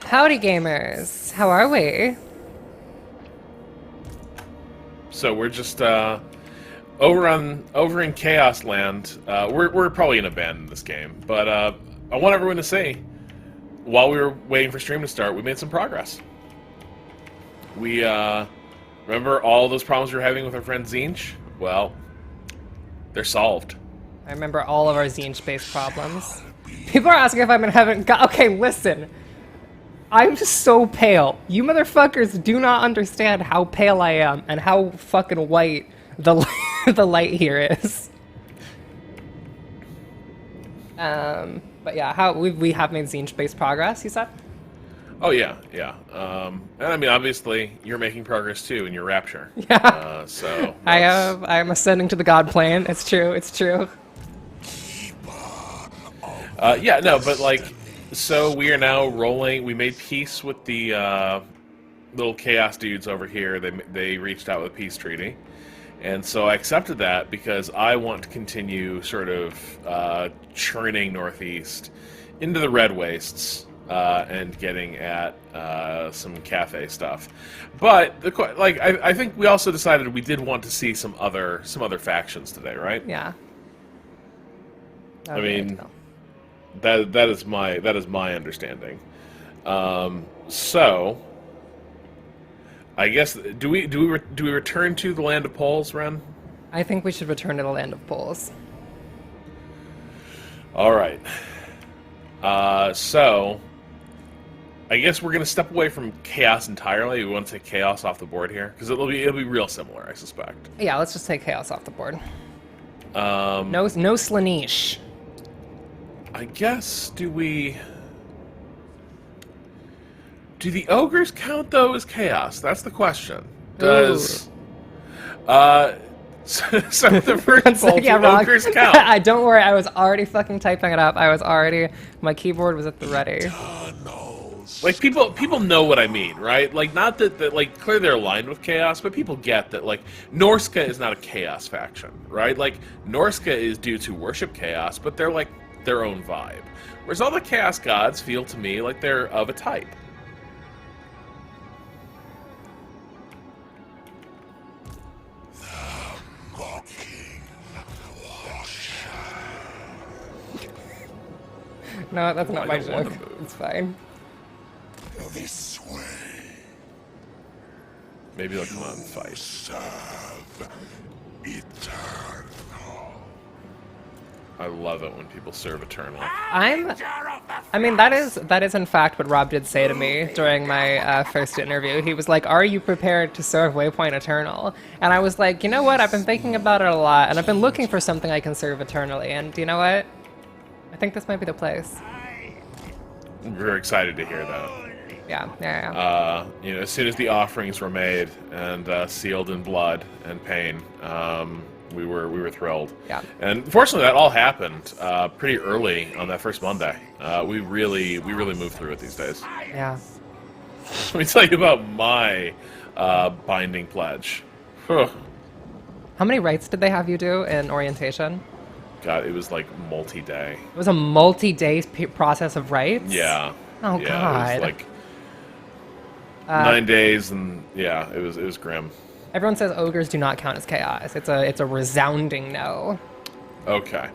Howdy, gamers. How are we? So we're just over in Chaos Land. We're probably gonna abandon this game, but I want everyone to say, while we were waiting for stream to start, we made some progress. We remember all those problems we were having with our friend Zinch? Well, they're solved. I remember all of our Zine-based problems. People are asking if I'm in heaven. Okay, listen. I'm just so pale. You motherfuckers do not understand how pale I am and how fucking white the the light here is. But yeah, how we have made Zine-based progress, you said? Oh yeah. And I mean, obviously, you're making progress too in your rapture. Yeah. So I am ascending to the god plane. It's true. It's true. Yeah, no, but like, so we are now rolling. We made peace with the little chaos dudes over here. They reached out with a peace treaty, and so I accepted that because I want to continue sort of churning northeast into the red wastes and getting at some Cathay stuff. But I think we also decided we did want to see some other factions today, right? Yeah. I mean, that is my understanding. So I guess do we return to the Land of Poles, Ren? I think we should return to the Land of Poles. All right. So I guess we're gonna step away from chaos entirely. We want to take chaos off the board here because it'll be real similar, I suspect. Yeah, let's just take chaos off the board. No Slaanesh. I guess do the ogres count though as chaos? That's the question. Does so the first poll, do ogres count? Don't worry, I was already fucking typing it up. My keyboard was at the ready. Like people know what I mean, right? Like not that like clearly they're aligned with chaos, but people get that like Norska is not a chaos faction, right? Like Norska is due to worship chaos, but they're like their own vibe. Whereas all the chaos gods feel to me like they're of a type. No, that's not my joke. It's fine. This way. Maybe they'll come out and fight. Serve eternal. I love it when people serve eternal. I mean, that is in fact what Rob did say to me during my first interview. He was like, "Are you prepared to serve Waypoint Eternal?" And I was like, you know what? I've been thinking about it a lot, and I've been looking for something I can serve eternally. And you know what? I think this might be the place. We're excited to hear that. Yeah. You know, as soon as the offerings were made and sealed in blood and pain, we were thrilled. Yeah. And fortunately, that all happened pretty early on that first Monday. We really moved through it these days. Yeah. Let me tell you about my binding pledge. Huh. How many rites did they have you do in orientation? God, it was like multi-day. It was a multi-day process of rites? Yeah. Oh, yeah, God. It was like 9 days, and yeah, it was grim. Everyone says ogres do not count as chaos. It's a resounding no. Okay.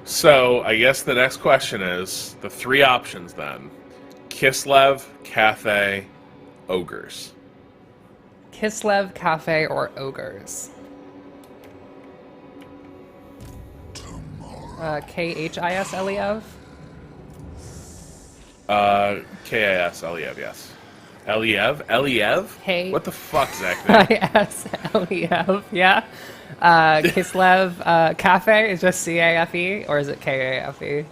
So, I guess the next question is, the three options then. Kislev, Cathay, ogres. Kislev, Cathay, or ogres? K-H-I-S-L-E-V? K-A-S-L-E-V, yes. Eliev? Eliev? K. What the fuck, Zach? I-S-L-E-V, yeah. Kislev, Cathay is just C-A-F-E, or is it K-A-F-E?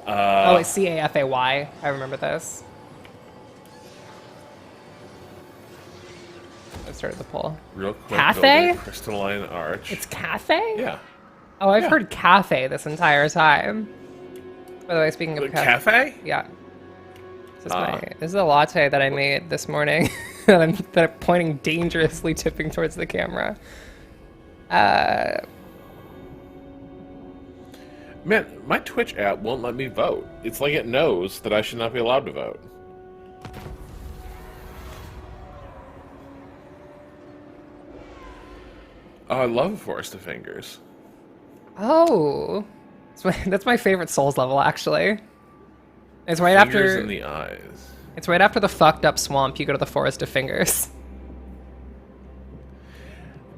Oh, it's C-A-F-A-Y. I remember this. I started the poll. Real quick. Cathay? Crystalline Arch. It's Cathay? Yeah. Oh, I've heard Cathay this entire time. By the way, speaking of Cathay? Yeah. This is a latte that I made this morning that I'm pointing dangerously, tipping towards the camera. Man, my Twitch app won't let me vote. It's like it knows that I should not be allowed to vote. Oh, I love Forest of Fingers. Oh, that's my favorite Souls level, actually. It's right Fingers after. in the eyes. It's right after the fucked up swamp. You go to the Forest of Fingers.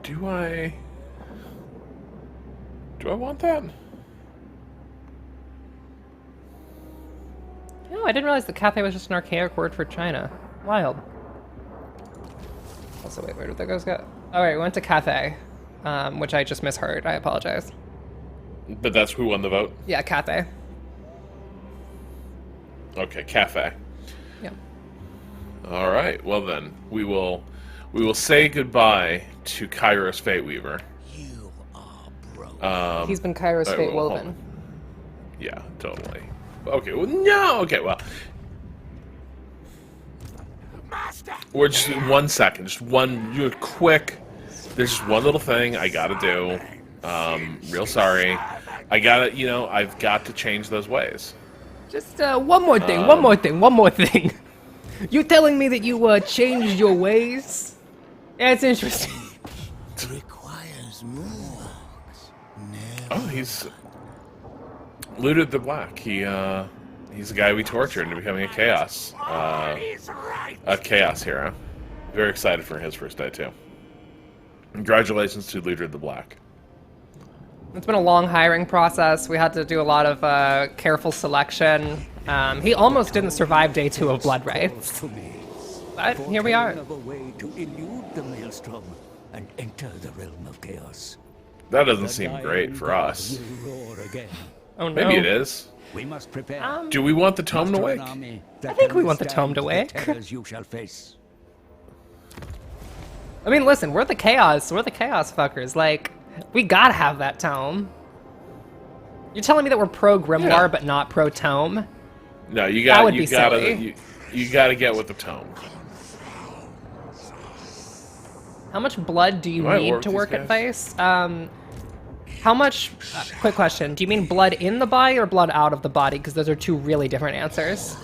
Do I want that? No, I didn't realize that Cathay was just an archaic word for China. Wild. Also, wait, where did those go? All right, we went to Cathay, which I just misheard. I apologize. But that's who won the vote? Yeah, Cathay. Okay, Cafe. Yeah. All right. Well then, we will say goodbye to Kairos Fate Weaver. You are broke. He's been Kairos Alright, Fate well, hold woven. on. Yeah, totally. Okay. Well, no. Okay. Well, Master. we're just 1 second. Just one. You quick. There's just one little thing I gotta do. Real sorry. I gotta. I've got to change those ways. Just one more thing, one more thing. You telling me that you changed your ways? Yeah, it's interesting. Requires more. Oh, he's looted the black. He's the guy we tortured into becoming a chaos hero. Very excited for his first day too. Congratulations to Looted the Black. It's been a long hiring process. We had to do a lot of careful selection. He almost didn't survive day 2 of Blood Rights. But here we are. A way to elude the maelstrom and enter the realm of chaos. That doesn't seem great for us. Will roar again. Oh no. Maybe it is. We must prepare. Do we want the tome to Muster wake? an army I that think can we want the withstand tome to wake. terrors you shall face. I mean, listen, we're the chaos fuckers. Like, we gotta have that tome. You're telling me that we're pro grimoire Yeah. but not pro tome? No, you That got. would You be gotta. silly. You gotta get with the tome. How much blood do you might need work to these work at guys. face? How much? Quick question. Do you mean blood in the body or blood out of the body? Because those are two really different answers.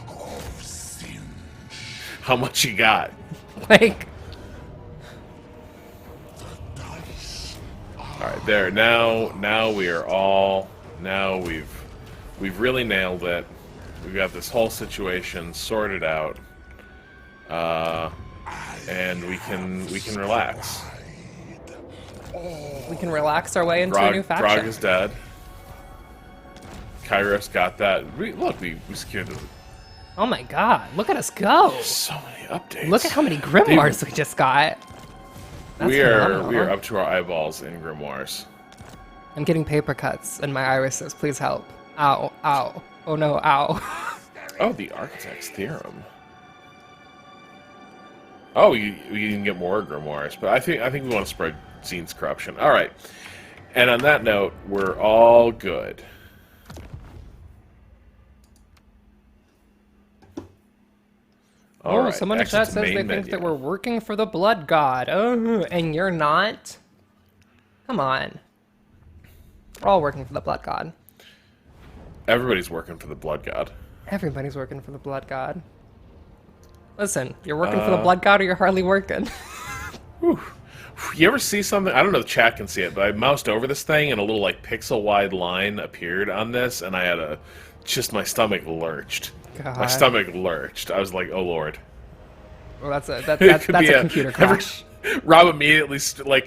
Of sin. How much you got? Like, All right, there. Now we are all. Now we've really nailed it. We've got this whole situation sorted out, and we can relax. we can relax our way into a new Grog faction. is dead. Kairos got that. We secured it. Oh my god, look at us go! So many updates. Look at how many grimoires we just got. That's we are phenomenal. up to our eyeballs in grimoires. I'm getting paper cuts in my irises. Please help. Ow, ow. Oh no, ow. Oh, the Architect's Theorem. Oh, you can get more grimoires, but I think we want to spread Scene's corruption. All right, and on that note, we're all good. All right, Someone in exit chat to says they main think that menu. we're working for the Blood God. Oh, and you're not? Come on. We're all working for the Blood God. Everybody's working for the Blood God. Everybody's working for the Blood God. Listen, you're working for the Blood God or you're hardly working. You ever see something? I don't know if the chat can see it, but I moused over this thing and a little like pixel-wide line appeared on this, and I had my stomach lurched. God. My stomach lurched. I was like, oh lord. Well, that's a Could be computer crash. Rob immediately stream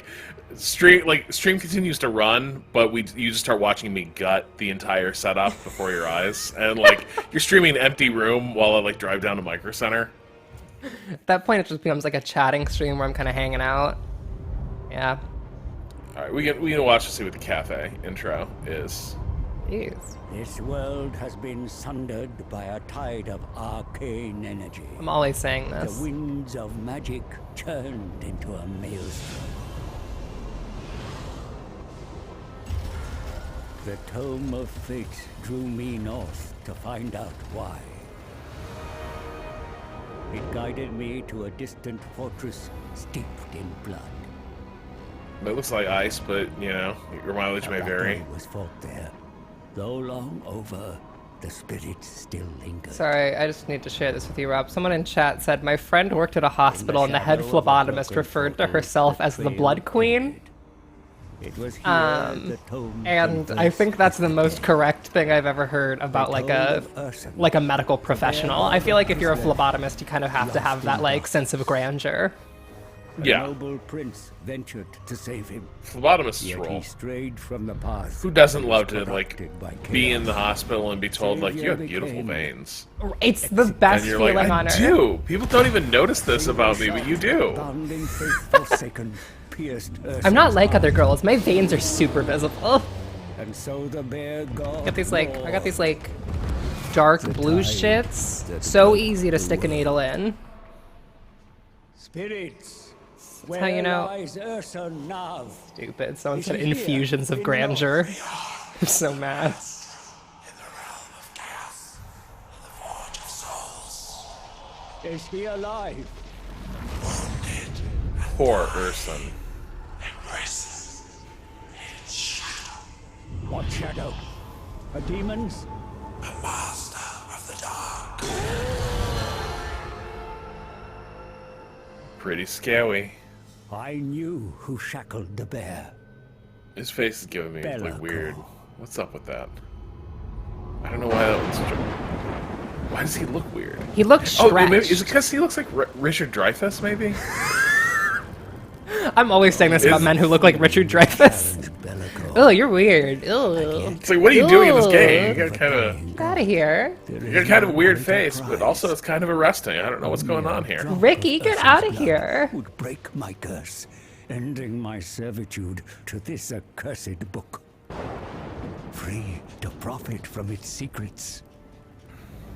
continues to run, but you just start watching me gut the entire setup before your eyes, and like you're streaming an empty room while I like drive down to Micro Center. At that point, it just becomes like a chatting stream where I'm kind of hanging out. Yeah. All right, we can watch to see what the cafe intro is. Jeez. This world has been sundered by a tide of arcane energy. I'm always saying The this. winds of magic churned into a maelstrom. The Tome of Fate drew me north to find out why. It guided me to a distant fortress steeped in blood. It looks like ice, but, you know, your mileage may vary. Battle was fought there. Though long over, the spirit still lingers. Sorry, I just need to share this with you, Rob. Someone in chat said, my friend worked at a hospital and the head shadow of a phlebotomist broken referred to portal, herself the as the trail Blood Queen. ended. It was here the tome And I conversed think that's the with most death. correct thing I've ever heard about They like told a of Ursa, medical professional. I feel like if you're a phlebotomist, you kind of have to have that like sense of grandeur. a Yeah. noble prince ventured to save him. Phlebotomist's Yet role. he strayed from the path. Who doesn't he was love to, like, corrupted by be in the chaos. hospital and be told, like, you have Savior beautiful became- veins? It's the best And you're feeling like, on I earth. do! People don't even notice this about me, but you do. Bounding faith forsaken, pierced I'm not Ursa's like other heart. girls. My veins are super visible. And so the bear god I got these roared. like dark blue tide shits. that So broke easy to the stick a needle in. Spirits, That's how you know. lies Ursa Nav? Stupid. Someone Is said he here? infusions of In grandeur. I'm so mad. Is he alive? Poor Urson. What shadow? A demon's? Pretty scary. I knew who shackled the bear. His face is giving me like Bellico. weird. What's up with that? I don't know why that one's such a... Why does he look weird? He looks Oh, stretched. maybe, is it because he looks like Richard Dreyfuss, maybe? I'm always saying this about Is- men who look like Richard Dreyfuss. Bellico. Oh, you're weird. Ew. It's like, what are you doing in this game? You got kind of... Get out of here. You got kind of a weird face, but also it's kind of arresting. I don't know what's going on here. Ricky, get out of here. Would break my curse, ending my servitude to this accursed book. Free to profit from its secrets.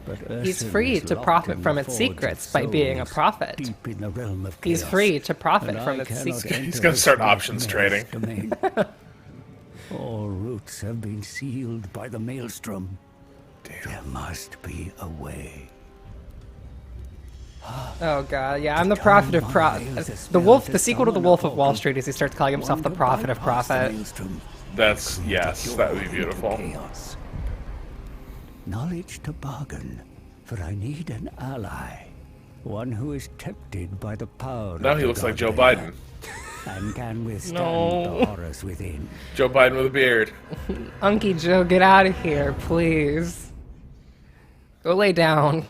But He's Ursa free is to locked profit in from the its forge of secrets by being a souls, prophet. Deep in the realm of He's chaos, free to profit and from I its cannot secrets. He's enter gonna this start nightmare's options trading. domain. All routes have been sealed by the maelstrom. There must be a way. Oh god, yeah, I'm the prophet of the wolf. The sequel to the Wolf of Wall Street is he starts calling himself the One to prophet of bypass the profit. maelstrom, That's... yes, that would be beautiful. chaos. Knowledge to bargain, for I need an ally. One who is tempted by the power Now of he the looks like Joe God Biden. and can withstand No. the horrors within. Joe Biden with a beard. Unky Joe, get out of here, please. Go lay down.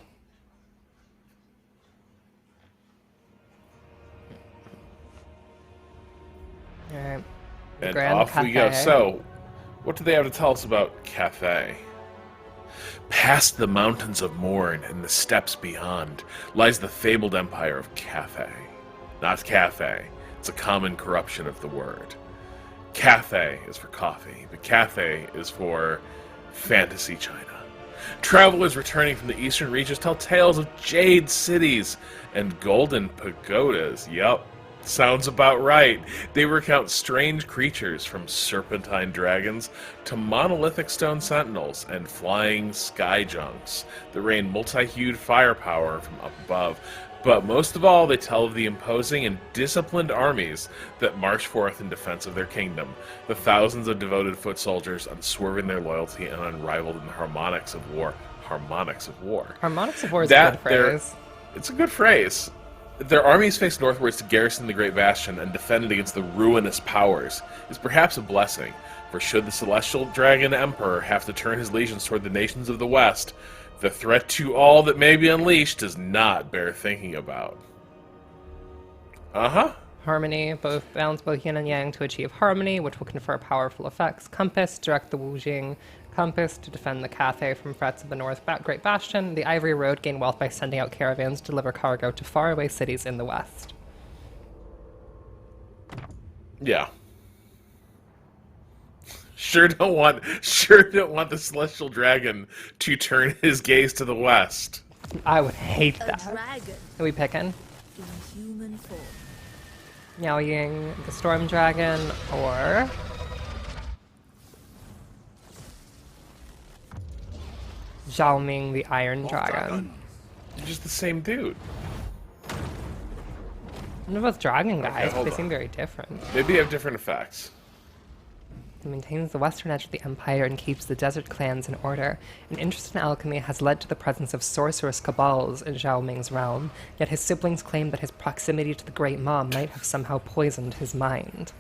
Alright. And Grand off we go. Cathay. So, what do they have to tell us about Cathay? Past the mountains of Morn and the steppes beyond lies the fabled empire of Cathay. Not Cathay. It's a common corruption of the word. Cathay is for coffee, but Cathay is for fantasy China. Travelers returning from the eastern reaches tell tales of jade cities and golden pagodas. Yup, sounds about right. They recount strange creatures from serpentine dragons to monolithic stone sentinels and flying sky junks that rain multi-hued firepower from up above. But most of all, they tell of the imposing and disciplined armies that march forth in defense of their kingdom, the thousands of devoted foot soldiers unswerving their loyalty and unrivaled in the harmonics of war. Harmonics of war. Harmonics of War is a That good there- phrase. It's a good phrase. Their armies faced northwards to garrison the Great Bastion and defended against the ruinous powers is perhaps a blessing, for should the Celestial Dragon Emperor have to turn his legions toward the nations of the West, the threat to all that may be unleashed does not bear thinking about. Uh-huh. Harmony, balance both yin and yang to achieve harmony, which will confer powerful effects. Compass, direct the Wujing compass to defend the Cathay from threats of the North Great Bastion. The Ivory Road, gain wealth by sending out caravans to deliver cargo to faraway cities in the west. Yeah. Sure don't want the Celestial Dragon to turn his gaze to the west. I would hate A that. dragon Are we picking? in human form. Miao Ying, the Storm Dragon, or Zhao Ming, the Iron Dragon. You're just the same dude. They're both dragon guys, but hold they on. seem very different. Maybe they have different effects. It maintains the western edge of the empire and keeps the desert clans in order. An interest in alchemy has led to the presence of sorcerous cabals in Zhao Ming's realm, yet his siblings claim that his proximity to the Great Maw might have somehow poisoned his mind.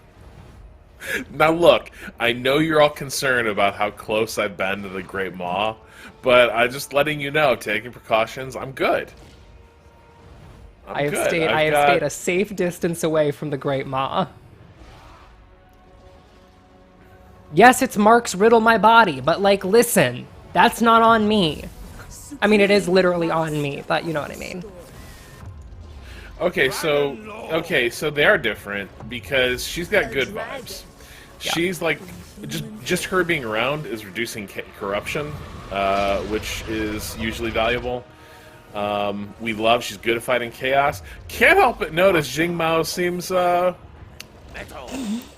Now look, I know you're all concerned about how close I've been to the Great Maw, but I'm just letting you know, taking precautions, I'm good. I have stayed a safe distance away from the Great Maw. Yes, it's Mark's riddle my body, but like, listen, that's not on me. I mean, it is literally on me, but you know what I mean. Okay, so they are different because she's got good vibes. Yeah. She's like, just her being around is reducing corruption, which is usually valuable. She's good at fighting chaos. Can't help but notice Jing Mao seems a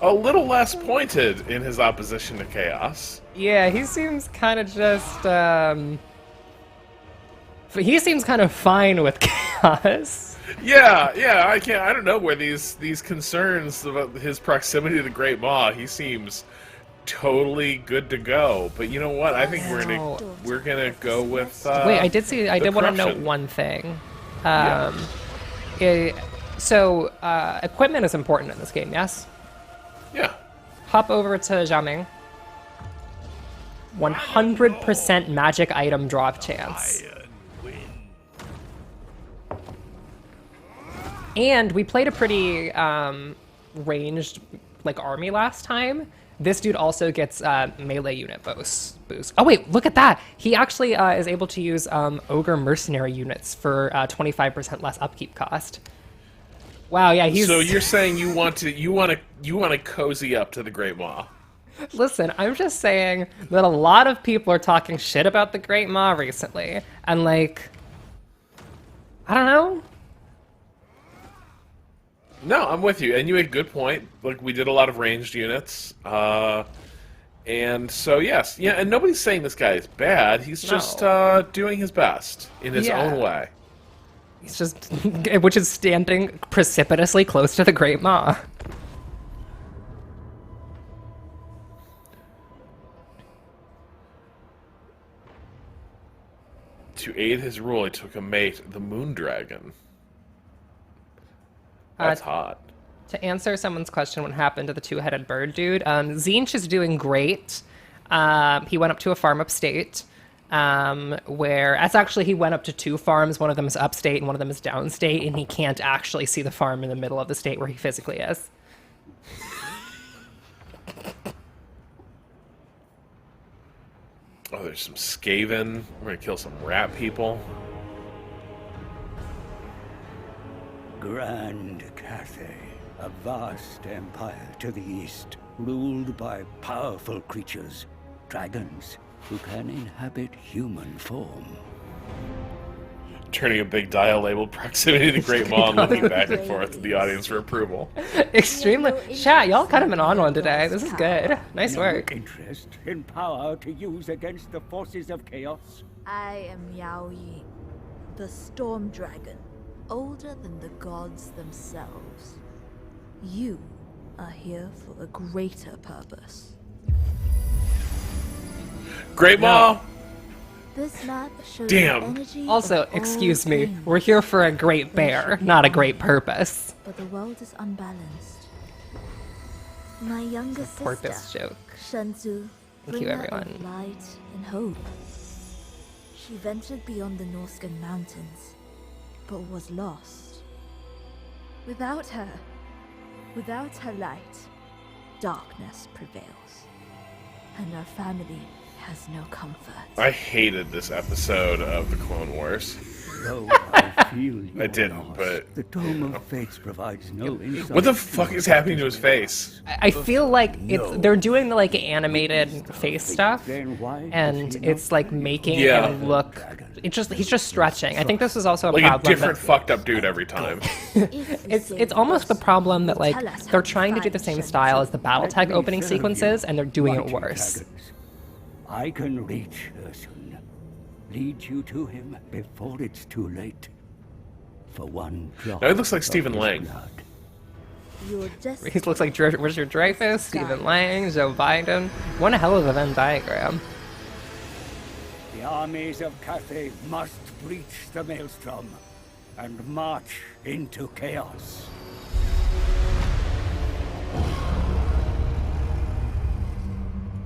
little less pointed in his opposition to chaos. Yeah, he seems kind of just, he seems kind of fine with chaos. Yeah, I don't know where these concerns about his proximity to the Great Maw, he seems totally good to go. But you know what? I think we're gonna go with Wait, I did want to note corruption. one thing. Yeah. So, equipment is important in this game, yes? Yeah. Hop over to Xiaoming. 100% magic item drop chance. And we played a pretty ranged army last time. This dude also gets melee unit boost. Oh wait, look at that! He actually is able to use ogre mercenary units for 25% less upkeep cost. Wow, yeah, he's. So you're saying you want to cozy up to the Great Maw? Listen, I'm just saying that a lot of people are talking shit about the Great Maw recently, and I don't know. No, I'm with you, and you had a good point. Like, we did a lot of ranged units, and so yes, yeah, and nobody's saying this guy is bad. He's just doing his best in his own way. He's just, which is standing precipitously close to the Great Maw. To aid his rule, he took a mate, the Moon Dragon. That's hot. To answer someone's question, what happened to the two-headed bird dude? Zinch is doing great. He went up to a farm upstate, where he went up to two farms. One of them is upstate and one of them is downstate, and he can't actually see the farm in the middle of the state where he physically is. Oh, there's some Skaven. We're gonna kill some rat people. Grand Cathay, a vast empire to the east, ruled by powerful creatures, dragons, who can inhabit human form. Turning a big dial labeled proximity to the Great Maw and looking back and forth to the audience for approval. Extremely. Chat, y'all kind of been on one today. This is good. Nice work. Interest in power to use against the forces of chaos. I am Yao Ying, the Storm Dragon, older than the gods themselves. You are here for a greater purpose. Great Maw! This map shows Damn. the energy Also, of all excuse me, things. we're here for a great bear, not a great purpose. But the world is unbalanced. My younger sister, Porpoise joke. Shenzu, Thank you, bringer of everyone. light and hope. She ventured beyond the Norscan mountains, but was lost. Without her light, darkness prevails, and our family has no comfort. I hated this episode of the Clone Wars. Though I feel your I didn't, loss, but, the Dome of Fates provides no insight. What the fuck is happening to his face? I feel like they're doing the animated face stuff, Then why and does he it's not Yeah. making him look. He's just stretching. I think this is also a Like a problem. different fucked up dude every time. It's almost the problem that they're trying to do the same style as the BattleTech opening sequences, and they're doing it mighty worse. dragons? I can reach Ursun, lead you to him before it's too late. For one drop Now he looks like of Stephen his Lang. blood. Your He destiny. looks like Richard Dreyfuss, Stephen Lang, Joe Biden. One hell of a Venn diagram. The armies of Cathay must breach the maelstrom and march into chaos.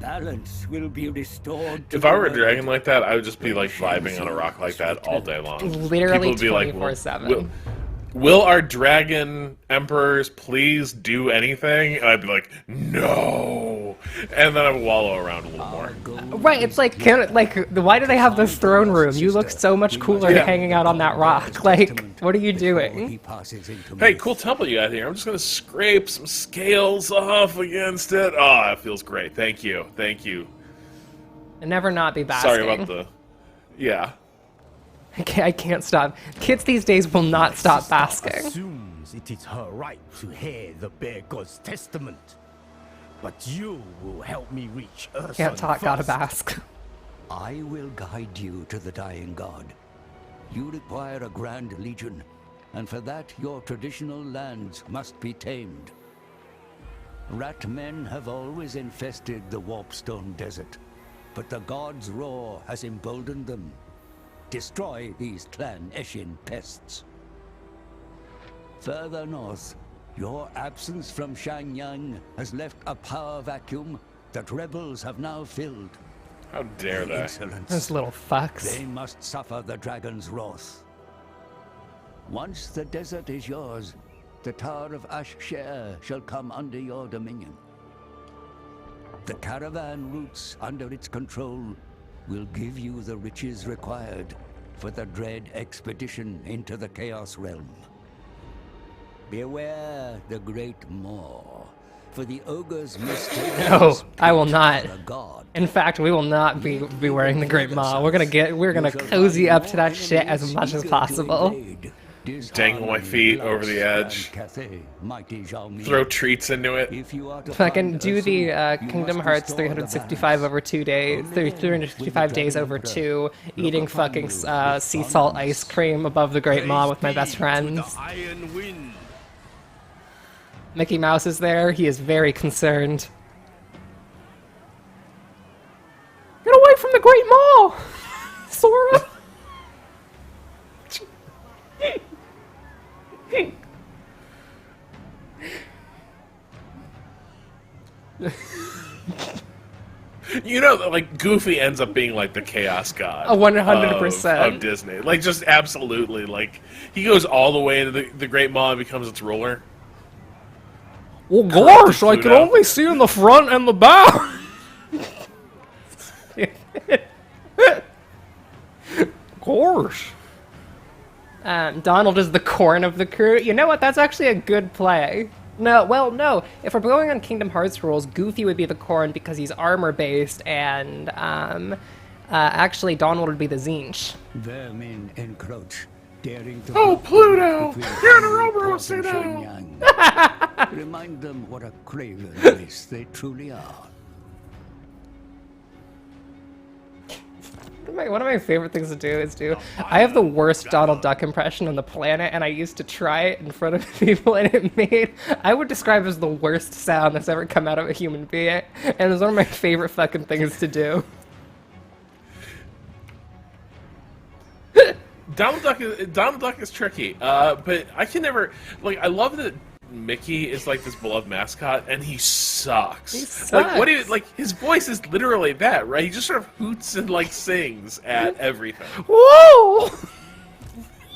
Balance will be restored. If I were a dragon like that, I would just be like vibing on a rock like that all day long. Literally People would be like, 24/7. will our dragon emperors please do anything? And I'd be like, no. And then I would wallow around a little more. Right, it's like, why do they have this throne room? You look so much cooler Yeah. hanging out on that rock. Like, what are you doing? Hey, cool temple you got here. I'm just gonna scrape some scales off against it. Oh, that feels great. Thank you. Thank you. And never not be basking. Sorry about the... Yeah. I can't stop. Kids these days will not stop basking. Assumes it is her right to hear the Bear God's testament. But you will help me reach Ursun Can't talk, gotta first. bask. I will guide you to the dying god. You require a grand legion, and for that your traditional lands must be tamed. Rat men have always infested the Warpstone Desert, but the god's roar has emboldened them. Destroy these Clan Eshin pests. Further north, your absence from Shanyang has left a power vacuum that rebels have now filled. How dare they? Insolence. Those little fucks. They must suffer the dragon's wrath. Once the desert is yours, the Tower of Ash-Sher shall come under your dominion. The caravan routes under its control will give you the riches required for the dread expedition into the Chaos Realm. Beware the Great Maw, for the ogre's mistake. No, I will not. The god. In fact, we will not be wearing the Great Maw. We're gonna cozy up to that shit as much as possible. Dangle my feet over the edge. Throw treats into it. Fucking do the Kingdom Hearts 365 over 2 days, 365 days over 2, eating fucking sea salt ice cream above the Great Maw with my best friends. Iron Wind. Mickey Mouse is there. He is very concerned. Get away from the Great Maw, Sora. You know, like, Goofy ends up being, like, the chaos god. 100%. Of Disney. Like, just absolutely. Like, he goes all the way into the Great Maw and becomes its ruler. Well, gosh, I can only see in the front and the back. Gosh. Donald is the corn of the crew. You know what? That's actually a good play. No, well, no. If we're going on Kingdom Hearts rules, Goofy would be the corn because he's armor-based, and actually Donald would be the Zinch. Vermin encroach, daring to... Oh, Pluto! You're in a row, say now! Remind them what a craven race they truly are. One of my favorite things to do is I have the worst Donald Duck impression on the planet, and I used to try it in front of people, and it made, I would describe it as the worst sound that's ever come out of a human being, and it was one of my favorite fucking things to do. Donald Duck is tricky, but I can never, like, I love that Mickey is like this beloved mascot, and he sucks. He sucks. Like, what do you, like, his voice is literally that, right? He just sort of hoots and, like, sings at everything. Whoa!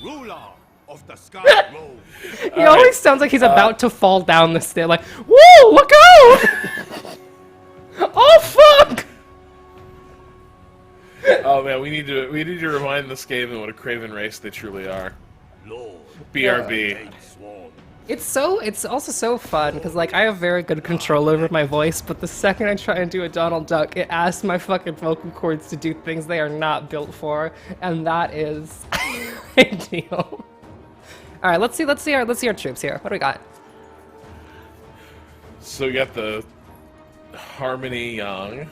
Ruler of the Sky Road. He always sounds like he's about to fall down the stair, like, whoa, look out! Oh, fuck! Oh man, we need to remind the Skaven what a craven race they truly are. Lord. BRB. Sworn. It's also so fun, because, like, I have very good control over my voice, but the second I try and do a Donald Duck, it asks my fucking vocal cords to do things they are not built for, and that is ideal. Alright, let's see our troops here. What do we got? So we got the Harmony Young.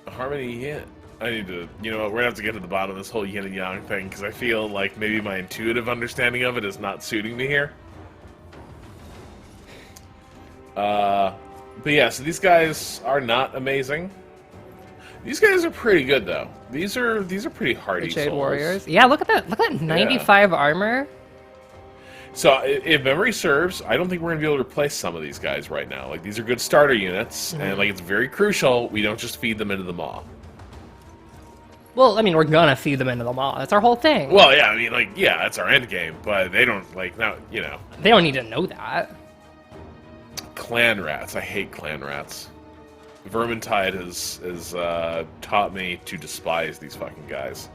Harmony Yin. I need to, you know what, we're gonna have to get to the bottom of this whole yin and yang thing, because I feel like maybe my intuitive understanding of it is not suiting me here. But yeah, so these guys are not amazing. These guys are pretty good though. These are pretty hardy The Jade souls. Warriors. Yeah, look at that. Look at that 95 armor. So if memory serves, I don't think we're gonna be able to replace some of these guys right now. Like these are good starter units, and like it's very crucial we don't just feed them into the maw. Well, I mean, we're gonna feed them into the maw. That's our whole thing. Well, yeah, I mean, like, yeah, that's our end game, but they don't like now, you know. They don't need to know that. Clan rats. I hate clan rats. Vermintide has taught me to despise these fucking guys.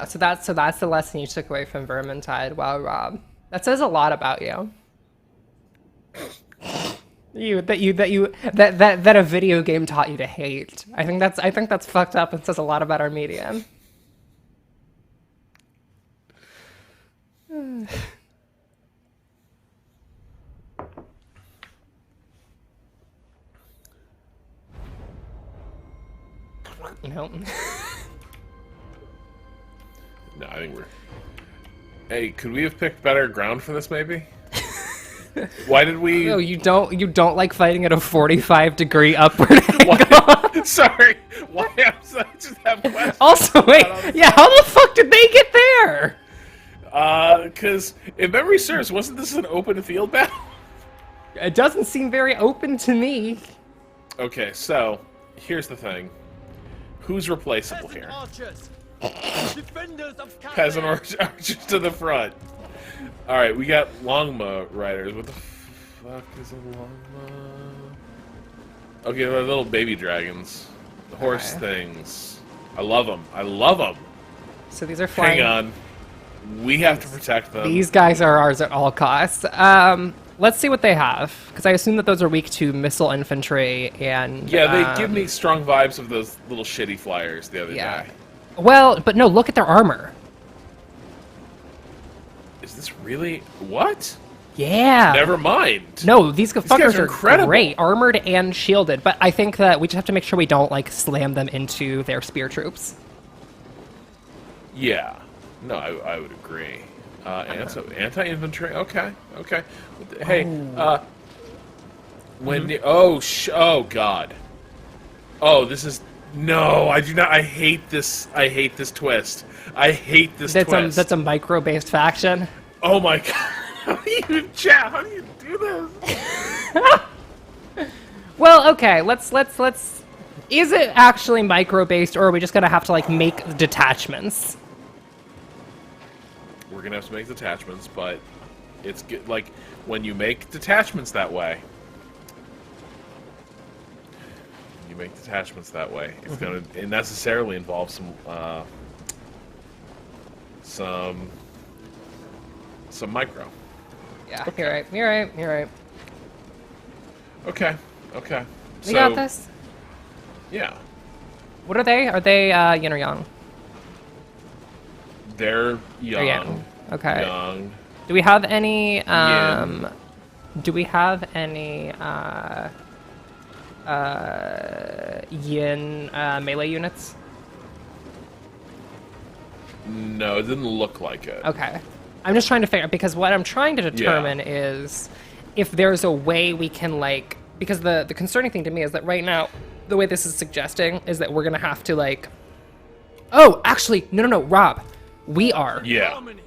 So that's the lesson you took away from Vermintide. Wow, Rob. That says a lot about you. That a video game taught you to hate. I think that's fucked up and says a lot about our medium. No. No, I think we're... Hey, could we have picked better ground for this, maybe? Why did we... No, you don't like fighting at a 45-degree upward angle. Sorry. Why I just have questions. Also, wait. Yeah, how the fuck did they get there? Because if memory serves, wasn't this an open field battle? It doesn't seem very open to me. Okay, so here's the thing. Who's replaceable here? Defenders of Cathay. Peasant archers to the front. Alright, we got longbow riders. What the fuck is a longbow? Okay, they're little baby dragons. The horse things. I love them. I love them. So these are flying. Hang on. We have to protect them. These guys are ours at all costs. Let's see what they have, because I assume that those are weak to missile infantry and... Yeah, they give me strong vibes of those little shitty flyers the other day. Well, but no, look at their armor. Is this really... What? Yeah. Never mind. No, these guys fuckers are are incredible. great, armored and shielded, but I think that we just have to make sure we don't, like, slam them into their spear troops. Yeah. No, I would agree. Anti-infantry. Okay. Okay. Hey. When the oh god. Oh, this is no. I do not. I hate this. I hate this twist. I hate this twist. That's a micro-based faction. Oh my god. How do you chat? How do you do this? Well, okay. Let's. Is it actually micro-based, or are we just gonna have to like make detachments? We're gonna have to make detachments, but it's good. Like when you make detachments that way, it's gonna necessarily involve some micro. Yeah, okay. You're right. Okay. We got this. Yeah. What are they? Are they yin or yang? They're young. They're yang. Okay. Young. Do we have any Yin. do we have any yin melee units? No, it didn't look like it. Okay. I'm just trying to figure, because what I'm trying to determine is if there's a way we can, like, because the concerning thing to me is that right now the way this is suggesting is that we're gonna have to, like, oh, actually, no, Rob, we are yin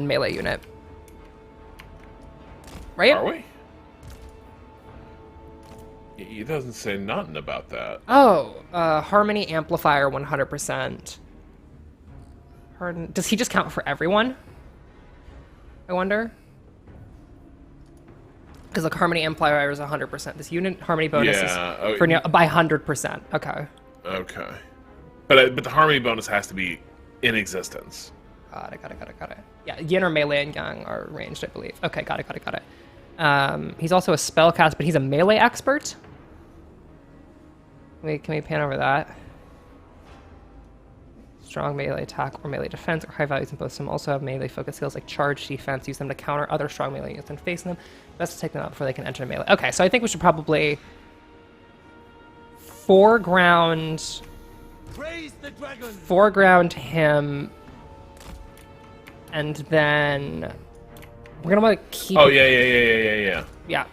melee unit, right? Are we? He doesn't say nothing about that. Oh, harmony amplifier 100%. Does he just count for everyone? I wonder. Because like harmony amplifier is 100%. This unit harmony bonus is by 100%. Okay. Okay. But the harmony bonus has to be in existence. Got it. Yeah, yin or melee and yang are ranged, I believe. Okay, got it. He's also a spellcast, but he's a melee expert. Wait, can we pan over that? Strong melee attack or melee defense or high values in both. Some also have melee focus skills like charge defense. Use them to counter other strong melee units and facing them. Best to take them out before they can enter melee. Okay, so I think we should probably foreground him and then we're gonna like keep. Oh yeah. Yeah.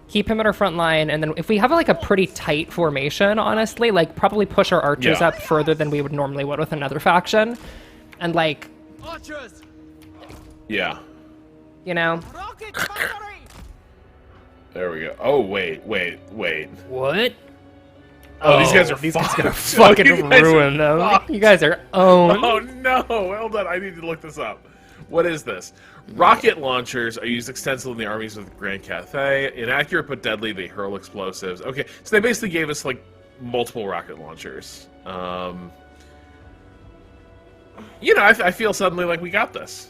Keep him at our front line, and then if we have like a pretty tight formation, honestly, like probably push our archers Yeah. up further than we would normally would with another faction, and like, Yeah. you know, There we go. Oh wait. what? Oh, these guys are these guys fucked. gonna So fucking you guys are ruin them. fucked. You guys are owned. Oh no! Hold on, I need to look this up. What is this? Rocket launchers are used extensively in the armies of Grand Cathay. Inaccurate but deadly, they hurl explosives. Okay, so they basically gave us like multiple rocket launchers. You know, I feel suddenly like we got this.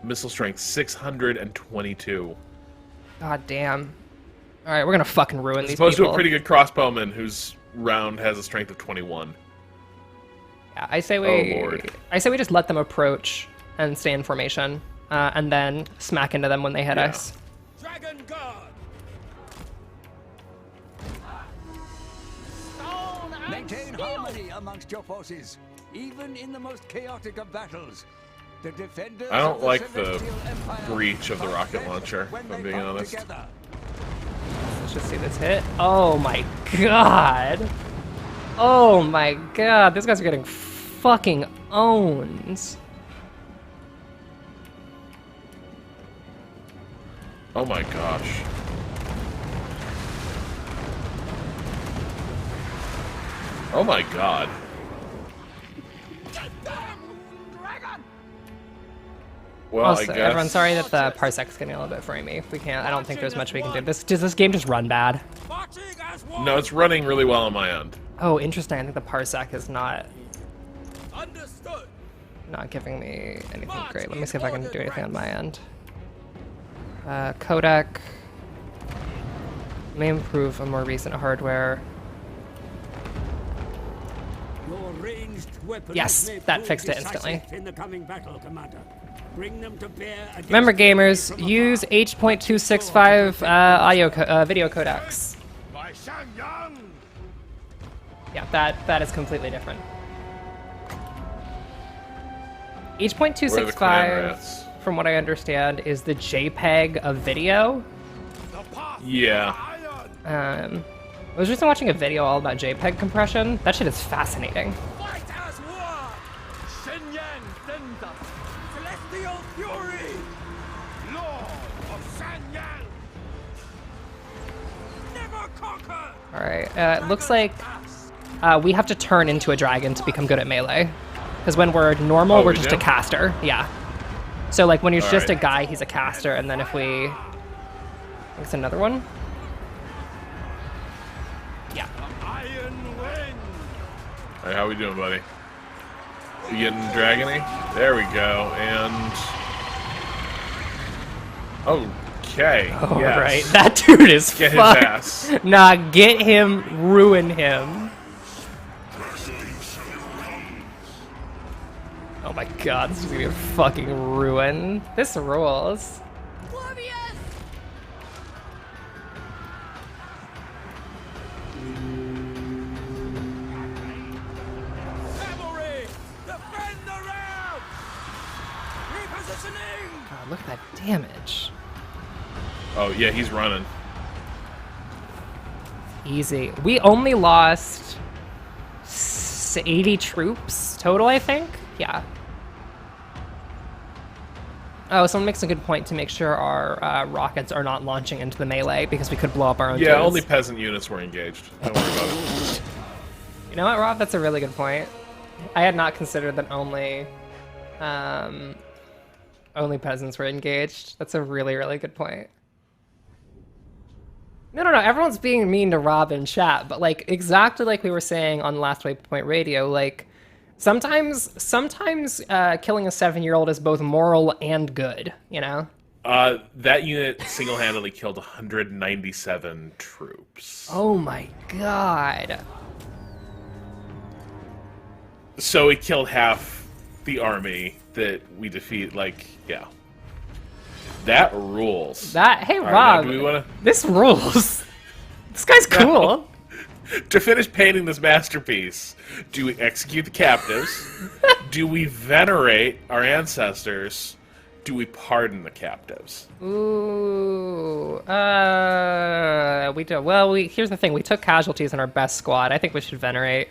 Missile strength 622. God damn. All right, we're gonna fucking ruin these Opposed people. to a pretty good crossbowman whose round has a strength of 21. Yeah, I say Oh, Lord. we just let them approach and stay in formation, and then smack into them when they hit Yeah. us. Dragon Guard! Maintain harmony amongst your forces, even in the most chaotic of battles. The defenders I don't of the like the Celestial Empire breach of the fight rocket best launcher, when if I'm they being band honest. together. Let's just see this hit. Oh my god. Oh my god. These guys are getting fucking owned. Oh my gosh. Oh my god. Well, Also, I guess. everyone, sorry that the parsec's getting a little bit framey. We can't. I don't think there's much we can do. Does this game just run bad? Marching as one! No, it's running really well on my end. Oh, interesting. I think the parsec is not Understood! giving me anything great. Let me see if I can do anything on my end. Codec may improve on more recent hardware. Your ranged weapons Yes, may that prove fixed it decisive instantly. in the coming battle, Commander. Bring them to bear against Remember, the enemy gamers, from use afar. H.265 video codecs. By Shangyang! Yeah, that is completely different. Where are the clan H.265, rats? from what I understand, is the JPEG of video. The path Yeah. iron! I was recently watching a video all about JPEG compression. That shit is fascinating. Fight as one! Shenyang Denda! Celestial Fury! Lord of Shanyang! Never conquer! Alright, it looks like we have to turn into a dragon to become good at melee. Because when we're normal, Oh, we're we just do? a caster. Yeah. So, like, when he's just a Alright. guy, he's a caster, and then if we... I think it's another one? Yeah. Iron Wind! Hey, how we doing, buddy? You getting dragony? There we go, and... Okay, All yes. right, that dude is Get his fucked. ass. Nah, get him, ruin him. Oh my god, this is gonna be a fucking ruin. This rules. Cavalry! Defend the round! Repositioning! God, look at that damage. Oh, yeah, he's running. Easy. We only lost 80 troops total, I think? Yeah. Oh, someone makes a good point to make sure our rockets are not launching into the melee because we could blow up our own Yeah, dudes. only peasant units were engaged. Don't worry about it. You know what, Rob? That's a really good point. I had not considered that only peasants were engaged. That's a really, really good point. No, everyone's being mean to Rob in chat, but like exactly like we were saying on Last Waypoint Radio, like sometimes killing a 7-year-old is both moral and good, you know? That unit single-handedly killed 197 troops. Oh my god. So it killed half the army that we defeat. Like, yeah. That rules. Hey All right, Rob, now do we wanna... this rules. This guy's cool. To finish painting this masterpiece, do we execute the captives? Do we venerate our ancestors? Do we pardon the captives? Ooh, we do. Well, here's the thing. We took casualties in our best squad. I think we should venerate.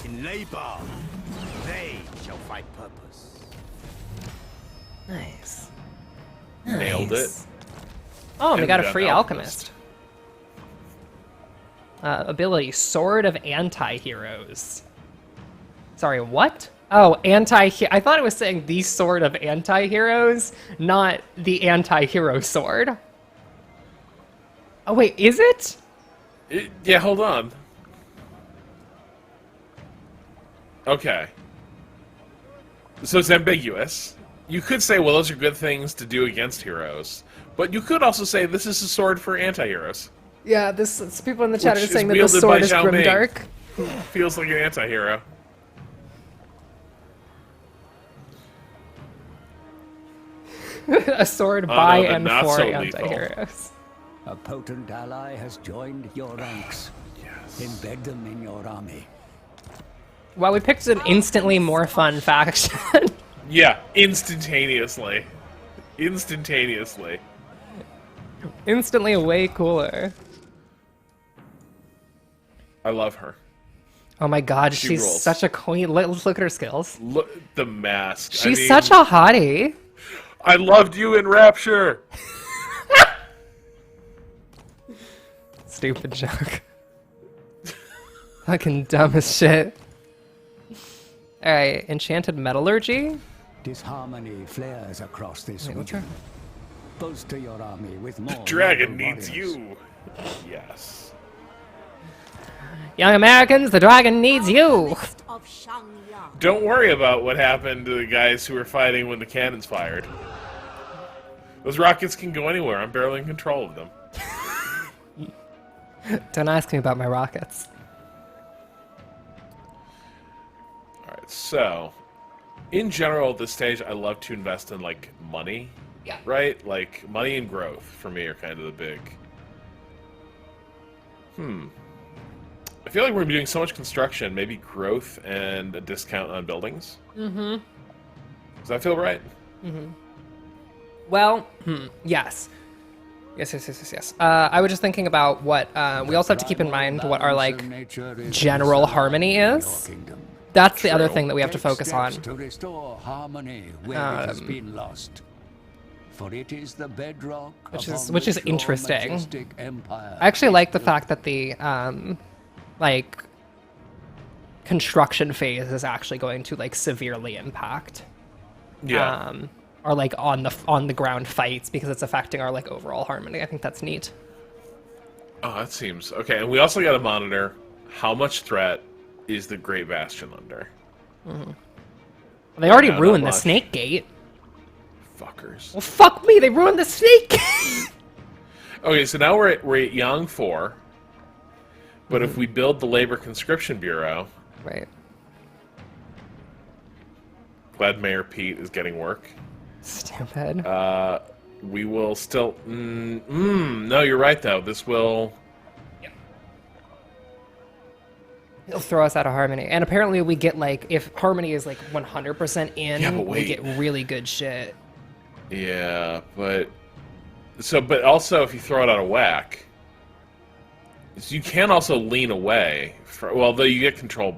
In labor, they shall find purpose. Nice. Nailed it. Oh, and we And got we a got free an alchemist. Ability, Sword of Anti-Heroes. Sorry, what? Oh, I thought it was saying the Sword of Anti-Heroes, not the anti-hero sword. Oh, wait, is it? Yeah, hold on. Okay. So it's ambiguous. You could say, well, those are good things to do against heroes. But you could also say this is a sword for anti-heroes. Yeah, people in the chat Which are is saying that the wielded sword by is Zhao Ming. grimdark. Feels like an anti-hero. A sword no, by but and not for so lethal. anti-heroes. A potent ally has joined your ranks. Yes. Embed them in your army. Well, we picked an instantly more fun faction. Yeah, instantaneously. Instantaneously. Instantly way cooler. I love her. Oh my god, She she's rules. such a queen. Let's look at her skills. Look, the mask. She's such a hottie. I loved you in Rapture. Stupid joke. Fucking dumb as shit. Alright, Enchanted Metallurgy? Disharmony flares across this Wait, what's region. Bolster your army with more. Dragon noble needs warriors. you. Yes. Young Americans, the dragon needs you! Of Shangyang. Don't worry about what happened to the guys who were fighting when the cannons fired. Those rockets can go anywhere. I'm barely in control of them. Don't ask me about my rockets. Alright, so... In general, at this stage, I love to invest in, like, money. Yeah. Right? Like, money and growth, for me, are kind of the big... I feel like we're doing so much construction, maybe growth and a discount on buildings. Mm-hmm. Does that feel right? Well, yes. Yes. I was just thinking about what, we also have to keep in mind what our, like, general harmony is. That's the other True. thing that we have to focus on. To restore harmony where it has been lost. For it is the bedrock Which upon is which your interesting. majestic empire I actually is like the built. fact that the, like, construction phase is actually going to, like, severely impact. Yeah. Our, like, on the ground fights, because it's affecting our, like, overall harmony. I think that's neat. Oh, that seems... Okay, and we also got to monitor how much threat is the Great Bastion under. They already not ruined the much. Snake Gate. Fuckers. Well, fuck me, they ruined the Snake Gate! Okay, so now we're at Yang 4. But if we build the Labor Conscription Bureau... Right. Glad Mayor Pete is getting work. Stupid. We will still... no, you're right, though. This will... It'll throw us out of harmony. And apparently we get, like, if harmony is, like, 100% in, Yeah, but we wait. get really good shit. Yeah, but... So, but also, if you throw it out of whack... So you can also lean away. Well, though you get control...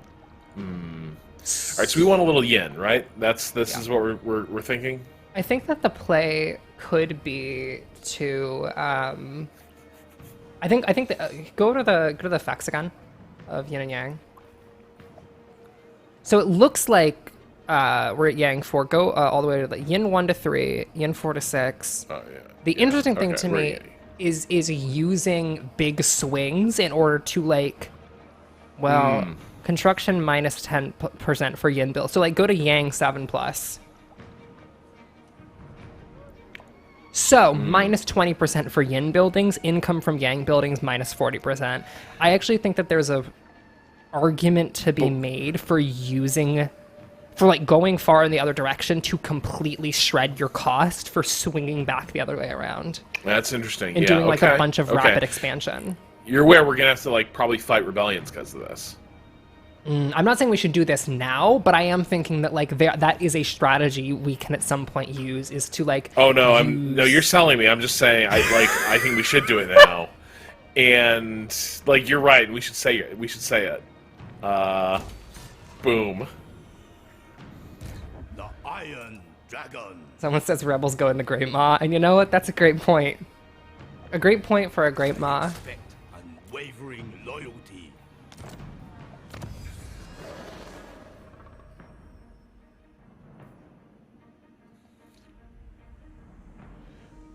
Alright, so we want a little yin, right? This is what we're thinking? I think that the play could be to, I think that, go to the Fexagon of Yin and Yang. So it looks like we're at Yang 4. Go all the way to the Yin 1 to 3, Yin 4 to 6. Oh, yeah. The interesting thing Okay, to we're me Yin. is using big swings in order to, like, well, construction minus 10% for Yin build. So, like, go to Yang 7+. So, minus 20% for Yin buildings, income from Yang buildings minus 40%. I actually think that there's a argument to be made for like going far in the other direction to completely shred your cost for swinging back the other way around That's interesting. and yeah, doing like a okay, bunch of okay. rapid expansion. You're aware we're gonna have to, like, probably fight rebellions because of this. I'm not saying we should do this now, but I am thinking that like that is a strategy we can at some point use, is to like. Oh no, no, you're selling me. I'm just saying I think we should do it now. And like you're right, we should say it. We should say it. Boom. The Iron Dragon. Someone says rebels go into Great Maw, and you know what? That's a great point. A great point for a Great Maw. Respect, unwavering loyalty.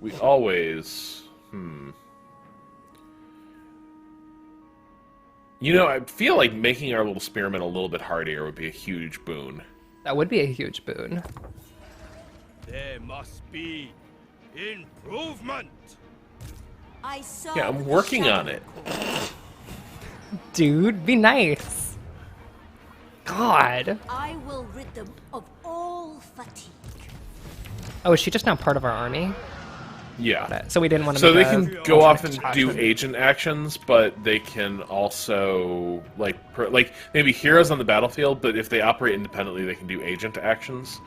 We always. You know, I feel like making our little spearmen a little bit hardier would be a huge boon. That would be a huge boon. There must be improvement. I saw Yeah, I'm working on it. Dude, be nice. God. I will rid them of all fatigue. Oh, is she just now part of our army? Yeah. So we didn't want to. So they can go off and do detachment. agent actions, but they can also like maybe heroes on the battlefield. But if they operate independently, they can do agent actions,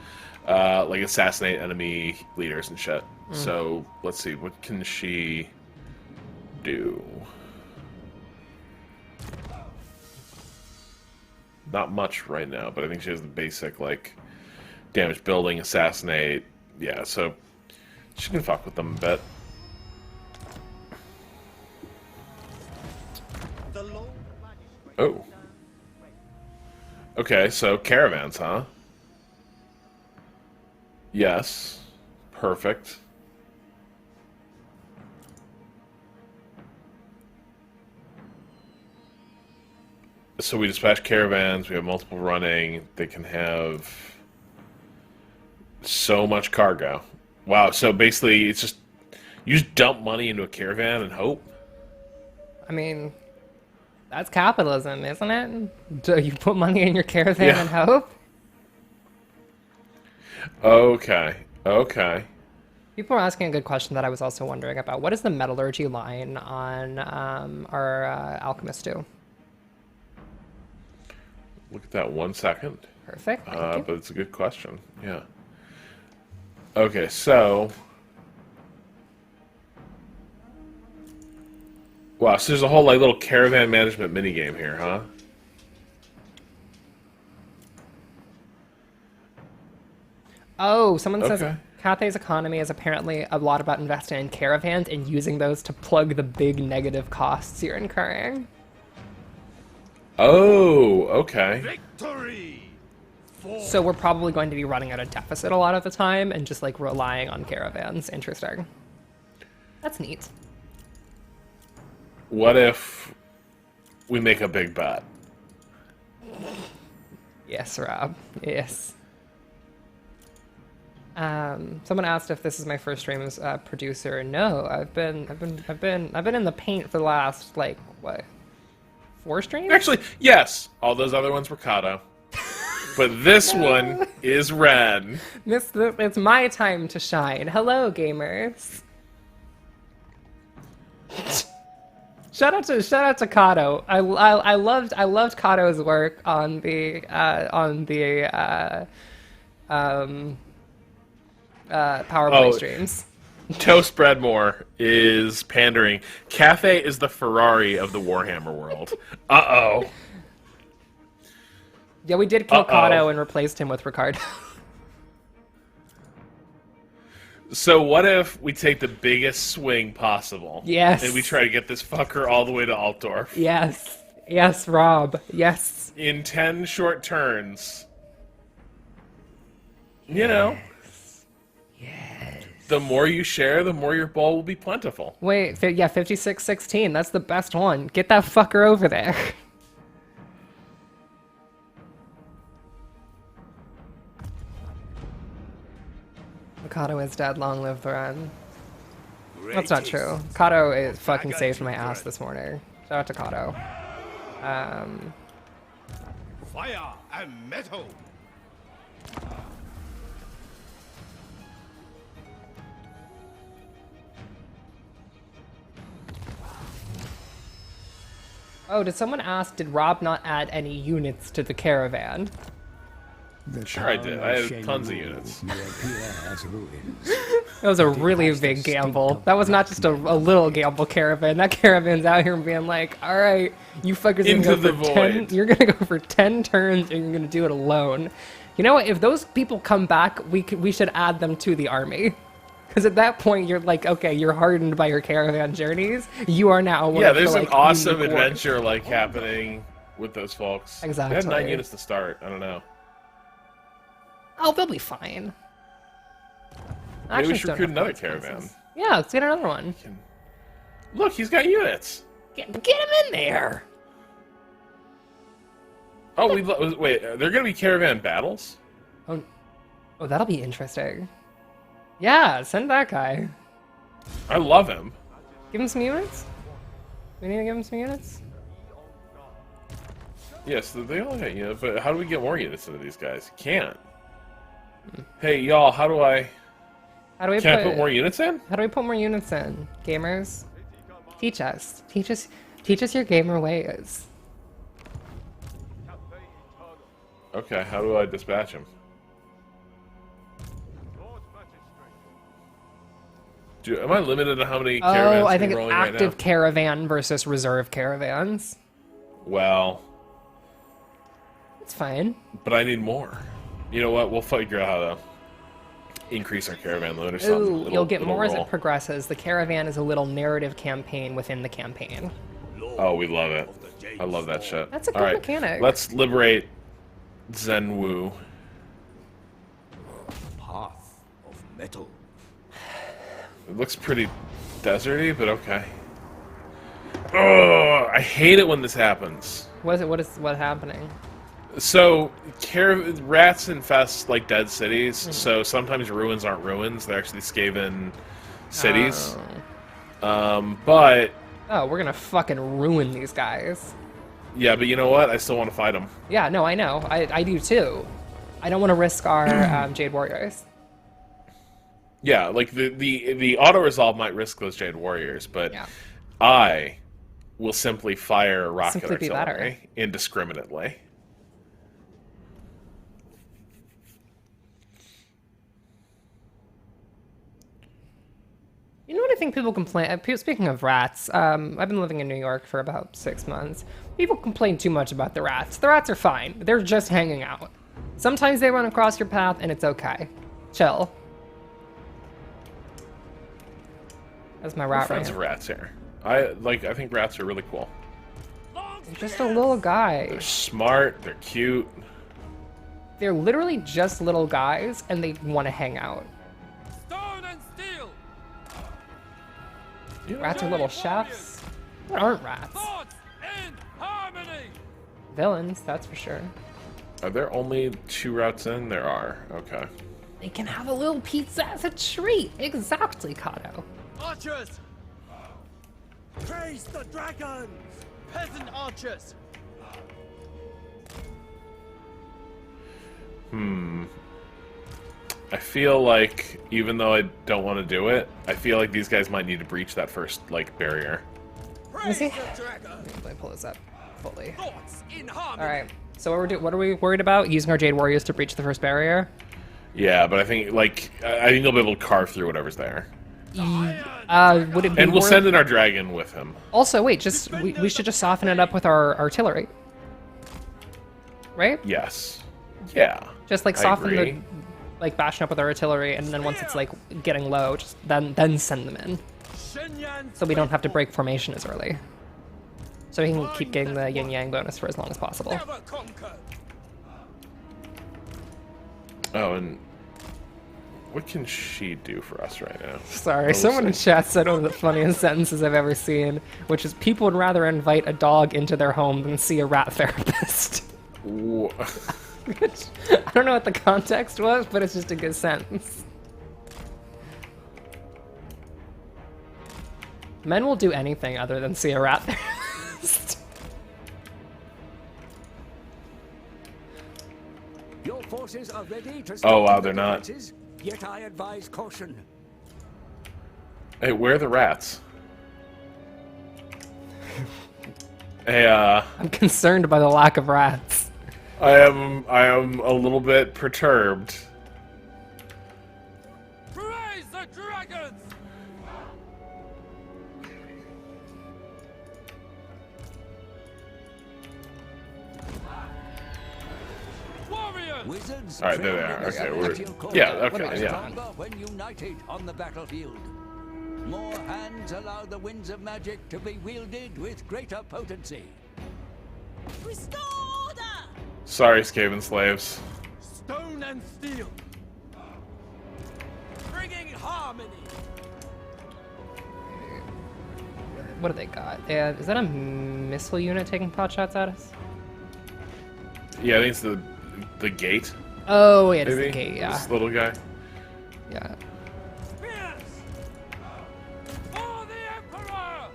like assassinate enemy leaders and shit. So let's see, what can she do? Not much right now, but I think she has the basic like damage building, assassinate. Yeah, so she can fuck with them a bit. Oh. Okay, so caravans, huh? Yes. Perfect. So we dispatch caravans, we have multiple running, they can have so much cargo. Wow, so basically it's just you just dump money into a caravan and hope? I mean, that's capitalism, isn't it? Do you put money in your caravan Yeah. and hope? Okay. Okay. People are asking a good question that I was also wondering about. What is the metallurgy line on our alchemist do? Look at that 1 second. Perfect. Thank you. But it's a good question. Yeah. Okay, so. Wow, so there's a whole like little caravan management minigame here, huh? Oh, someone says Okay. Cathay's economy is apparently a lot about investing in caravans and using those to plug the big negative costs you're incurring. Oh, okay. Victory. So we're probably going to be running at a deficit a lot of the time and just like relying on caravans. Interesting. That's neat. What if we make a big bet? Yes, Rob. Yes. Someone asked if this is my first stream as a producer. No, I've been in the paint for the last like what, 4 streams? Actually, yes. All those other ones were Kato. But this one is Ren. It's my time to shine. Hello, gamers. Shout out to Kato. I loved Kato's work on the PowerPoint streams. Toast Breadmore is pandering. Cathay is the Ferrari of the Warhammer world. Uh-oh. Yeah, we did kill Kato and replaced him with Ricardo. So what if we take the biggest swing possible? Yes. And we try to get this fucker all the way to Altdorf? Yes. Yes, Rob. Yes. In 10 short turns. You know. Yes. The more you share, the more your bowl will be plentiful. Wait, yeah, 56-16. That's the best one. Get that fucker over there. Kato is dead. Long live the Ren. That's not true. Kato is fucking saved my ass this morning. Shout out to Kato. Fire and metal. Oh, did someone ask, did Rob not add any units to the caravan? Sure I did. I had tons of units. That was a really big gamble. That was not just a little gamble caravan. That caravan's out here being like, all right, you fuckers are Into gonna the go for 10. void. You're gonna go for 10 turns, and you're gonna do it alone. You know what? If those people come back, we should add them to the army. Because at that point, you're like, okay, you're hardened by your caravan journeys. You are now one Yeah, of the, there's an like, awesome unicorns. adventure like happening with those folks. They had 9 Exactly. units to start. I don't know. Oh, they'll be fine. Maybe we Actions should don't recruit have another consequences. caravan. Yeah, let's get another one. Look, he's got units. Get him in there. Oh, wait. They're gonna be caravan battles. Oh, that'll be interesting. Yeah, send that guy. I love him. Give him some units? We need to give him some units? Yes, they all got units, but how do we get more units into these guys? Can't. Hey, y'all, how do I... How do we Can I put more units in? How do we put more units in? Gamers? Teach us. Teach us your gamer ways. Okay, how do I dispatch them? Am I limited to how many caravans Oh, I I'm think it's rolling right now? active caravan versus reserve caravans. Well, It's fine. but I need more. You know what? We'll figure out how to increase our caravan load or something. Ooh, you'll get more as roll. it progresses. The caravan is a little narrative campaign within the campaign. Oh, we love it. I love that shit. That's a good All right, mechanic. let's liberate Zenwu. Path of metal. It looks pretty deserty, but okay. Oh, I hate it when this happens. What is happening? So, rats infest like dead cities. Hmm. So sometimes ruins aren't ruins; they're actually Skaven cities. But Oh, we're gonna fucking ruin these guys. yeah, but you know what? I still want to fight them. Yeah, no, I know. I do too. I don't want to risk our Jade Warriors. Yeah, like the auto resolve might risk those Jade Warriors, but Yeah. I will simply fire rocket Simply be better. artillery indiscriminately. You know what I think people complain? Speaking of rats, I've been living in New York for about 6 months. People complain too much about the rats. The rats are fine. They're just hanging out. Sometimes they run across your path, and it's okay. Chill. That's my rat Friends rant. of rats here. I think rats are really cool. They're just a little guy. They're smart. They're cute. They're literally just little guys, and they want to hang out. Stone and steel. Rats are little chefs. What aren't rats? Thoughts in harmony. Villains, that's for sure. Are there only 2 rats in? There are. Okay. They can have a little pizza as a treat. Exactly, Kato. Archers! Praise the dragons! Peasant archers! I feel like, even though I don't want to do it, I feel like these guys might need to breach that first, like, barrier. Praise see. the dragons! Let me pull this up fully. Thoughts in harmony! All right. So what are we worried about? Using our Jade Warriors to breach the first barrier? Yeah, but I think, like, I think they'll be able to carve through whatever's there. Would it be And we'll worth... send in our dragon with him. Also, wait, we should just soften it up with our artillery. Right? Yes. Yeah. Just like I soften agree. the like bashing up with our artillery, and then once it's like getting low, just then send them in. So we don't have to break formation as early. So we can keep getting the yin yang bonus for as long as possible. Never conquer! Oh, and what can she do for us right now? Sorry, We'll someone in see. chat said one of the funniest sentences I've ever seen, which is people would rather invite a dog into their home than see a rat therapist. Wha- Which, I don't know what the context was, but it's just a good sentence. Men will do anything other than see a rat therapist. Your forces are ready to Oh, wow, the they're not. defenses, Yet I advise caution. Hey, where are the rats? Hey, I'm concerned by the lack of rats. I am a little bit perturbed. Praise the dragons! Warriors! Wizards All right, there they trained are. in the Okay, we're- celestial core yeah, are okay, yeah. stronger when united on the battlefield. More hands allow the winds of magic to be wielded with greater potency. Restore order! Sorry, Skaven slaves. Stone and steel. Bringing harmony! What do they got? Yeah, is that a missile unit taking pot shots at us? Yeah, I think it's the gate. Oh, yeah, it's Maybe the gate, yeah. This little guy. Yeah. Spears! For the Emperor!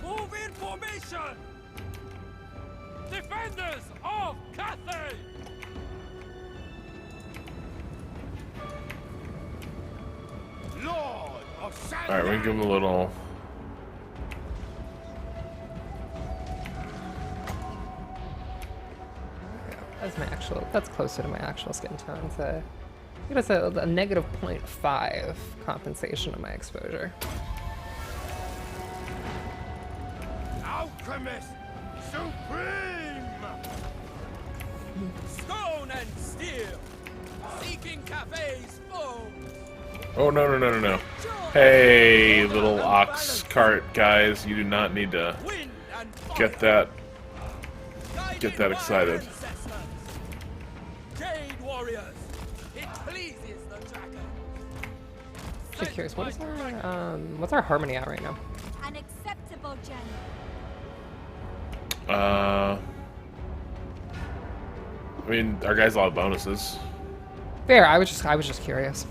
Move in formation! Defenders of Cathay! Lord of Sand. All right, we can give him a little. That's my actual. That's closer to my actual skin tone. So, I think that's a negative 0.5 compensation of my exposure. Alchemist supreme. Stone and steel! Seeking Cathay's foes! Oh no! Hey, little ox cart guys, you do not need to Wind and fire! get that Guided by excited. ancestors. Jade warriors! It pleases the dragon! Just curious, what's our harmony at right now? An acceptable general. I mean, our guy's a lot of bonuses. Fair. I was just curious.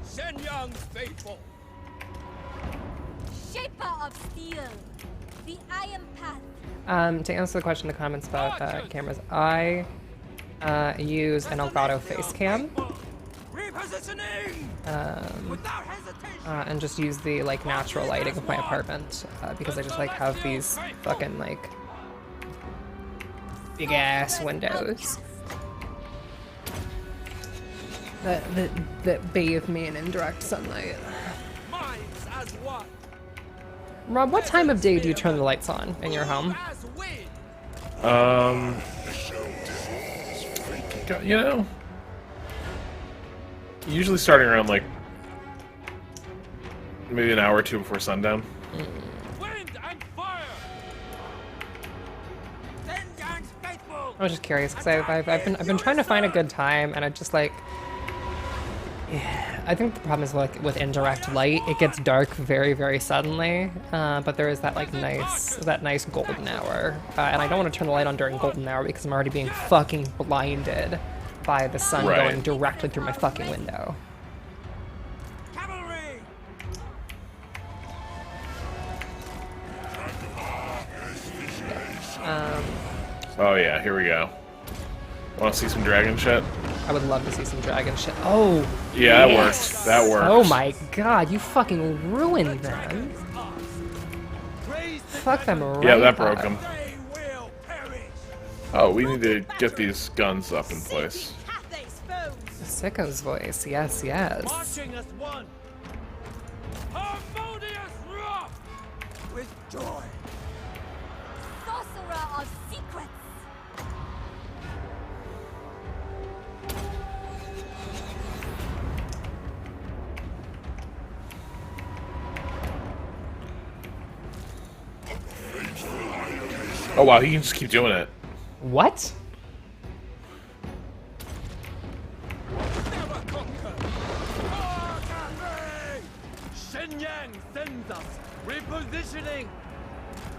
Shenyang's faithful! Shaper of steel. The Iron Path. To answer the question in the comments about cameras, I use an Elgato face cam. Repositioning! Without hesitation! And just use the like natural lighting of my apartment because I just like have these fucking like big ass windows that bathe me in indirect sunlight. Minds as one! Rob, what time of day do you turn the lights on in your home? As wind! You know, usually starting around like maybe an hour or two before sundown. Wind and fire! Shenyang's faithful! I was just curious because I've been trying to find a good time and I just like. Yeah, I think the problem is like with indirect light, it gets dark very, very suddenly. But there is that like nice golden hour, and I don't want to turn the light on during golden hour because I'm already being fucking blinded by the sun Right. going directly through my fucking window. Cavalry! Oh yeah, here we go. Want to see some dragon shit? I would love to see some dragon shit. Oh, Yeah, yes. that worked. That worked. Oh my god, you fucking ruined them. Fuck them right Yeah, that up. broke him. They will perish! Oh, we need to get these guns up in place. Cathay's foes. Sicko's voice, yes, yes. Marching as one! Harmonious rock! With joy. Sorcerer of secrets. Oh wow, he can just keep doing it. What? Never conquer! Shenyang sends us. Repositioning.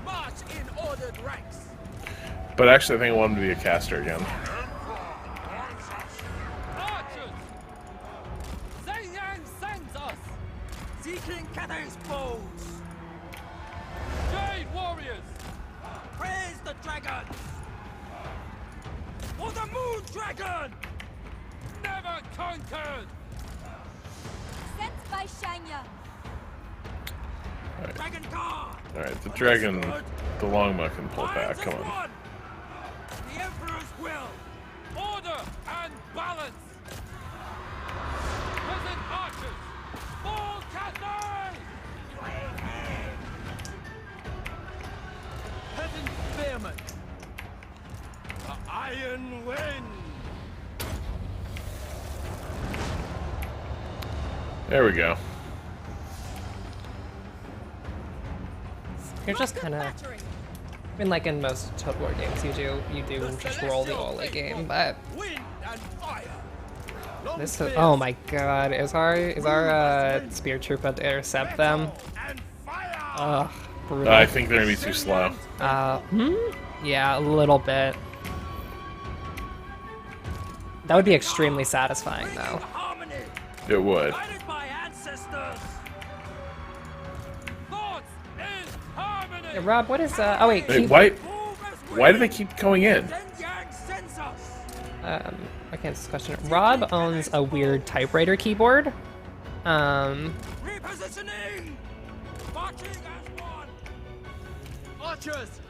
March in ordered ranks! But actually, I think I want him to be a caster again. Archers! Shenyang sends us! Seeking Cathay's foes! Jade warriors! Praise the dragon! For the moon dragon! Never conquered! Sent by Shanya. Dragon guard. Alright, the dragon, the longbow can pull back. Come on. One. The Emperor's will. Order and balance. Peasant archers. Fall Cathay. Peasant spearmen. The Iron Wind. There we go. You're just kind of. I mean, like in most Total War games, you do just roll the only game, but Wind and fire. Long this is. spears. Oh my God! Is our spear trooper to intercept them? And fire. Ugh, brutal. I think they're gonna be too slow. Yeah, a little bit. That would be extremely satisfying, though. Harmony. It would. Guided by ancestors. Thoughts in harmony. Hey, Rob, what is oh wait, Wait, keep, why do they keep going in? Shenyang sends us. I can't ask this question. Rob owns a weird typewriter keyboard. Repositioning. Marching as one. Archers.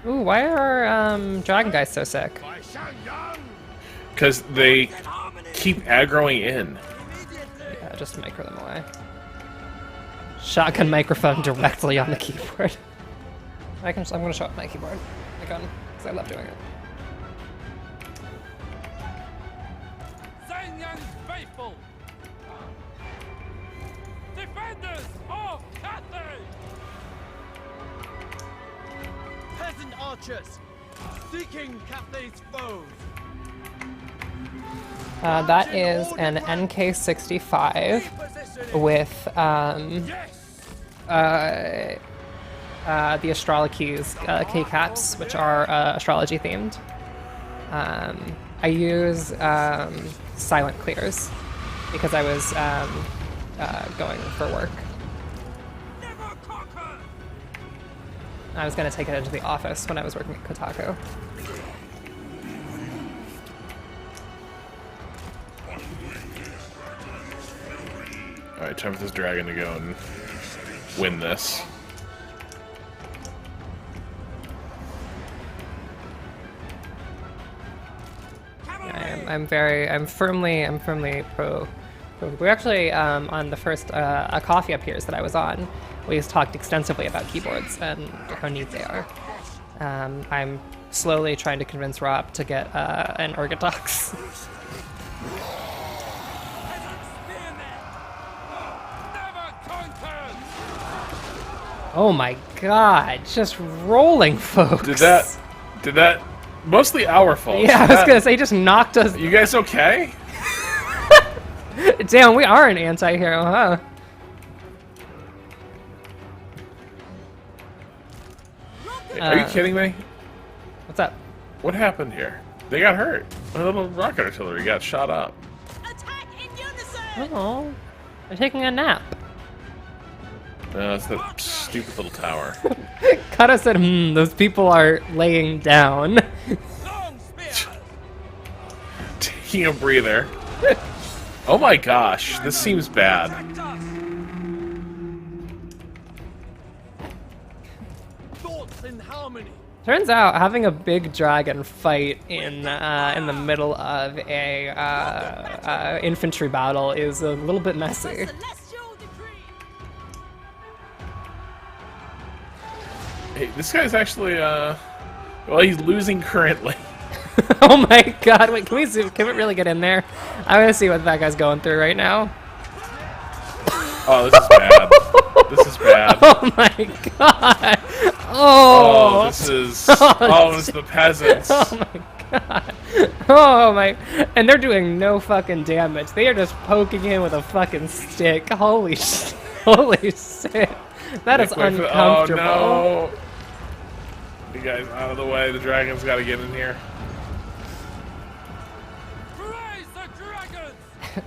Ooh, why are dragon guys so sick? By Shenyang. Because they In harmony. keep aggroing in. Immediately. Yeah, just micro them away. Shotgun microphone directly on the keyboard. I'm gonna show up my keyboard, my gun, because I love doing it. Shenyang's faithful. Defenders of Cathay. Peasant archers seeking Cathay's foes. That is an NK65 Repositioning. with Yes. the Astrologies keycaps, which are astrology themed. I use silent clears because I was going for work. Never conquer. I was going to take it into the office when I was working at Kotaku. Alright, time for this dragon to go and win this. I'm firmly pro. We're actually on the first a coffee up here that I was on. We talked extensively about keyboards and how neat they are. I'm slowly trying to convince Rob to get an Orgodox. Peasant spearmen. Never conquered. Oh my God! Just rolling, folks. Did that mostly our fault? Yeah, I was gonna say, he just knocked us. You guys okay? Damn, we are an anti-hero, huh? Are you kidding me? What's up? What happened here? They got hurt. A little rocket artillery got shot up. Attack in unison! Oh, they're taking a nap. It's that stupid little tower. Kata said, those people are laying down. Long spear. Taking a breather. Oh my gosh, this seems bad. Thoughts in harmony. Turns out having a big dragon fight in the middle of a infantry battle is a little bit messy. Celestial decree! Hey, this guy's actually, well, he's losing currently. Oh my God! Wait, can we zoom? Can we really get in there? I want to see what that guy's going through right now. Oh, this is bad. This is bad. Oh my God! Oh, Oh! this is. Oh, it's the peasants. Oh my God! Oh my! And they're doing no fucking damage. They are just poking him with a fucking stick. Holy shit! Holy shit! That is Wait for uncomfortable. Oh no! You guys out of the way. The dragon's got to get in here. Praise the dragons.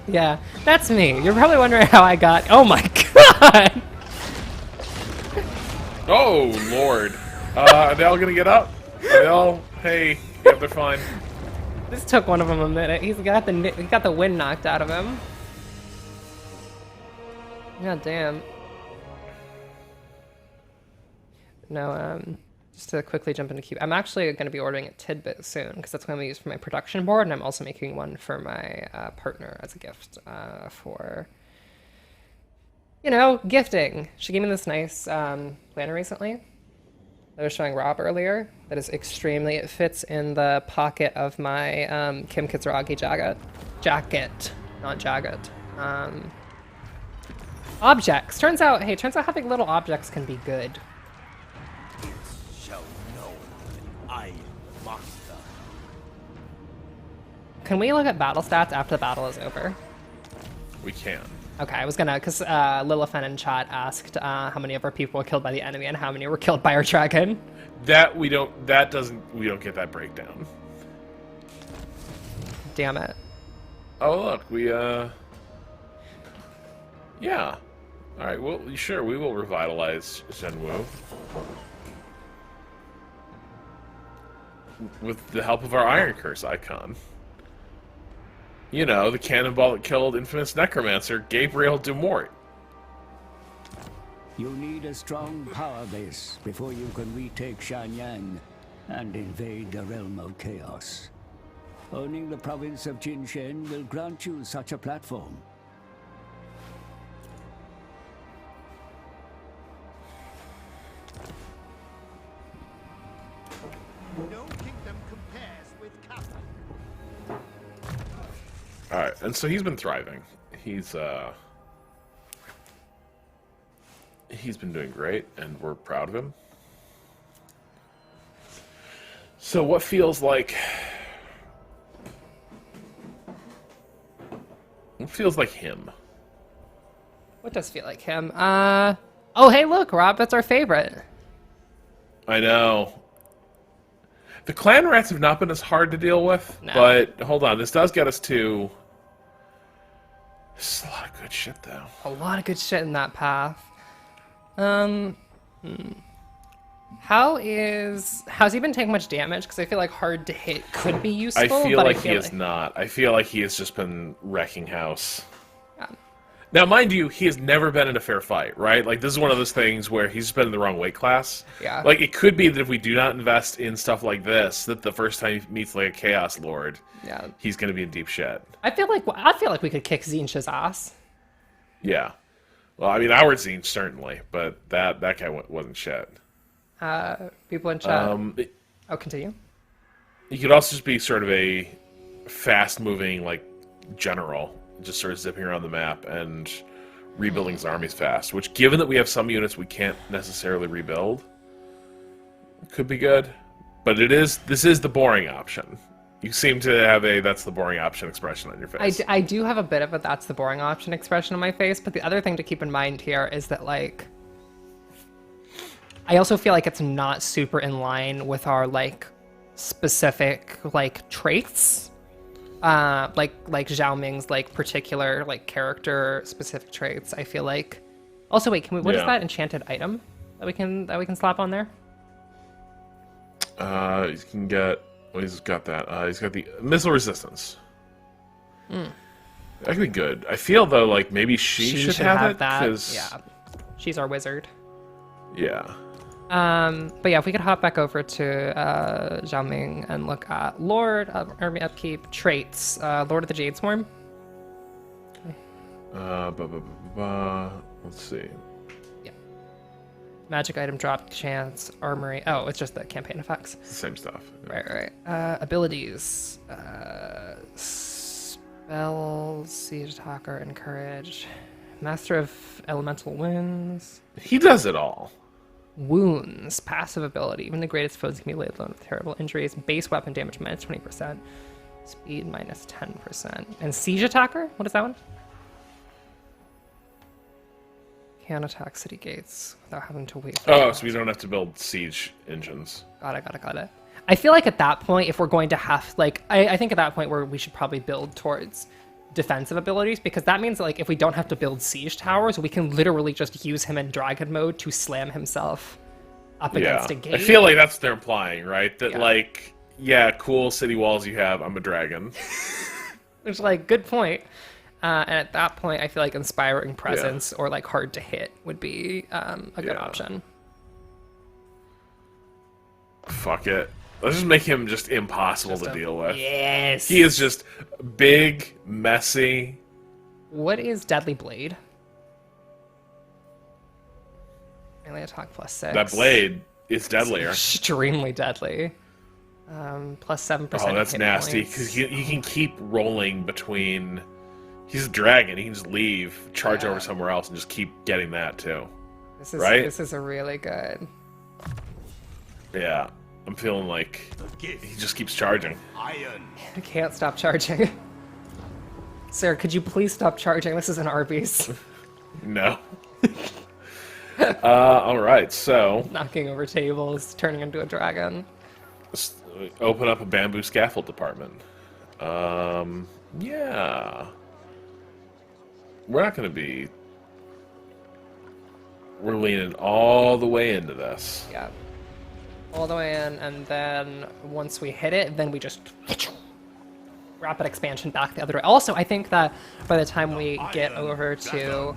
Yeah, that's me. You're probably wondering how I got. Oh my God! Oh lord! Are they all gonna get up? Are they all? Hey, yep, they're fine. This took one of them a minute. He got the wind knocked out of him. God damn. No, just to quickly jump into Cube, I'm actually going to be ordering a tidbit soon because that's what I'm going to use for my production board, and I'm also making one for my partner as a gift for, gifting. She gave me this nice planner recently that I was showing Rob earlier. That is extremely, it fits in the pocket of my Kim Kitsuragi jacket, not jacket. Objects. Turns out having little objects can be good. Shall know that I am master. Can we look at battle stats after the battle is over? We can. Okay, I was gonna, because Lilithan in chat asked how many of our people were killed by the enemy and how many were killed by our dragon. We don't get that breakdown. Damn it. Oh look, yeah. All right, well, sure, we will revitalize Zhenwu. With the help of our Iron Curse icon. You know, the cannonball that killed infamous necromancer Gabriel Dumort. You need a strong power base before you can retake Shanyang and invade the realm of chaos. Owning the province of Jinshen will grant you such a platform. No kingdom compares with Cathay. Alright, and so he's been thriving. He's been doing great, and we're proud of him. So what feels like... What feels like him? What does feel like him? Oh, hey, look, Rob, that's our favorite. I know. The clan rats have not been as hard to deal with, No. but hold on, this does get us to... This is a lot of good shit, though. A lot of good shit in that path. Has he been taking much damage? Because I feel like hard to hit could be useful. I feel but like I he feel is not. I feel like he has just been wrecking house. Yeah. Now, mind you, he has never been in a fair fight, right? Like, this is one of those things where he's just been in the wrong weight class. Yeah. Like, it could be that if we do not invest in stuff like this, that the first time he meets, like, a Chaos Lord, Yeah. he's going to be in deep shit. I feel like we could kick Zinch's ass. Yeah. Well, I mean, our Zinch, certainly, but that guy wasn't shit. People in chat. Continue. He could also just be sort of a fast-moving, like, general, just sort of zipping around the map and rebuilding his armies fast, which, given that we have some units we can't necessarily rebuild, could be good. But this is the boring option. You seem to have a that's the boring option expression on your face. I do have a bit of a that's the boring option expression on my face, but the other thing to keep in mind here is that, like, I also feel like it's not super in line with our, like, specific, like, traits. Like Zhao Ming's, like, particular, like, character specific traits. I feel like. Also, wait, what is that enchanted item that we can slap on there? You can get. Well, he's got that. He's got the missile resistance. That could be good. I feel though like maybe she should have it, that. 'cause- Yeah, she's our wizard. Yeah. But yeah, if we could hop back over to Zhao Ming and look at Lord of Army Upkeep traits. Lord of the Jade Swarm. Let's see. Magic item drop chance, armory. Oh, it's just the campaign effects. It's the same stuff. Right. Abilities. Spells, Siege Talker, Encourage. Master of Elemental Wounds. He does it all. Wounds. Passive ability. Even the greatest foes can be laid low with terrible injuries. Base weapon damage minus 20%. Speed minus 10%. And Siege Attacker? What is that one? Can attack city gates without having to wait. Oh, so we don't have to build siege engines. Got it. I feel like at that point, if we're going to have, like, I think at that point where we should probably build towards defensive abilities, because that means, like, if we don't have to build siege towers, we can literally just use him in dragon mode to slam himself up against a gate. I feel like that's what they're implying, right? That, Yeah. like, yeah, cool city walls you have, I'm a dragon. Which, like, good point. And at that point, I feel like Inspiring Presence or, like, Hard to Hit would be a good option. Fuck it. Let's just make him just impossible to deal with. Yes. He is just big, messy. What is Deadly Blade? Melee attack +6. That blade is deadlier. Extremely deadly. +7%. Oh, that's hit nasty. points. Because he can keep rolling between... He's a dragon. He can just leave, charge over somewhere else, and just keep getting that, too. Right? This is a really good... Yeah. I'm feeling like he just keeps charging. Iron. I can't stop charging. Sir, could you please stop charging? This is an Arby's. No. Alright, so... Knocking over tables, turning into a dragon. Let's open up a bamboo scaffold department. Yeah. We're not going to be... We're leaning all the way into this. Yeah. All the way in, and then once we hit it, then we just... rapid expansion back the other way. Also, I think that by the time we get over to...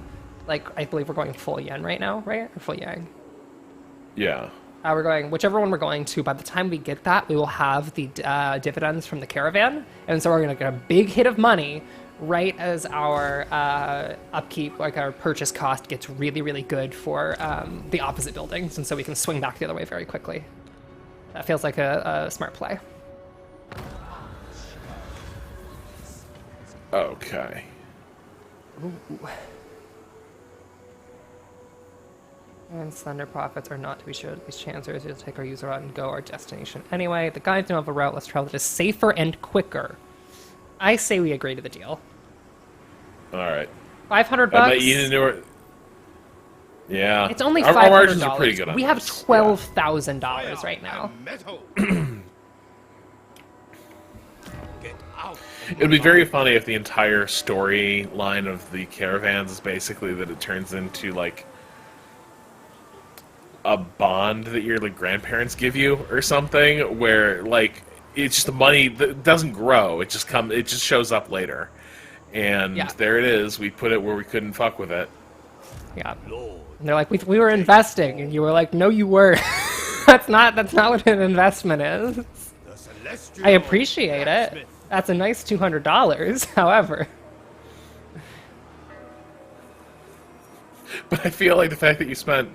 Like, I believe we're going full yen right now, right? Or full yang? Yeah. We're going, whichever one we're going to, by the time we get that, we will have the dividends from the caravan. And so we're going to get a big hit of money right as our upkeep, like our purchase cost gets really, really good for the opposite buildings. And so we can swing back the other way very quickly. That feels like a smart play. Okay. Ooh. And slender profits are not to be shared with these chancers. It'll take our user out and go our destination. Anyway, the guides know of a route less traveled that is safer and quicker. I say we agree to the deal. Alright. $500 I bet you knew it. Yeah. It's only Our margins are pretty $500. good on We have this. $12,000 right now. Metal. Get out. It would be very funny if the entire storyline of the caravans is basically that it turns into, like, a bond that your like grandparents give you or something, where like it's just the money that doesn't grow, it just shows up later, and there it is. We put it where we couldn't fuck with it. Yeah. And they're like, we were investing, and you were like, no, you were. that's not what an investment is. I appreciate it. That's a nice $200. However, but I feel like the fact that you spent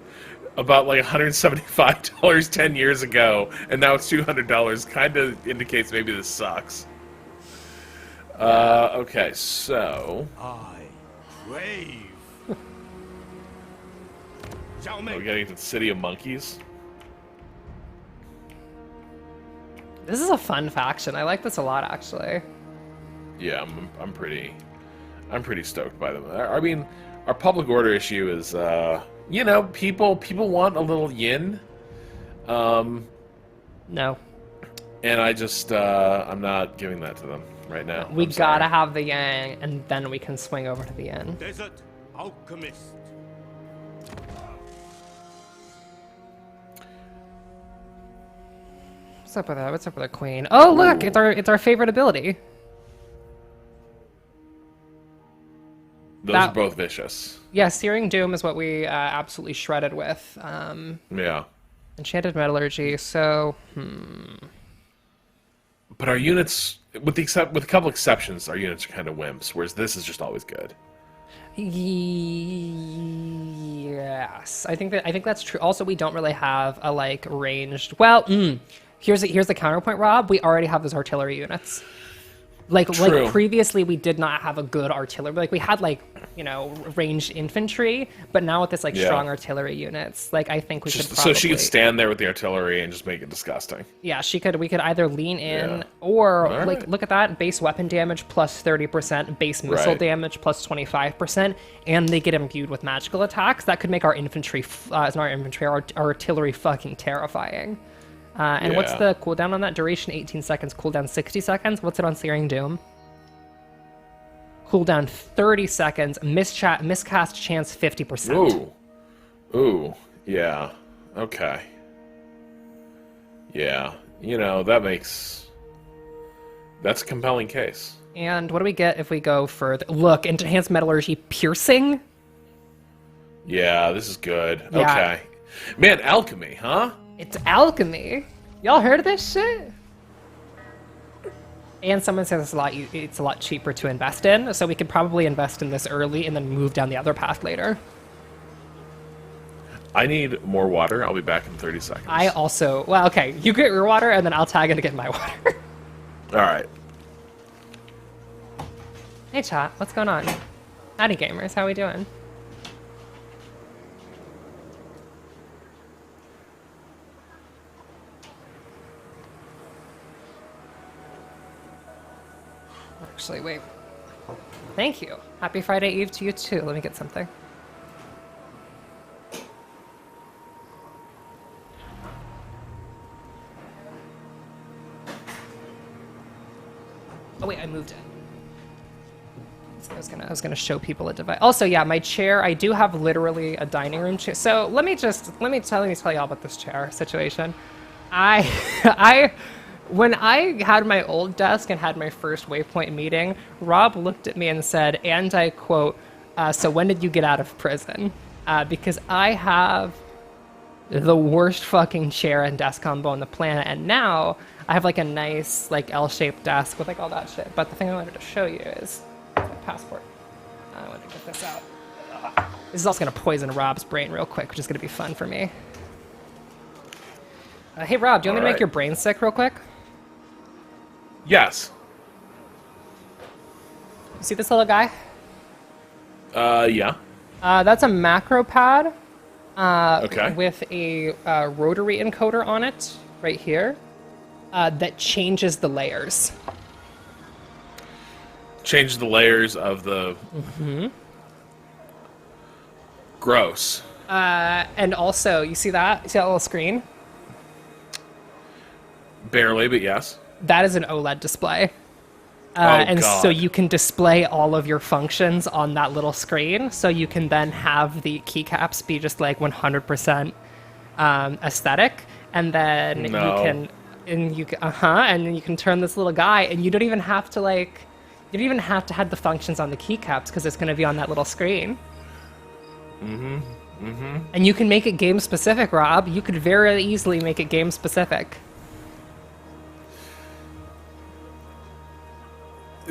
about like $175 10 years ago, and now it's $200, kind of indicates maybe this sucks. Okay, so... I crave. We're getting to the City of Monkeys. this is a fun faction. I like this a lot, actually. Yeah, I'm pretty stoked by them. I mean, our public order issue is... you know, people want a little yin. No. And I just, I'm not giving that to them right now. We I'm gotta sorry. have the yang, and then we can swing over to the yin. Desert alchemist. What's up with that? What's up with the queen? Oh, look! It's our favorite ability. Those are both vicious. Yeah, Searing Doom is what we absolutely shredded with. Yeah. Enchanted Metallurgy, so... But our units, with a couple exceptions, our units are kind of wimps, whereas this is just always good. Yes, I think that's true. Also, we don't really have a like ranged. Well, here's the counterpoint, Rob. We already have those artillery units. Like previously, we did not have a good artillery. Like we had like ranged infantry, but now with this like strong artillery units, like I think we could probably... So she could stand there with the artillery and just make it disgusting. Yeah, she could. We could either lean in or like look at that base weapon damage plus 30%, base missile damage plus 25%, and they get imbued with magical attacks. That could make our infantry, our artillery fucking terrifying. And what's the cooldown on that? Duration 18 seconds, cooldown 60 seconds. What's it on Searing Doom? Cooldown 30 seconds, miscast chance 50%. Ooh, yeah, okay. Yeah, that's a compelling case. And what do we get if we go further? Look, Enhanced Metallurgy Piercing? Yeah, this is good. Yeah. Okay. Man, alchemy, huh? It's alchemy. Y'all heard of this shit? And someone says it's a lot cheaper to invest in, so we could probably invest in this early and then move down the other path later. I need more water. I'll be back in 30 seconds. I also... Well, okay. You get your water, and then I'll tag in to get my water. All right. Hey, chat. What's going on? Howdy, gamers. How we doing? Actually, wait. Thank you. Happy Friday Eve to you, too. Let me get something. Oh, wait. I moved it. I was gonna show people a device. Also, yeah, my chair. I do have literally a dining room chair. So let me tell you all about this chair situation. When I had my old desk and had my first Waypoint meeting, Rob looked at me and said, and I quote, "So when did you get out of prison?" Because I have the worst fucking chair and desk combo on the planet, and now I have like a nice like L-shaped desk with like all that shit. But the thing I wanted to show you is my passport. I wanted to get this out. This is also gonna poison Rob's brain real quick, which is gonna be fun for me. Hey Rob, do you want me to make your brain sick real quick? Yes. You see this little guy? Yeah. That's a macro pad. Okay. With a rotary encoder on it, right here, that changes the layers. Change the layers of the... Gross. And also, you see that? See that little screen? Barely, but yes. That is an OLED display. God. So you can display all of your functions on that little screen, so you can then have the keycaps be just like 100% aesthetic, and then you can turn this little guy, and you don't even have to have the functions on the keycaps because it's going to be on that little screen. And you can make it game specific, Rob. You could very easily make it game specific.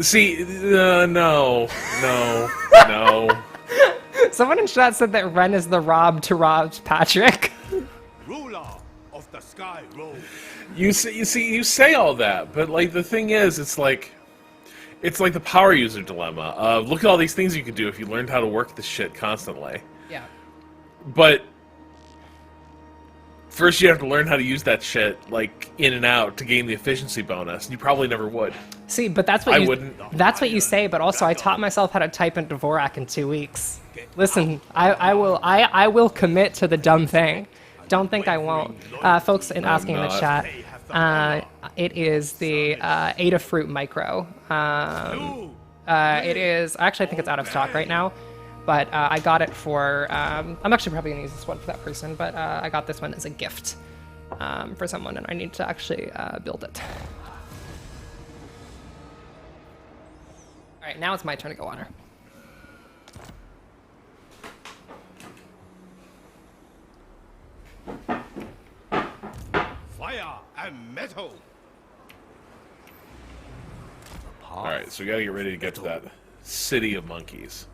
See, no. Someone in chat said that Ren is the Rob to Rob's Patrick. Ruler of the sky road. You say all that, but like the thing is, it's like the power user dilemma. Look at all these things you could do if you learned how to work this shit constantly. Yeah. But first, you have to learn how to use that shit like in and out to gain the efficiency bonus. And you probably never would. See, but that's what I wouldn't. That's what you say. But also, I taught myself how to type in Dvorak in 2 weeks. Listen, I will commit to the dumb thing. Don't think I won't. Folks asking in the chat, it is the Adafruit Micro. It is actually, I think it's out of stock right now. But I got it for, I'm actually probably going to use this one for that person, but I got this one as a gift for someone, and I need to actually build it. All right, now it's my turn to go on her. Fire and metal. Alright, so we gotta get ready to get to that city of monkeys.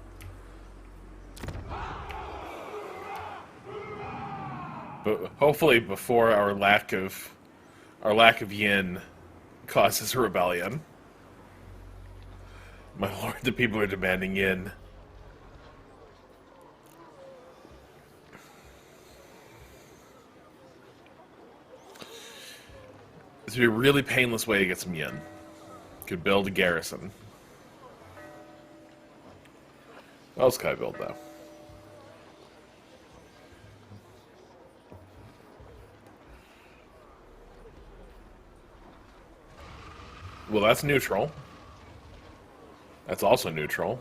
But hopefully before our lack of yin causes a rebellion. My lord, the people are demanding yin. This would be a really painless way to get some yin. Could build a garrison. What else could I build, though? Well, that's neutral. That's also neutral.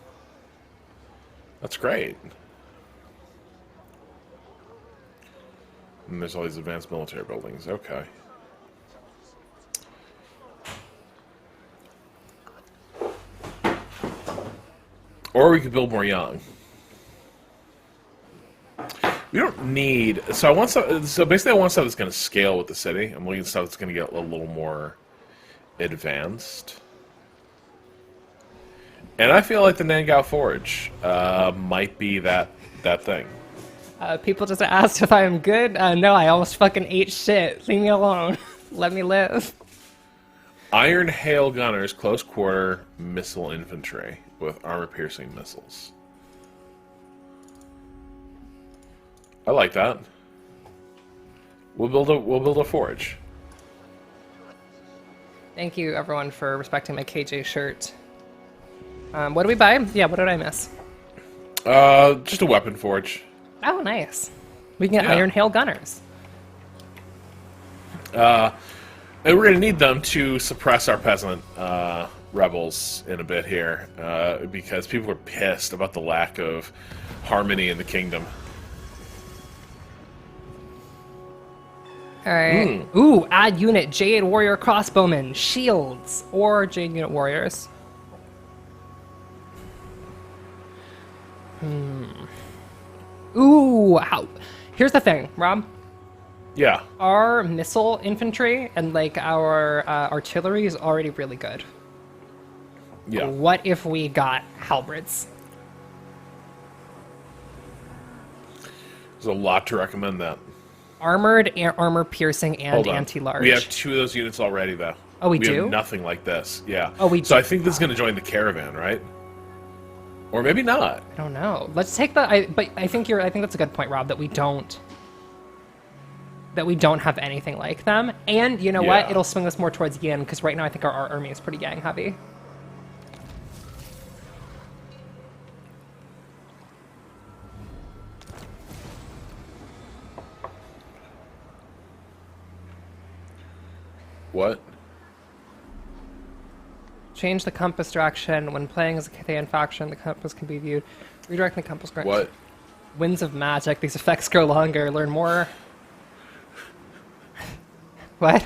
That's great. And there's all these advanced military buildings. Okay. Or we could build more young. We don't need... So I want stuff... So basically I want stuff that's going to scale with the city. I'm looking at stuff that's going to get a little more advanced. And I feel like the Nangao Forge might be that thing. People just asked if I am good. No, I almost fucking ate shit. Leave me alone. Let me live. Iron Hail Gunners, close quarter missile infantry with armor-piercing missiles. I like that. We'll build a forge. Thank you, everyone, for respecting my KJ shirt. What did we buy? Yeah, what did I miss? Just a weapon forge. Oh, nice. We can get Iron Hail Gunners. And we're going to need them to suppress our peasant rebels in a bit here, because people are pissed about the lack of harmony in the kingdom. Alright. Ooh, add unit Jade Warrior Crossbowmen, Shields, or Jade Unit Warriors. Ooh, here's the thing, Rob. Yeah. Our missile infantry and like our artillery is already really good. Yeah. What if we got halberds? There's a lot to recommend that. Armored, armor piercing, and Hold on. anti-large. We have 2 of those units already, though. Oh, we do? have nothing like this. Yeah. Oh, we So do. I think this is going to join the caravan, right? Or maybe not. I don't know. Let's take the. But I think that's a good point, Rob. That we don't have anything like them. And you know what? Yeah. It'll swing us more towards yin because right now I think our army is pretty gang heavy. What? Change the compass direction. When playing as a Cathay faction, the compass can be viewed. Redirect the compass direction. What? Winds of magic. These effects grow longer. Learn more. What?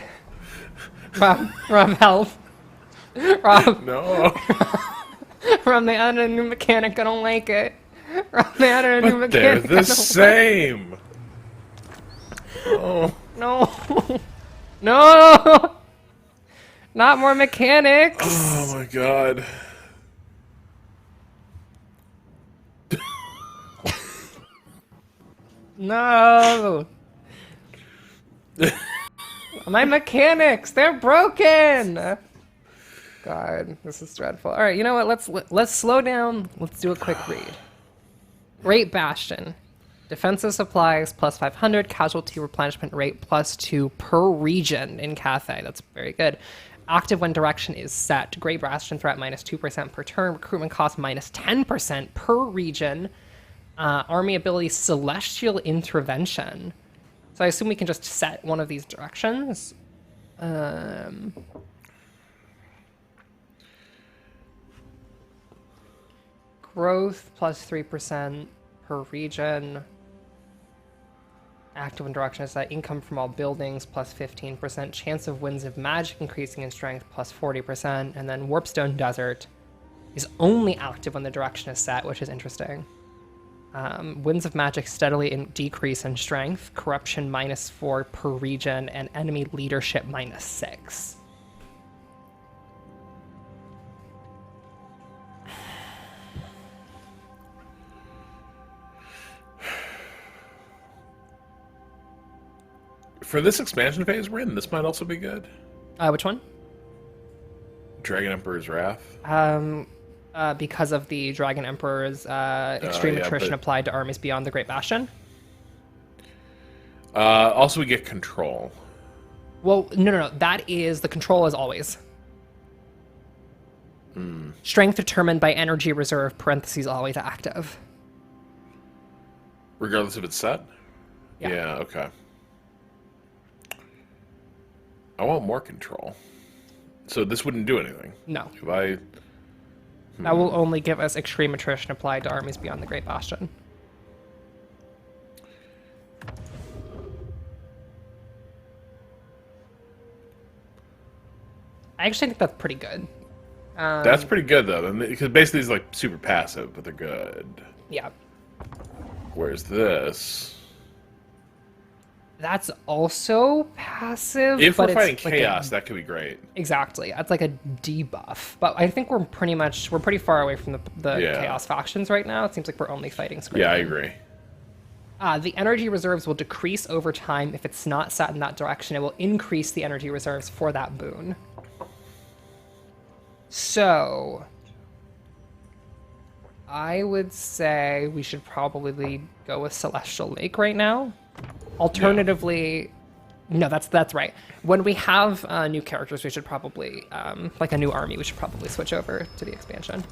Rob, help. Rob. No. Rob, they added a new mechanic. I don't like it. Rob, they added a new But they're mechanic. the same. Oh. No. No. Not more mechanics. Oh my god. No. My mechanics, they're broken. God, this is dreadful. All right, you know what? Let's slow down. Let's do a quick read. Great Bastion. Defensive supplies plus 500, casualty replenishment rate plus 2 per region in Cathay. That's very good. Active when direction is set. Great Bastion threat minus 2% per turn. Recruitment cost minus 10% per region. Army ability Celestial Intervention. So I assume we can just set one of these directions. Growth plus 3% per region. Active in direction is that income from all buildings plus 15%. Chance of winds of magic increasing in strength plus 40%. And then Warpstone Desert is only active when the direction is set, which is interesting. Winds of magic steadily decrease in strength. Corruption minus 4 per region. And enemy leadership minus 6. For this expansion phase we're in, this might also be good. Which one? Dragon Emperor's Wrath. Because of the Dragon Emperor's extreme attrition applied to armies beyond the Great Bastion? Also, we get control. Well, no. That is... The control is always. Strength determined by energy reserve, parentheses, always active. Regardless if it's set? Yeah. Okay. I want more control. So this wouldn't do anything. No. If I... That will only give us extreme attrition applied to armies beyond the Great Bastion. I actually think that's pretty good. That's pretty good, though, because basically it's like super passive, but they're good. Yeah. Whereas this... That's also passive. If but we're fighting it's like a- chaos, that could be great. exactly. It's like a debuff. But I think we're pretty far away from the Yeah. chaos factions right now. It seems like we're only fighting Scream. Yeah, I agree. The energy reserves will decrease over time if it's not set in that direction. It will increase the energy reserves for that boon. So, I would say we should probably go with Celestial Lake right now. Alternatively, no, that's right. When we have new characters, we should probably, like a new army, we should probably switch over to the expansion.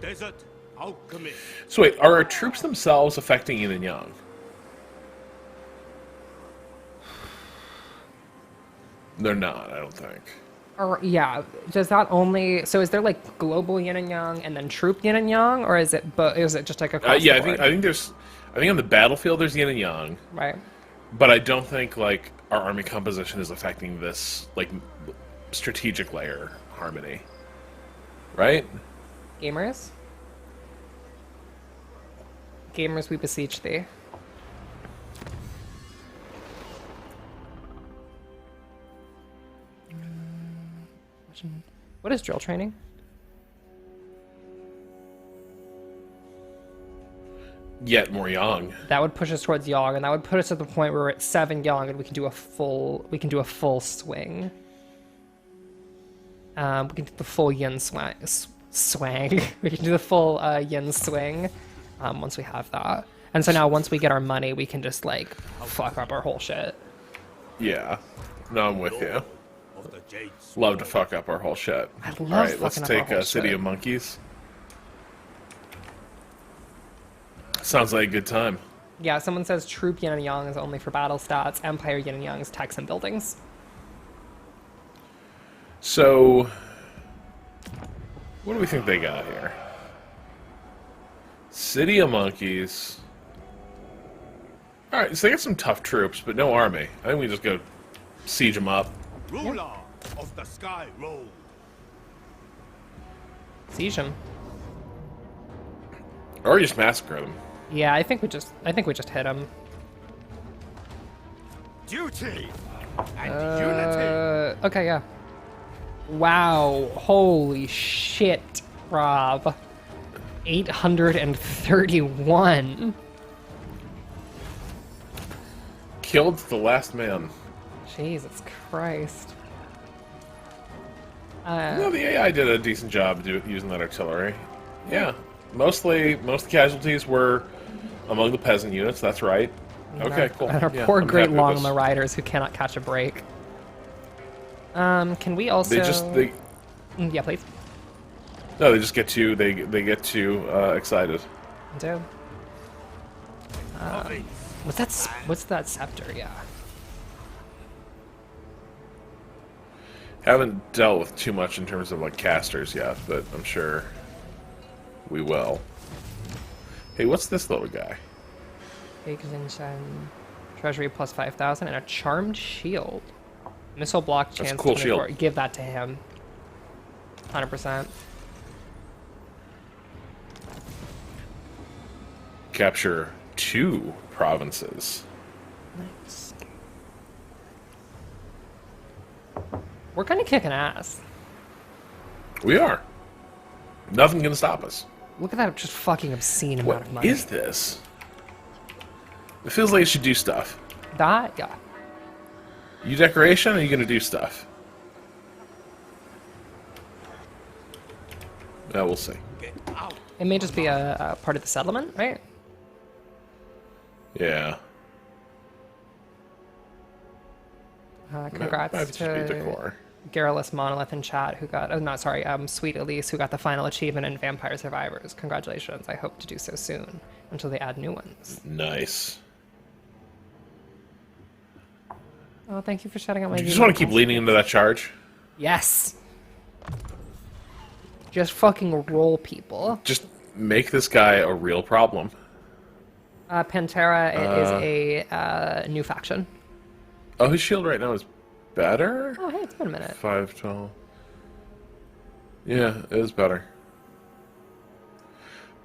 Desert alchemist. So wait, are our troops themselves affecting yin and yang? They're not, I don't think. Or, yeah, does that only... So is there, like, global yin and yang and then troop yin and yang? Or is it just, like, across Yeah, the board? I think there's... I think on the battlefield there's yin and yang. Right. But I don't think, like, our army composition is affecting this, like, strategic layer harmony. Right? Gamers? Gamers, we beseech thee. What is drill training? Yet more yang. That would push us towards Yong, and that would put us at the point where we're at 7 Yong, and we can do a full swing. We can do the full yin swang. We can do the full yin swing once we have that. And so now once we get our money, we can just like fuck up our whole shit. Yeah. No, I'm with you. Of the Jade Love to fuck up our whole shit. I love Alright, let's fucking up our take whole City shit. of Monkeys. Sounds like a good time. Yeah, someone says troop yin and yang is only for battle stats. Empire yin and yang is techs and buildings. So, what do we think they got here? City of Monkeys. Alright, so they got some tough troops, but no army. I think we just go siege them up. ruler of the Sky Road. Siege him. Or just massacre them. Yeah, I think we just hit him. Duty and unity. Okay, yeah. Wow, holy shit, Rob. 831. Killed the last man. Jesus Christ. No, the AI did a decent job using that artillery. Yeah, most casualties were among the peasant units. That's right. Okay, cool. And our Yeah, poor I'm Great happy with this. Longma riders who cannot catch a break. Can we also... They Yeah, please. no, they just get too get too excited. Do. What's that scepter? Yeah. Haven't dealt with too much in terms of like casters yet, but I'm sure we will. Hey, what's this little guy? Treasury plus 5,000 and a charmed shield. Missile block chance. a cool 24. shield. Give that to him. 100%. Capture 2 provinces. Nice. We're kind of kicking ass. We are. Nothing can stop us. Look at that just fucking obscene amount What of money. is this? It feels like it should do stuff. That? Yeah. You decoration, or are you gonna do stuff? Yeah, we'll see. It may just be a part of the settlement, right? Yeah. Congrats Might just be to decor. Garrulous Monolith in chat who got, Sweet Elise who got the final achievement in Vampire Survivors. Congratulations. I hope to do so soon until they add new ones. Nice. Oh, thank you for shouting out my You just want to keep leaning into that charge? Yes. Just fucking roll people. Just make this guy a real problem. Pantera is a new faction. Oh, his shield right now is better? Oh, hey, it's been a minute. 512. Yeah, it is better.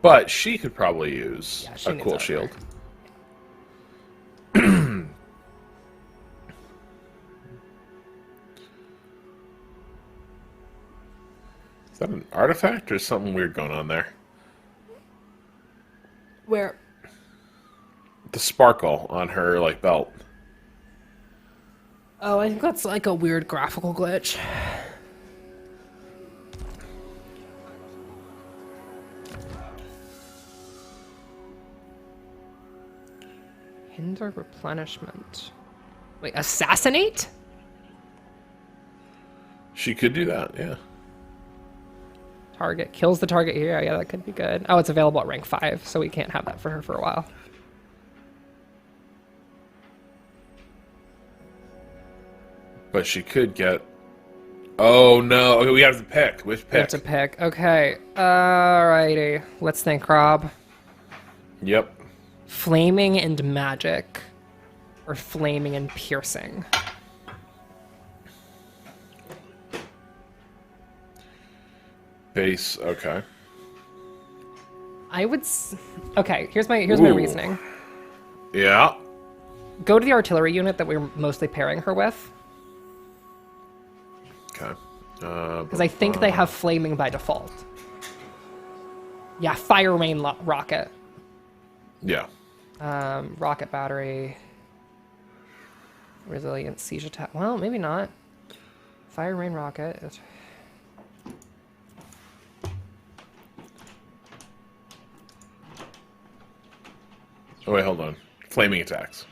But she could probably use Yeah, she a needs cool armor. shield. Is that an artifact or something weird going on there? Where? The sparkle on her like belt. Oh, I think that's like a weird graphical glitch. Hinder replenishment. Wait, assassinate? She could do that, yeah. Target. Kills the target here. Yeah, that could be good. Oh, it's available at rank 5, so we can't have that for her for a while. But she could get... Oh, no. Okay, we have to pick. Which pick? We have to pick. Okay. Alrighty. Let's think, Rob. Yep. Flaming and magic. Or flaming and piercing. Base, okay. I would... Okay, here's my Ooh. reasoning. Yeah. Go to the artillery unit that we're mostly pairing her with. Okay. Because I think they have flaming by default. Yeah, fire rain rocket. Yeah. Rocket battery. Resilient siege attack. Well, maybe not. Fire rain rocket. Oh, wait, hold on. Flaming attacks.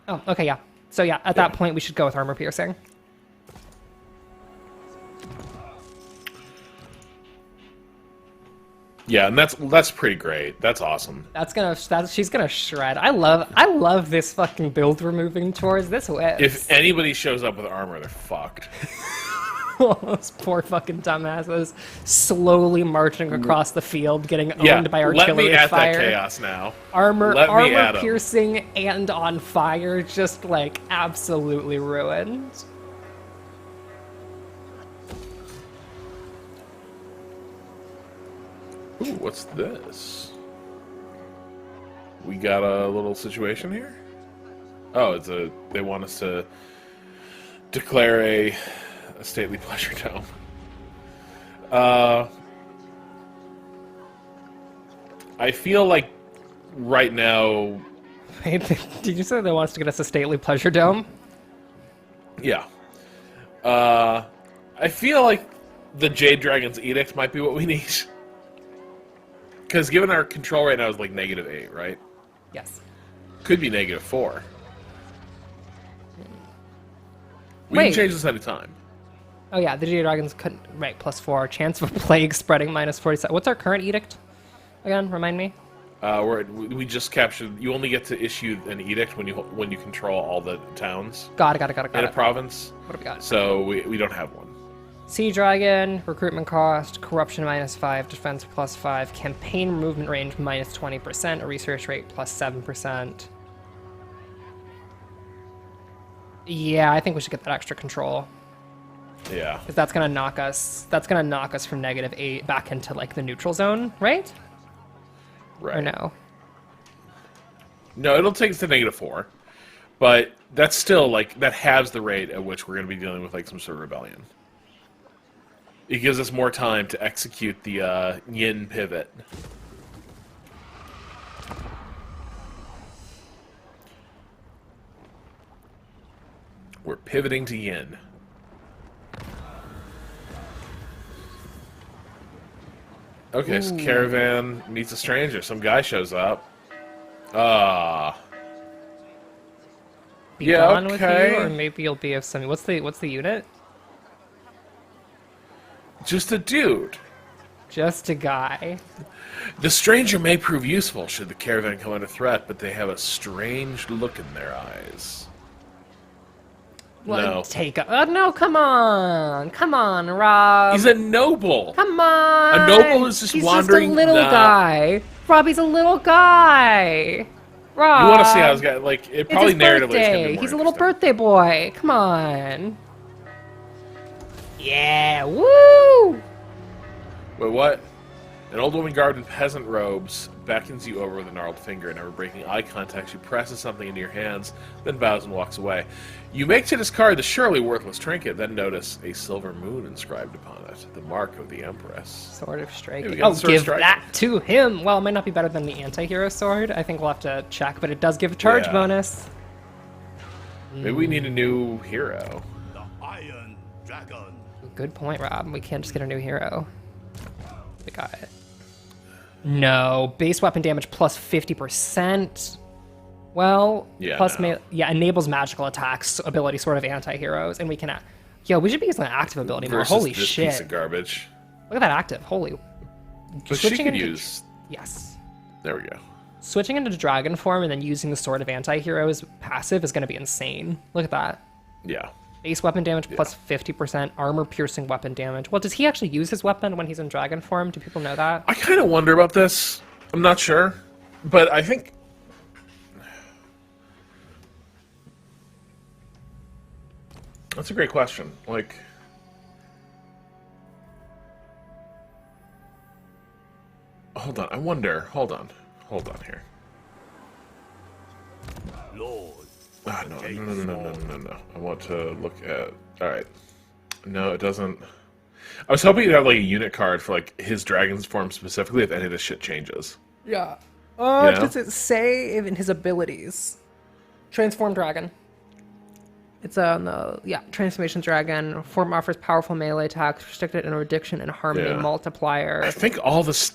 Oh, okay, yeah. So yeah, at that point we should go with armor piercing. Yeah, and that's pretty great. That's awesome. She's gonna shred. I love this fucking build we're moving towards. This whips. If anybody shows up with armor, they're fucked. Those poor fucking dumbasses slowly marching across the field, getting owned by artillery let me at fire. that chaos now. Armor Let me at 'em. piercing and on fire, just like absolutely ruined. Ooh, what's this? We got a little situation here? Oh, they want us to declare a stately pleasure dome. I feel like right now... Wait, did you say they want us to get us a stately pleasure dome? Yeah. I feel like the Jade Dragon's Edict might be what we need. Because given our control right now is like -8, right? Yes. Could be -4. We Wait. can change this any time. Oh yeah, the Jade Dragons couldn't... Right, +4. Chance of a plague spreading -47. What's our current edict? Again, remind me. We just captured... You only get to issue an edict when you control all the towns Got it. in a province. What have we got? So we don't have one. Sea Dragon, recruitment cost, corruption -5, defense +5, campaign movement range -20%, a research rate +7%. Yeah, I think we should get that extra control. Yeah. Because that's gonna knock us. That's gonna knock us from -8 back into like the neutral zone, right? Right. Or no? No, it'll take us to -4. But that's still like that halves the rate at which we're going to be dealing with like some sort of rebellion. It gives us more time to execute the yin pivot. We're pivoting to yin. Okay, so caravan meets a stranger. Some guy shows up. Be Yeah, gone with okay. you, or maybe you'll be of some. What's the unit? Just a dude. Just a guy. The stranger may prove useful should the caravan come under threat, but they have a strange look in their eyes. Well, No. take a. No, come on, Rob. He's a noble. Come on. A noble is just He's wandering- just a little Nah. guy. Robbie's a little guy. Rob. You want to see how this guy, like, it It's probably his narratively is birthday. going to be more He's a little interesting. birthday boy. Come on. Yeah. Woo. Wait, what? An old woman garbed in peasant robes beckons you over with a gnarled finger. Never breaking eye contact, she presses something into your hands, then bows and walks away. You make to discard the surely worthless trinket, then notice a silver moon inscribed upon it, the mark of the Empress. Sword of Striking. Yeah, we got Oh, the Sword of give Striking. that to him! Well, it might not be better than the anti-hero sword. I think we'll have to check, but it does give a charge Yeah. bonus. Maybe we need a new hero. The Iron Dragon. Good point, Rob. We can't just get a new hero. We got it. No. Base weapon damage plus 50%. Well, Yeah, plus no. enables magical attacks, ability sort of anti-heroes, and we can... Yo, we should be using an active ability more. Versus Holy this shit. piece of garbage. Look at that active. Holy. But she Switching could into- use... Yes. There we go. Switching into dragon form and then using the Sword of Anti-Heroes passive is going to be insane. Look at that. Yeah. Base weapon damage plus 50%, armor piercing weapon damage. Well, does he actually use his weapon when he's in dragon form? Do people know that? I kind of wonder about this. I'm not sure. But I think... That's a great question. Like... Hold on, I wonder. Hold on here. Lord. Ah, no. I want to look at... Alright. No, it doesn't... I was hoping you'd have, like, a unit card for, like, his dragon's form specifically if any of this shit changes. Yeah. You know? Does it say in his abilities? Transform dragon. It's on the transformation dragon. Form offers powerful melee attacks, restricted interdiction and harmony Yeah. multiplier. I think all the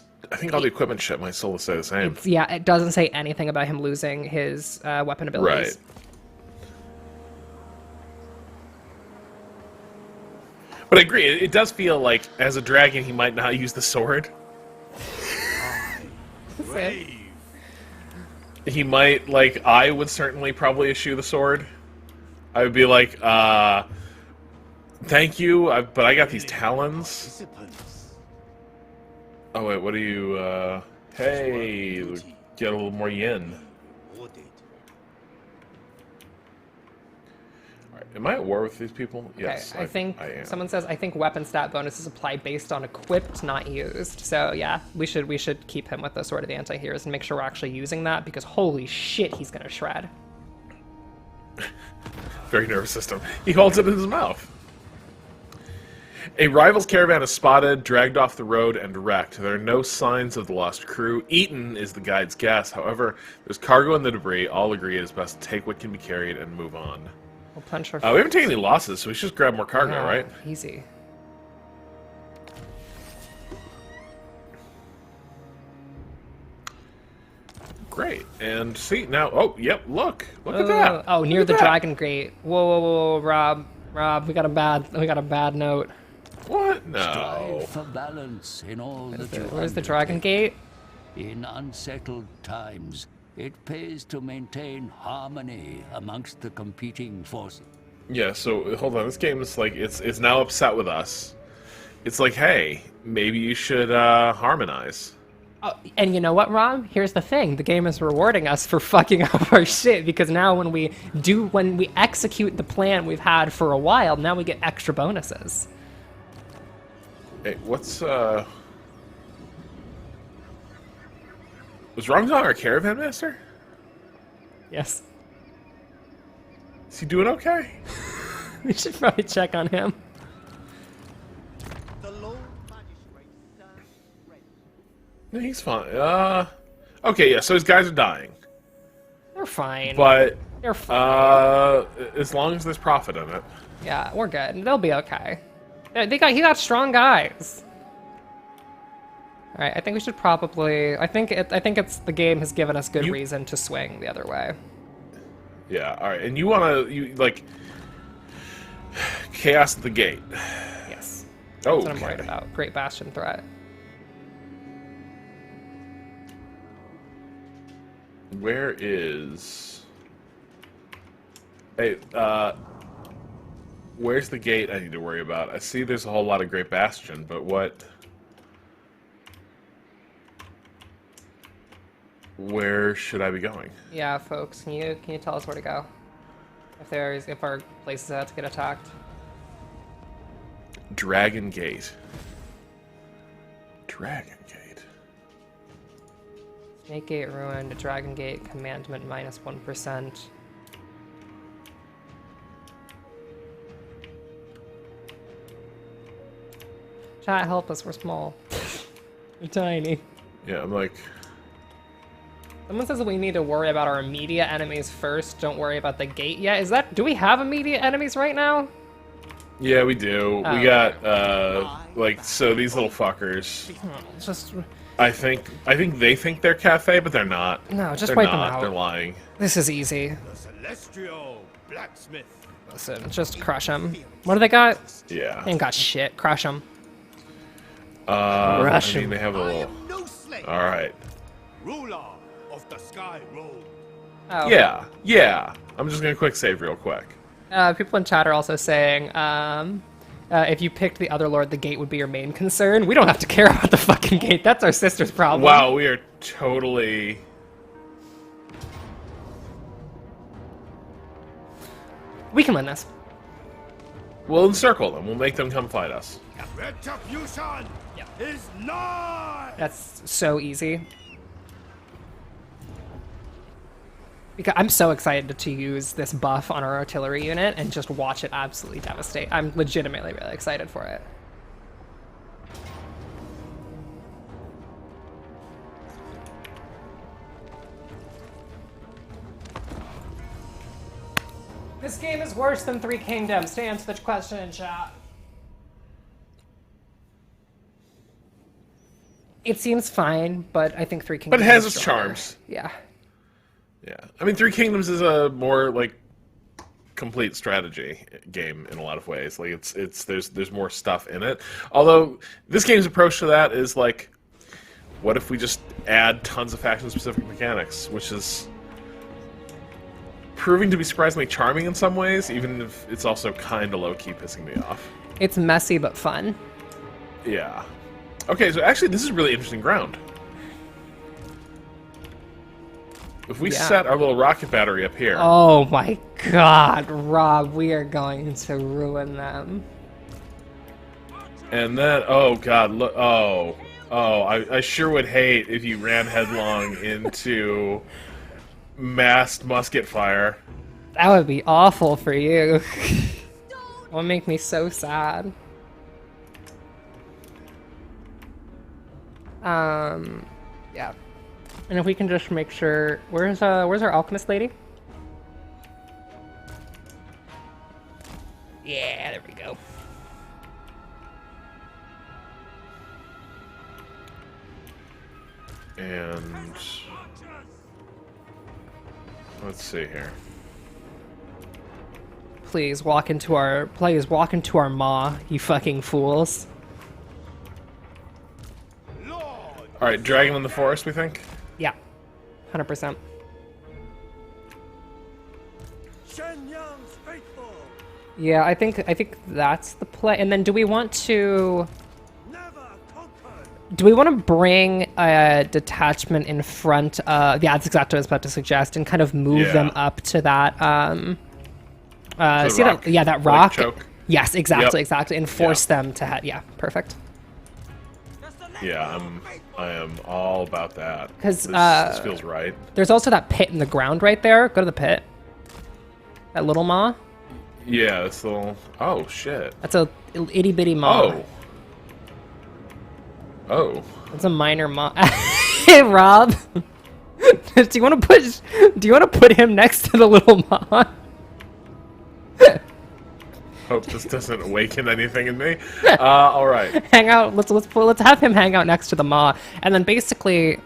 equipment shit might still say the same. It doesn't say anything about him losing his weapon abilities. Right. But I agree, it does feel like, as a dragon, he might not use the sword. Brave. He might, like, I would certainly probably eschew the sword. I would be like, thank you, but I got these talons. Participants. Oh, wait, what do you, hey, get a little more yin. Rewarded. Alright, am I at war with these people? Yes, I think I am. someone says I think weapon stat bonuses apply based on equipped, not used. So yeah, we should keep him with the Sword of the Anti-Heroes and make sure we're actually using that because holy shit, he's gonna shred. Very nervous system. He holds it in his mouth. A rival's caravan is spotted, dragged off the road, and wrecked. There are no signs of the lost crew. Eaton is the guide's guess. However, there's cargo in the debris. All agree it is best to take what can be carried and move on. We'll punch her. We haven't taken any losses, so we should just grab more cargo, Yeah, right? Easy. Great. And see, now... Oh, yep, look at that. Oh, near Look the at that. Dragon Gate. Whoa, Rob, we got a bad note. What? No. Strive for balance in all that you Where's the undertake. Dragon Gate? In unsettled times, it pays to maintain harmony amongst the competing forces. Yeah, so, hold on. This game is like, it's now upset with us. It's like, hey, maybe you should harmonize. Oh, and you know what, Rob? Here's the thing. The game is rewarding us for fucking up our shit because now when we execute the plan we've had for a while, now we get extra bonuses. Hey, what's, was Ramzan our caravan master? Yes. Is he doing okay? We should probably check on him. The Lord Magistrate stands ready. No, he's fine. Okay, yeah, so his guys are dying. They're fine. But, They're fine. as long as there's profit in it. Yeah, we're good. They'll be okay. He got strong guys. All right, I think we should probably. I think it's the game has given us good reason to swing the other way. Yeah, alright, and you like, chaos at the gate. Yes. Oh, That's what I'm worried about. Great Bastion threat. Where is... Hey, where's the gate I need to worry about? I see there's a whole lot of Great Bastion, but what... Where should I be going? Yeah, folks, can you tell us where to go? If our place is about to get attacked. Dragon Gate. Dragon Gate. Snake Gate ruined, Dragon Gate commandment minus 1%. Chat, help us, we're small. We're tiny. Yeah, I'm like... Someone says that we need to worry about our immediate enemies first, don't worry about the gate yet. Is that, do we have immediate enemies right now? Yeah, we do. Oh, we got, like, so these little fuckers. Just... I think they think they're Cathay, but they're not. No, just they're wipe them not. out. They're lying. This is easy. The Celestial Blacksmith. Listen, just crush them. What do they got? Yeah. They ain't got shit. Crush them. I mean, 'em. they have a I little... am no slave. All right. Ruler of the Sky Road. Oh. Yeah, yeah. I'm just gonna quick save real quick. People in chat are also saying, if you picked the other lord, the gate would be your main concern. We don't have to care about the fucking gate. That's our sister's problem. Wow, we are totally... We can win this. We'll encircle them. We'll make them come fight us. Retribution is nigh. That's so easy. Because I'm so excited to use this buff on our artillery unit and just watch it absolutely devastate. I'm legitimately really excited for it. This game is worse than Three Kingdoms. To answer the question in chat. It seems fine, but I think Three Kingdoms. But it has is its stronger. charms. Yeah. Yeah. I mean, Three Kingdoms is a more, like, complete strategy game in a lot of ways. Like, there's more stuff in it. Although, this game's approach to that is, like, what if we just add tons of faction-specific mechanics, which is proving to be surprisingly charming in some ways, even if it's also kind of low-key pissing me off. It's messy but fun. Yeah. Okay, so actually, this is really interesting ground. If we set our little rocket battery up here... Oh my god, Rob, we are going to ruin them. And then, oh god, look, I sure would hate if you ran headlong into massed musket fire. That would be awful for you. It would make me so sad. Yeah. And if we can just make sure, where's our alchemist lady? Yeah, there we go. And let's see here. Please walk into our maw, you fucking fools. All right, dragon in the forest, we think. Yeah, 100%. Shenyang's faithful. Yeah, I think that's the play. And then do we want to bring a detachment in front of, yeah, that's exactly what I was about to suggest, and kind of move them up to that see rock. that, yeah, that Like rock. choke. Yes, exactly, Yep. exactly, and force them to head. Yeah, perfect. Yeah, I am all about that. 'Cause, this feels right. There's also that pit in the ground right there. Go to the pit. That little maw. Yeah, this little. Oh shit. That's a itty bitty maw. Oh. Oh. It's a minor maw. Hey, Rob. Do you want to put him next to the little maw? Hope this doesn't awaken anything in me. All right. Hang out. Let's have him hang out next to the maw, and then basically,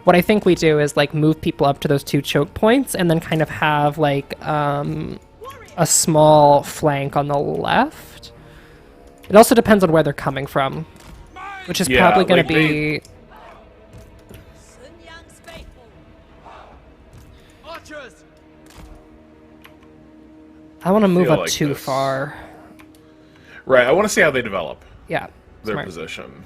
what I think we do is like move people up to those 2 choke points, and then kind of have like a small flank on the left. It also depends on where they're coming from, which is probably going to be. Archers! I want to move feel up like too this. far. Right. I want to see how they develop Yeah. their Smart. position.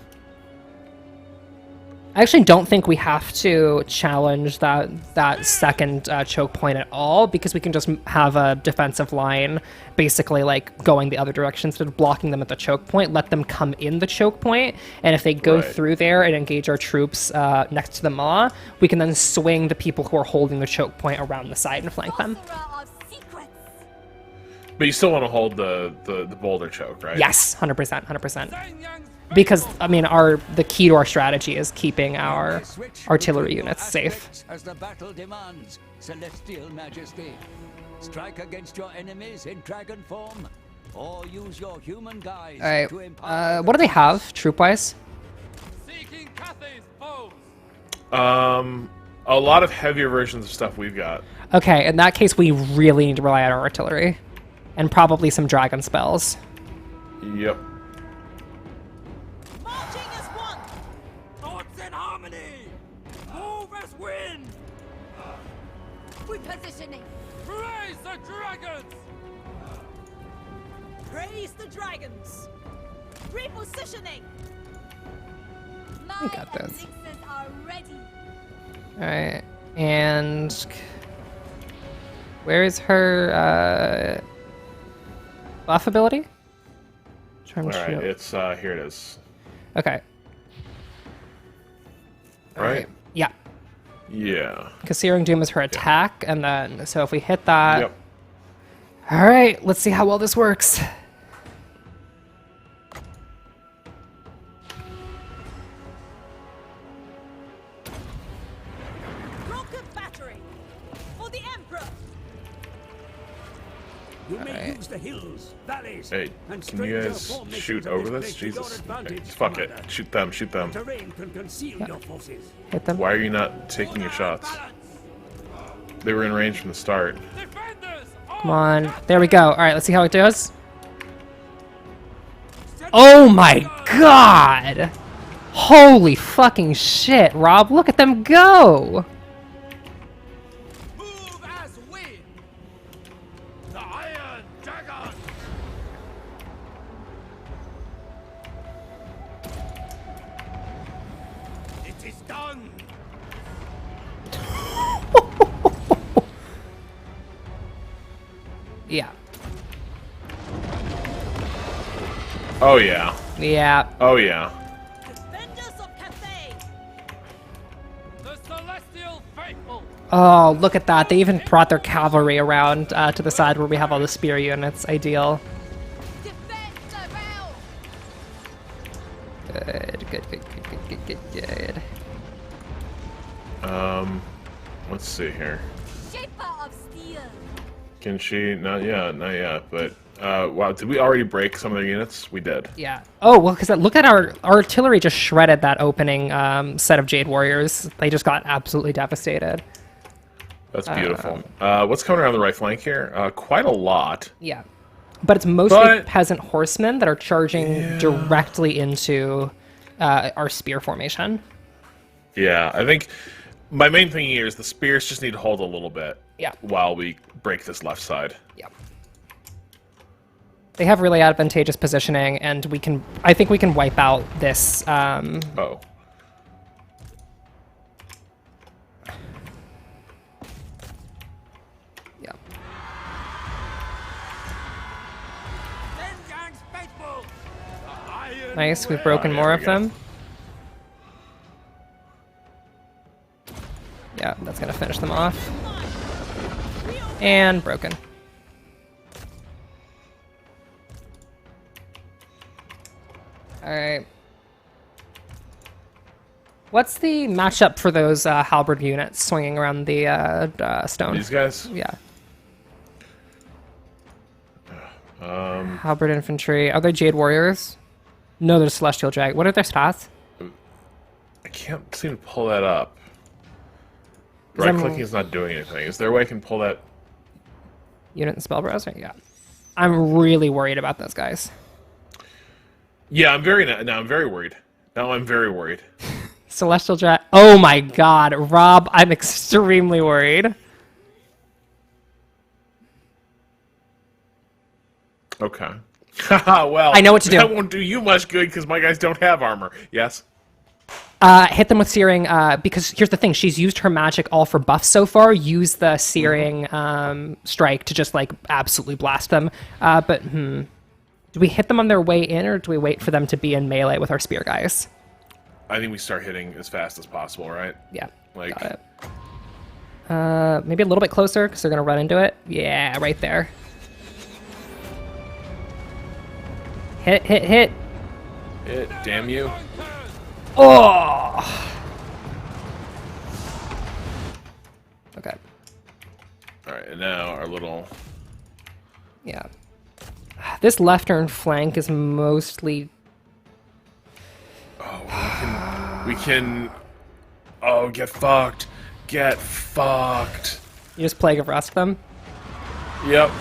I actually don't think we have to challenge that second choke point at all, because we can just have a defensive line basically like going the other direction instead of blocking them at the choke point. Let them come in the choke point, and if they go through there and engage our troops next to the maw, we can then swing the people who are holding the choke point around the side and flank them. But you still want to hold the boulder choke, right? Yes, 100%, 100%. Because I mean, the key to our strategy is keeping our artillery units safe. As the battle demands, Celestial Majesty. Strike against your enemies in dragon form, or use your human guise to empower. What do they have, troop-wise? Seeking Cathay's foes. A lot of heavier versions of stuff we've got. Okay, in that case, we really need to rely on our artillery, and probably some dragon spells. Yep. Marching as one. Thoughts in harmony. Move as wind. Repositioning. Praise the dragons. Praise the dragons. Repositioning. My got this. elixirs are ready. Alright, and where is her buff ability? Charmed All right, shield. it's here. It is. Okay. Right. Yeah. Yeah. Because Searing Doom is her attack, and then so if we hit that. Yep. All right, let's see how well this works. Rocket battery. For the Emperor. You may use the hills, valleys, Hey, and can you stranger guys formations shoot of over this this? place to your Jesus. advantage, Okay, fuck it. Commander. Shoot them. Shoot them. Terrain can conceal your forces. Hit them. Why are you not taking your shots? They were in range from the start. Defenders. Come on. There we go. All right, let's see how it does. Oh my god! Holy fucking shit, Rob. Look at them go! Move as wind. The Iron Dragon. It is done. Yeah. Oh yeah. Yeah. Oh yeah. Defenders of Cathay. The Celestial Faithful. Oh, look at that. They even brought their cavalry around to the side where we have all the spear units. Ideal. Defend the realm. Good. Let's see here. Shaper of steel. Can she? Not yet. But wow, did we already break some of their units? We did. Yeah. Oh, well, because look at our artillery just shredded that opening set of Jade Warriors. They just got absolutely devastated. That's beautiful. What's coming around the right flank here? Quite a lot. Yeah. But it's mostly peasant horsemen that are charging directly into our spear formation. Yeah, I think my main thing here is the spears just need to hold a little bit. Yeah. While we break this left side. Yeah. They have really advantageous positioning, and I think we can wipe out this. Oh. Yeah. Gang's faithful. The Iron Nice. We've Will. broken there more we of go. them. Yeah, that's gonna finish them off. And broken. Alright. What's the matchup for those halberd units swinging around the stone? These guys? Yeah. Halberd infantry. Are they Jade Warriors? No, they're Celestial Drag. What are their stats? I can't seem to pull that up. Is that Right clicking is not doing anything. Is there a way I can pull that? Unit and spell browser? Yeah. I'm really worried about those guys. Yeah, I'm very worried. Now I'm very worried. Celestial Drag. Oh my god, Rob, I'm extremely worried. Okay. Well, I know what to do. That won't do you much good because my guys don't have armor. Yes. Hit them with searing, because here's the thing, she's used her magic all for buffs so far. Use the searing strike to just like absolutely blast them. Do we hit them on their way in, or do we wait for them to be in melee with our spear guys? I think we start hitting as fast as possible, right? Yeah, Like, got it. Maybe a little bit closer, because they're going to run into it. Yeah, right there. Hit, hit, hit. hit, damn you. Oh! Okay. All right, and now our little... Yeah. This left turn flank is mostly... Oh, we can... Oh, get fucked. Get fucked. You just Plague of Rust them? Yep.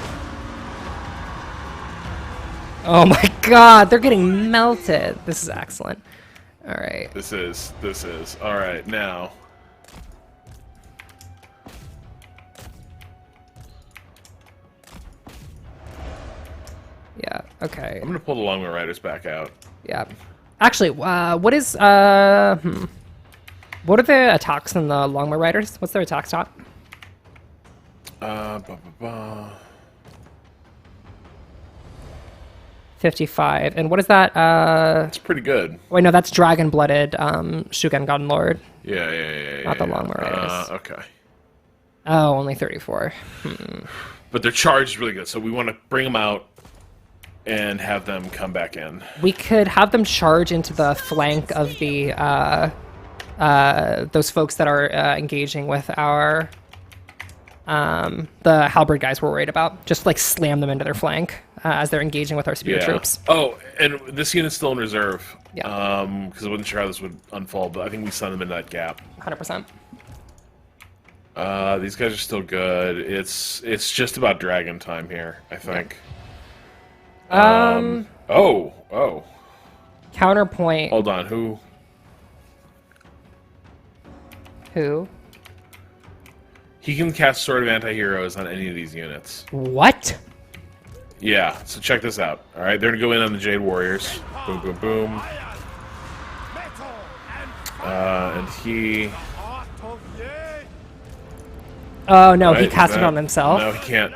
Oh my god, they're getting melted. This is excellent. All right. This is. All right, now. Yeah, okay. I'm gonna pull the Longbow Riders back out. Yeah. Actually, what is, what are the attacks in the Longbow Riders? What's their attack stat? 55. And what is that? It's pretty good. Wait, no, that's Dragon-Blooded Shugen Gun Lord. Yeah. Not the Longbow Riders. Okay. Oh, only 34. But their charge is really good, so we want to bring them out and have them come back in. We could have them charge into the flank of the those folks that are engaging with our the halberd guys we're worried about. Just like slam them into their flank as they're engaging with our spear troops. Oh, and this unit's still in reserve. Yeah. Because I wasn't sure how this would unfold, but I think we sent them into that gap. 100%. These guys are still good. It's just about dragon time here, I think. Oh. Counterpoint. Hold on, who? He can cast Sword of Anti-Heroes on any of these units. What? Yeah, so check this out. Alright, they're gonna go in on the Jade Warriors. Boom, boom, boom. And he... Oh no, right, he cast it on himself. No, he can't.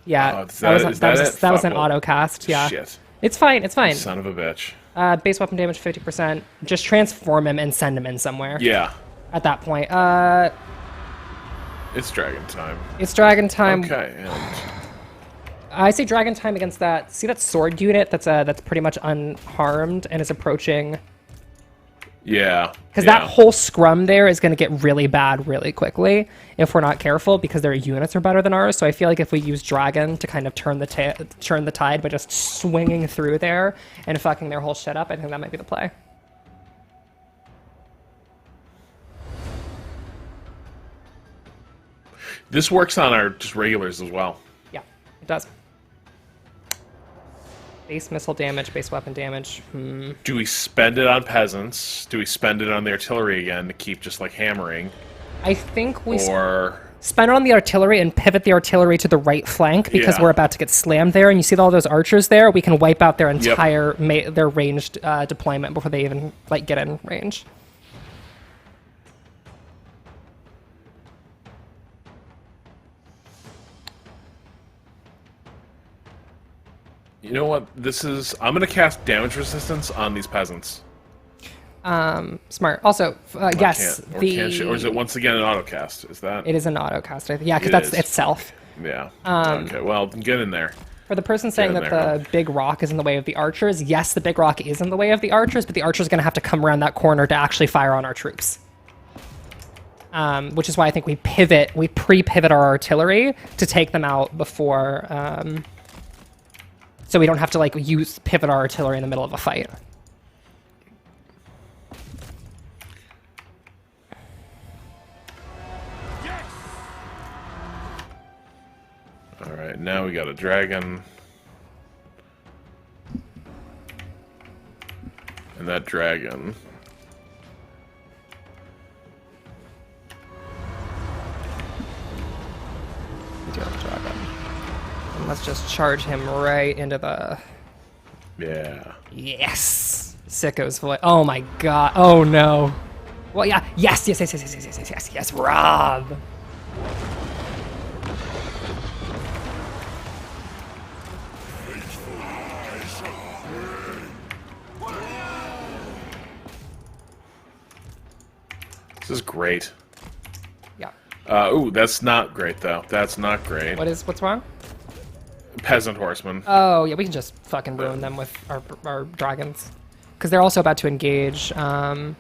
Yeah, Oh, that was an auto cast. Yeah, Shit. It's fine. It's fine. Son of a bitch. Base weapon damage 50%. Just transform him and send him in somewhere. Yeah. At that point, It's dragon time. it's dragon time. Okay, and... I say dragon time against that. See that sword unit that's pretty much unharmed and is approaching. Yeah. Because that whole scrum there is going to get really bad really quickly if we're not careful, because their units are better than ours. So I feel like if we use dragon to kind of turn the tide by just swinging through there and fucking their whole shit up, I think that might be the play. This works on our just regulars as well. Yeah, it does. Base missile damage, base weapon damage. Do we spend it on peasants? Do we spend it on the artillery again to keep just like hammering? I think we Or... spend it on the artillery and pivot the artillery to the right flank, because Yeah. we're about to get slammed there. And you see all those archers there? We can wipe out their entire their ranged deployment before they even like get in range. You know what? This is... I'm going to cast damage resistance on these peasants. Smart. Also, yes, Or is it once again an autocast? Is that... It is an auto cast. Yeah, because It that's is. itself. Yeah. Okay, well, get in there. For the person saying in that there, the big rock is in the way of the archers, yes, the big rock is in the way of the archers, but the archers are going to have to come around that corner to actually fire on our troops. Which is why I think we pre-pivot our artillery to take them out before... so we don't have to like pivot our artillery in the middle of a fight. Alright, now we got a dragon. And that dragon... We do have a dragon. And let's just charge him right into the... Yeah. Yes! Sicko's voice. Oh my god. Oh no. Well, yeah. Yes, yes, yes, yes, yes, yes, yes, yes, yes, Rob. This is great. Yeah. Ooh, that's not great though. That's not great. What's wrong? Peasant horsemen. Oh, yeah, we can just fucking ruin them with our dragons. Because they're also about to engage, Yeah,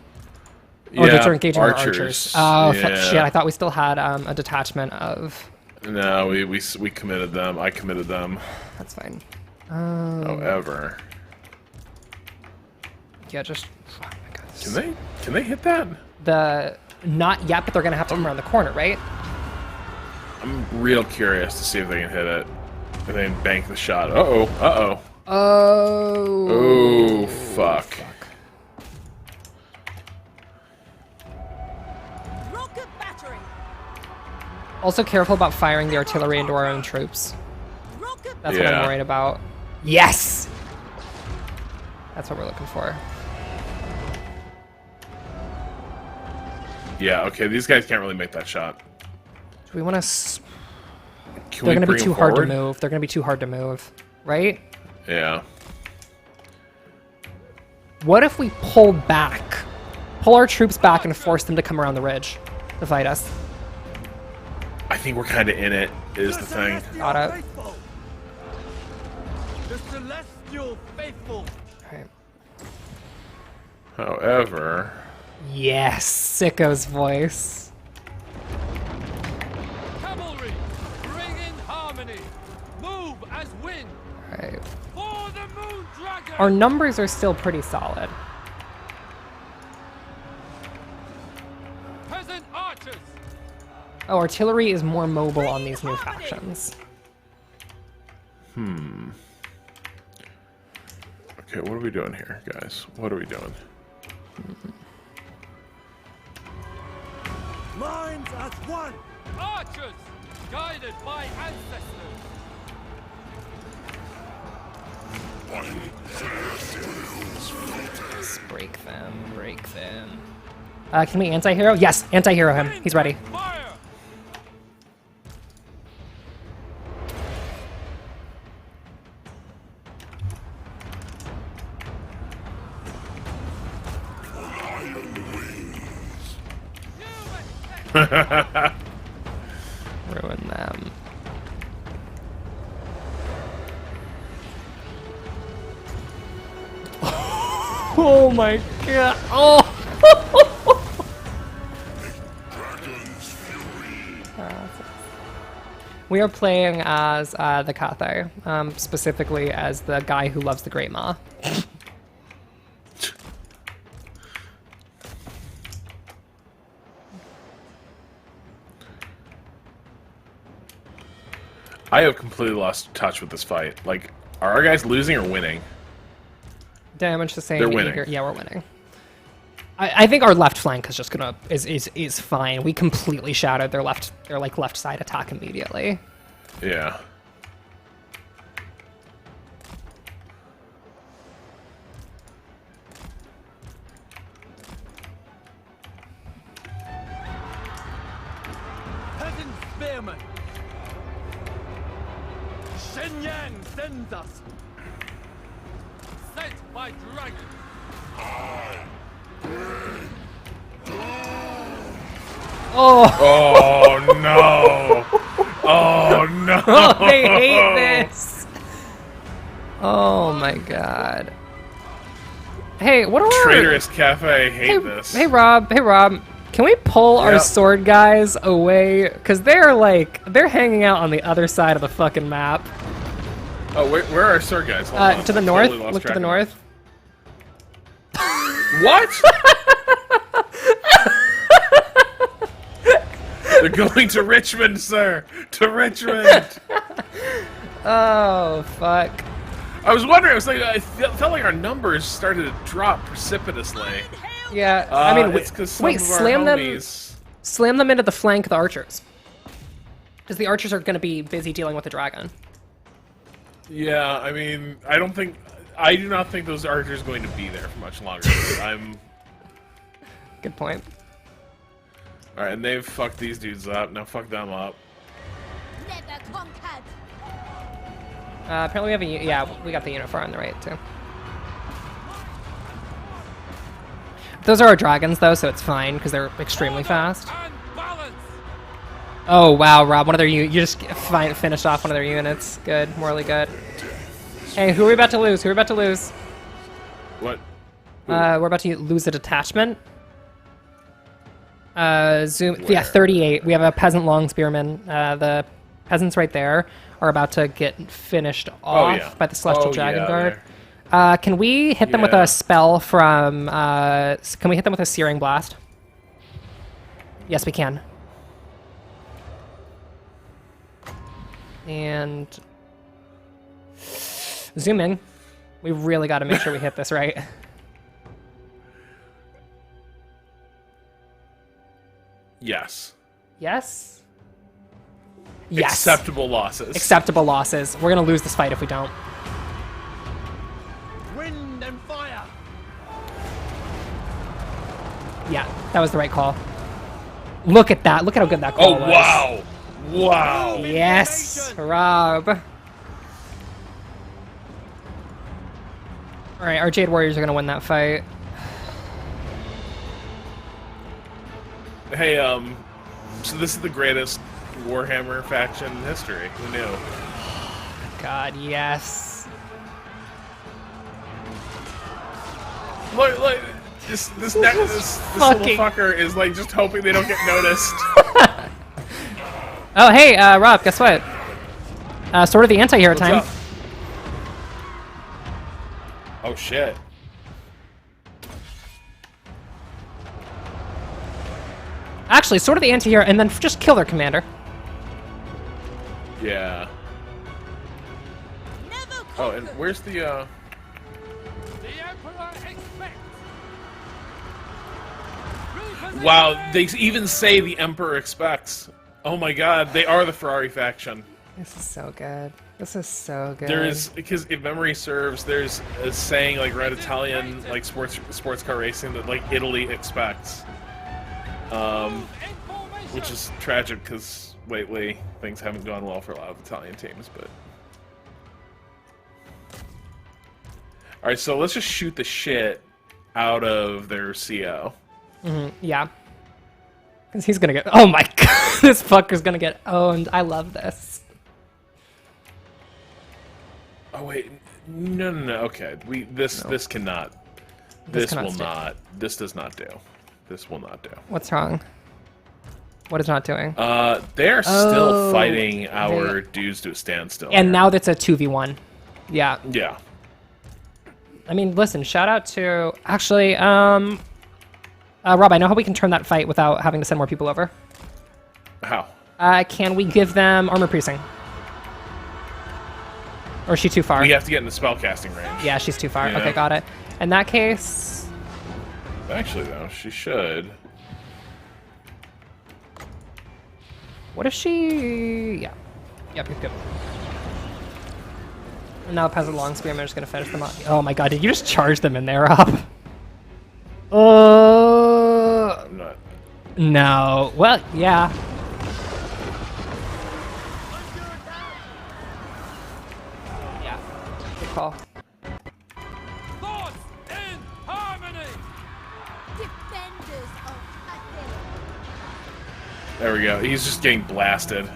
they're engaging our archers. Oh, yeah. shit, I thought we still had a detachment of... No, we committed them. I committed them. That's fine. However... Yeah, just... Oh my God. Can they hit that? Not yet, but they're gonna have to come around the corner, right? I'm real curious to see if they can hit it. If they can bank the shot. Uh-oh. Uh-oh. Oh. Oh, fuck. Rocket battery. Also careful about firing the artillery into our own troops. Rocket That's what I'm Yeah. worried about. Yes! That's what we're looking for. Yeah, okay, these guys can't really make that shot. Do we want to... Can They're we going to be bring too them hard to forward? move. They're going to be too hard to move. Right? Yeah. What if we pull back? Pull our troops back and force them to come around the ridge to fight us. I think we're kind of in it, is the thing. Got it. Faithful. The celestial faithful. Alright. However... Yes! Sicko's voice. Cavalry, bring in harmony. Move as wind. Alright. For the moon dragon. Our numbers are still pretty solid. Peasant archers. Oh, artillery is more mobile on these new factions. Okay, what are we doing here, guys? What are we doing? Minds as one. Archers, guided by ancestors. Just break them, break them. Can we anti-hero? Yes, anti-hero him. He's ready. Fire. Ruin them. Oh my god. Oh! We are playing as the Cathay, specifically as the guy who loves the Great Maw. I have completely lost touch with this fight. Like, are our guys losing or winning? Damage the same. They're winning. Yeah, we're winning. I think our left flank is just gonna is fine. We completely shattered their left side attack immediately. Yeah. Peasant spearmen. Shenyang sends us. Sent by dragon. Oh, Oh no! Oh no! they hate this. Oh my god. Hey, what are our... Traitorous Cafe hate this. Hey Rob, can we pull our Yep. sword guys away? Because they're hanging out on the other side of the fucking map. Oh, where are our sword guys? Hold on. To the I north, totally lost look to track the of north. them. What? They're going to Richmond, sir. To Richmond. Oh, fuck. I was wondering. I felt like our numbers started to drop precipitously. Yeah, I mean, it's because some wait, of our slam homies... them into the flank of the archers. Because the archers are going to be busy dealing with the dragon. Yeah, I mean, I do not think those archers are going to be there for much longer. Good point. Alright, and they've fucked these dudes up. Now fuck them up. Never conquered. Apparently we have a yeah, we got the unit far on the right too. Those are our dragons though, so it's fine because they're extremely fast. And balance. Oh wow, Rob, one of their you just finished off one of their units. Good, morally good. Hey, who are we about to lose? Who are we about to lose? What? We're about to lose a detachment. Zoom. Where? Yeah, 38. We have a peasant long spearman. The peasants right there are about to get finished off by the Celestial Dragon Guard. Can we hit them with a spell from... can we hit them with a Searing Blast? Yes, we can. And... zoom in. We really got to make sure we hit this right. Yes. Yes? Yes. Acceptable losses. Acceptable losses. We're going to lose this fight if we don't. Wind and fire. Yeah, that was the right call. Look at that. Look at how good that call was. Oh, wow. Wow. Yes, Rob. All right, our Jade Warriors are going to win that fight. Hey, so this is the greatest Warhammer faction in history. Who knew? God, yes. Look, this little fucker is like just hoping they don't get noticed. Oh, hey, Rob, guess what? Sword of the Anti-Hero What's time. up? Oh shit. Actually, Sword of the Anti-Hero, and then just kill their commander. Yeah. Never Oh, and conquered. where's the The Emperor expects. Wow, they even say the Emperor expects. Oh my god, they are the Ferrari faction. This is so good. This is so good. There is, because if memory serves, there's a saying like Red Italian, like sports car racing that like Italy expects. Which is tragic because lately things haven't gone well for a lot of Italian teams, but... Alright, so let's just shoot the shit out of their CO. Yeah. Because he's gonna get... Oh my god, this fucker's gonna get owned. I love this. Oh wait, no, okay. This cannot. This cannot will stick. not. This does not do. This will not do. What's wrong? What is not doing? They're still Oh, fighting our dudes to a standstill. And here. now that's a 2v1. Yeah. Yeah. I mean, listen, shout out to... Actually, Rob, I know how we can turn that fight without having to send more people over. How? Can we give them armor piercing? Or is she too far? We have to get in the spellcasting range. Yeah, she's too far. Yeah. Okay, got it. In that case... Actually, though, she should. What if she... Yeah. Yep, you're good. And now Peasant Long Spearman is going to finish them off. Oh my god, did you just charge them in there, Rob? I'm not. No. Well, yeah. Yeah. Good call. Thoughts in harmony. Defenders of Cathay. There we go. He's just getting blasted.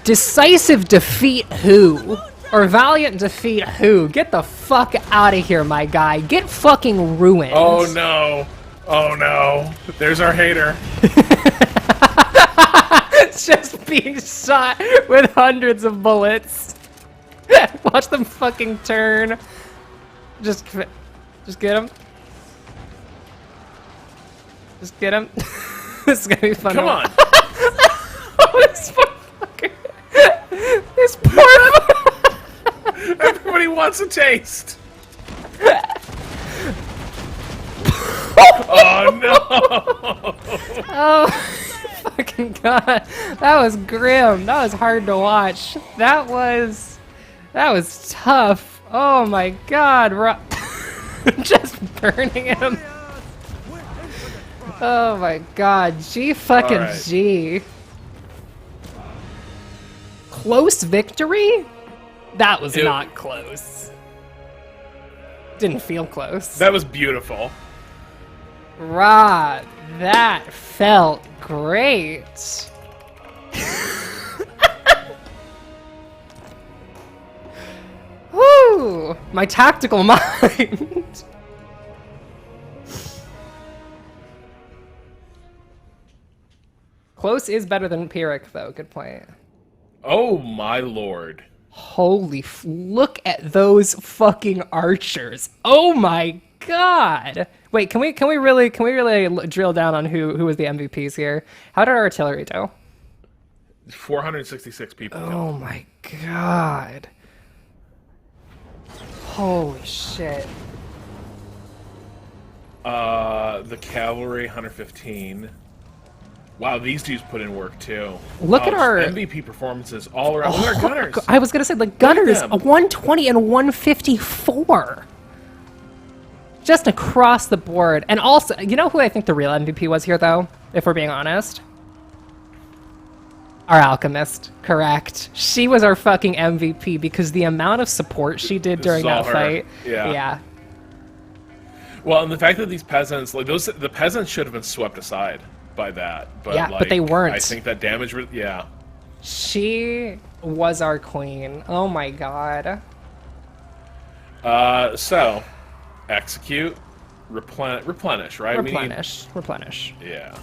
Decisive defeat who? Or valiant defeat who? Get the fuck out of here, my guy. Get fucking ruined. Oh no. Oh no. There's our hater. It's just being shot with hundreds of bullets. Watch them fucking turn. Just get him. Just get him. This is gonna be fun. Come on. Oh, this poor fucker. This poor. Everybody wants a taste. Oh no. Oh, fucking god. That was grim. That was hard to watch. That was tough. Oh my god. Just burning him. Oh my god, G fucking Alright. G. Close victory? That was not close. Didn't feel close. That was beautiful. Rob, that felt great. Woo! My tactical mind. Close is better than Pyrrhic, though. Good point. Oh my lord. Holy look at those fucking archers. Oh my god. Wait, can we really drill down on who was the MVPs here? How did our artillery do? 466 people. Oh my god. Holy shit. The cavalry 115. Wow, these dudes put in work too. Look at our MVP performances all around. Look at our gunners. I was gonna say the gunners, them. a 120 and 154. Just across the board. And also, you know who I think the real MVP was here, though? If we're being honest? Our alchemist. Correct. She was our fucking MVP because the amount of support she did during that fight. Yeah. Well, and the fact that these peasants, like the peasants should have been swept aside by that. But Yeah, but they weren't. I think that damage, yeah. She was our queen. Oh my god. So, execute, replenish, right? Replenish. Yeah.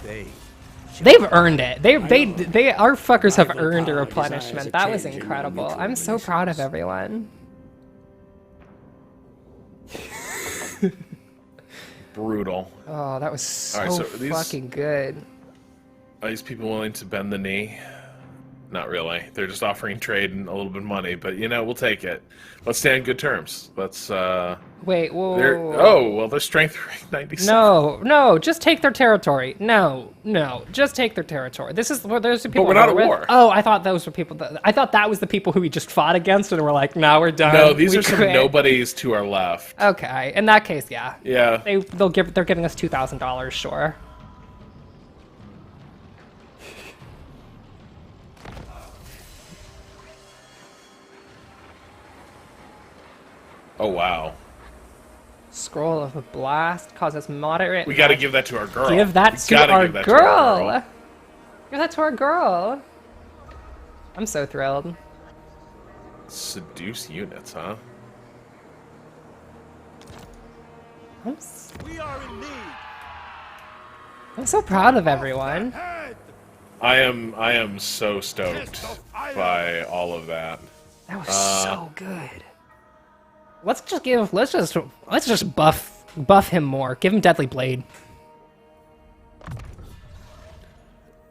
They've earned it. They our fuckers have earned a replenishment. That was incredible. I'm so proud of everyone. Brutal. Oh, that was so, Alright, so fucking good. Are these people willing to bend the knee? Not really. They're just offering trade and a little bit of money, but you know, we'll take it. Let's stay on good terms. Let's Wait, whoa. Oh, well, their strength rank 97. No, just take their territory. No, just take their territory. Those are the people. But we're not at with. war. Oh, I thought those were people. I thought that was the people who we just fought against, and we're like, now we're done. No, these We are some quit. nobodies to our left. Okay, in that case, yeah. Yeah. They're giving us $2,000, sure. Oh, wow. Scroll of a blast causes moderate. We got to give that to our girl. Give that We to gotta our give that girl. Give that to our girl. I'm so thrilled. Seduce units, huh? We are in need. I'm so proud of everyone. I am so stoked by all of that. That was so good. Let's just buff him more. Give him Deadly Blade.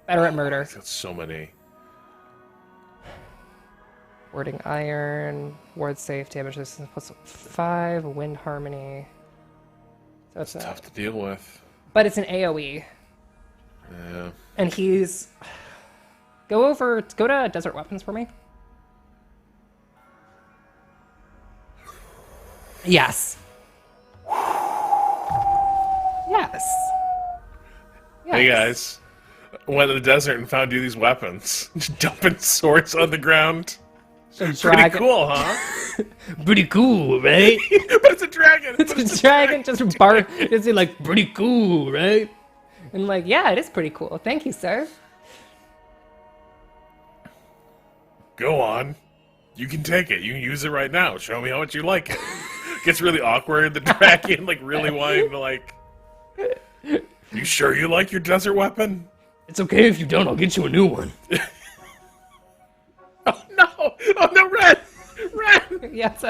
Better at murder. That's so many. Warding Iron, Ward Safe, damage resistance plus 5, Wind Harmony. So it's Tough to deal with. But it's an AoE. Yeah. And he's... Go to Desert Weapons for me. Yes. Yes. Hey guys, went to the desert and found you these weapons. Dumping swords on the ground. Pretty cool, huh? Pretty cool, right? But it's a dragon. It's a dragon just bark. It's like pretty cool, right? And like, yeah, it is pretty cool. Thank you, sir. Go on. You can take it. You can use it right now. Show me how much you like it. Gets really awkward. The dragon like really wanting to like. You sure you like your desert weapon? It's okay if you don't. I'll get you a new one. Oh no! Oh no, Ren! Yes.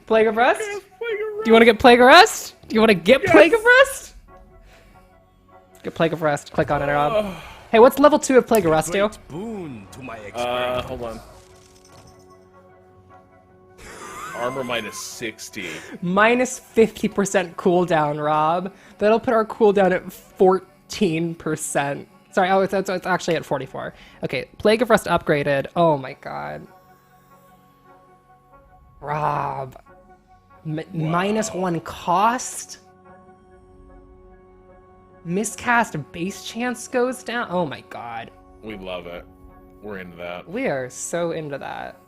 Plague of Rust? Plague of Do you want to get Plague of Rust? Do you want to get Plague of Rust? Get Plague of Rust. Click on it, Rob. Hey, what's level 2 of Plague of Rust do? Boon to my experience. Hold on. Armor minus 60. Minus 50% cooldown, Rob. That'll put our cooldown at 14%. Sorry, oh, it's actually at 44. Okay, Plague of Rust upgraded. Oh my god. Rob. Minus 1 cost? Miscast base chance goes down. Oh my god. We love it. We're into that. We are so into that.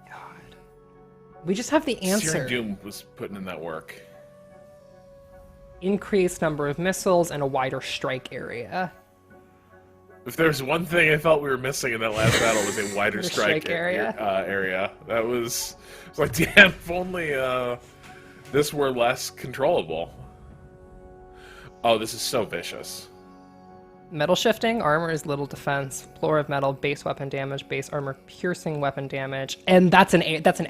God. We just have the answer. Searing Doom was putting in that work. Increased number of missiles and a wider strike area. If there's one thing I felt we were missing in that last battle, it was a wider strike area. Area. That was like, damn, if only this were less controllable. Oh, this is so vicious. Metal shifting, armor is little defense, floor of metal, base weapon damage, base armor piercing weapon damage, and that's an AoE. That's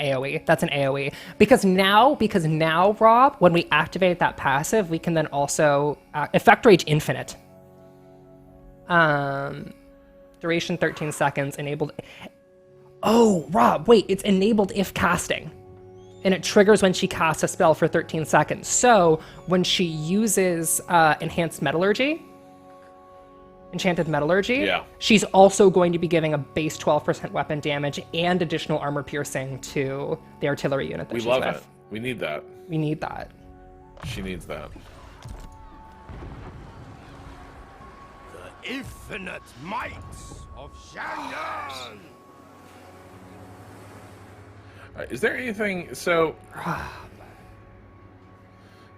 an AoE. Because now, Rob, when we activate that passive, we can then also effect rage infinite. Duration 13 seconds, enabled. Oh, Rob, wait, it's enabled if casting. And it triggers when she casts a spell for 13 seconds. So when she uses enhanced metallurgy, enchanted metallurgy, yeah, she's also going to be giving a base 12% weapon damage and additional armor piercing to the artillery unit that we she's love with. it. We need that. We need that. She needs that. The infinite might of Shannon! Is there anything... So...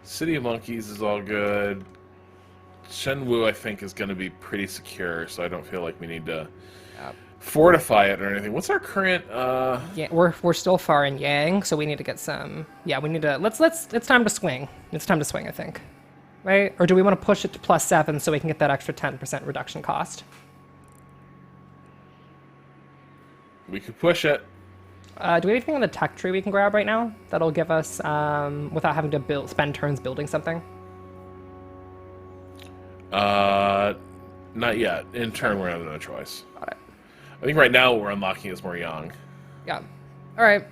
City of Monkeys is all good. Shenwu, I think, is going to be pretty secure, so I don't feel like we need to fortify it or anything. What's our current... Yeah, we're still far in Yang, so we need to get some... Yeah, we need to... Let's... It's time to swing. It's time to swing, I think. Right? Or do we want to push it to +7 so we can get that extra 10% reduction cost? We could push it. Do we have anything on the tech tree we can grab right now that'll give us, without having to spend turns building something? Not yet. In turn, we're gonna have no choice. Got it. I think right now what we're unlocking is more Yang. Yeah. All right.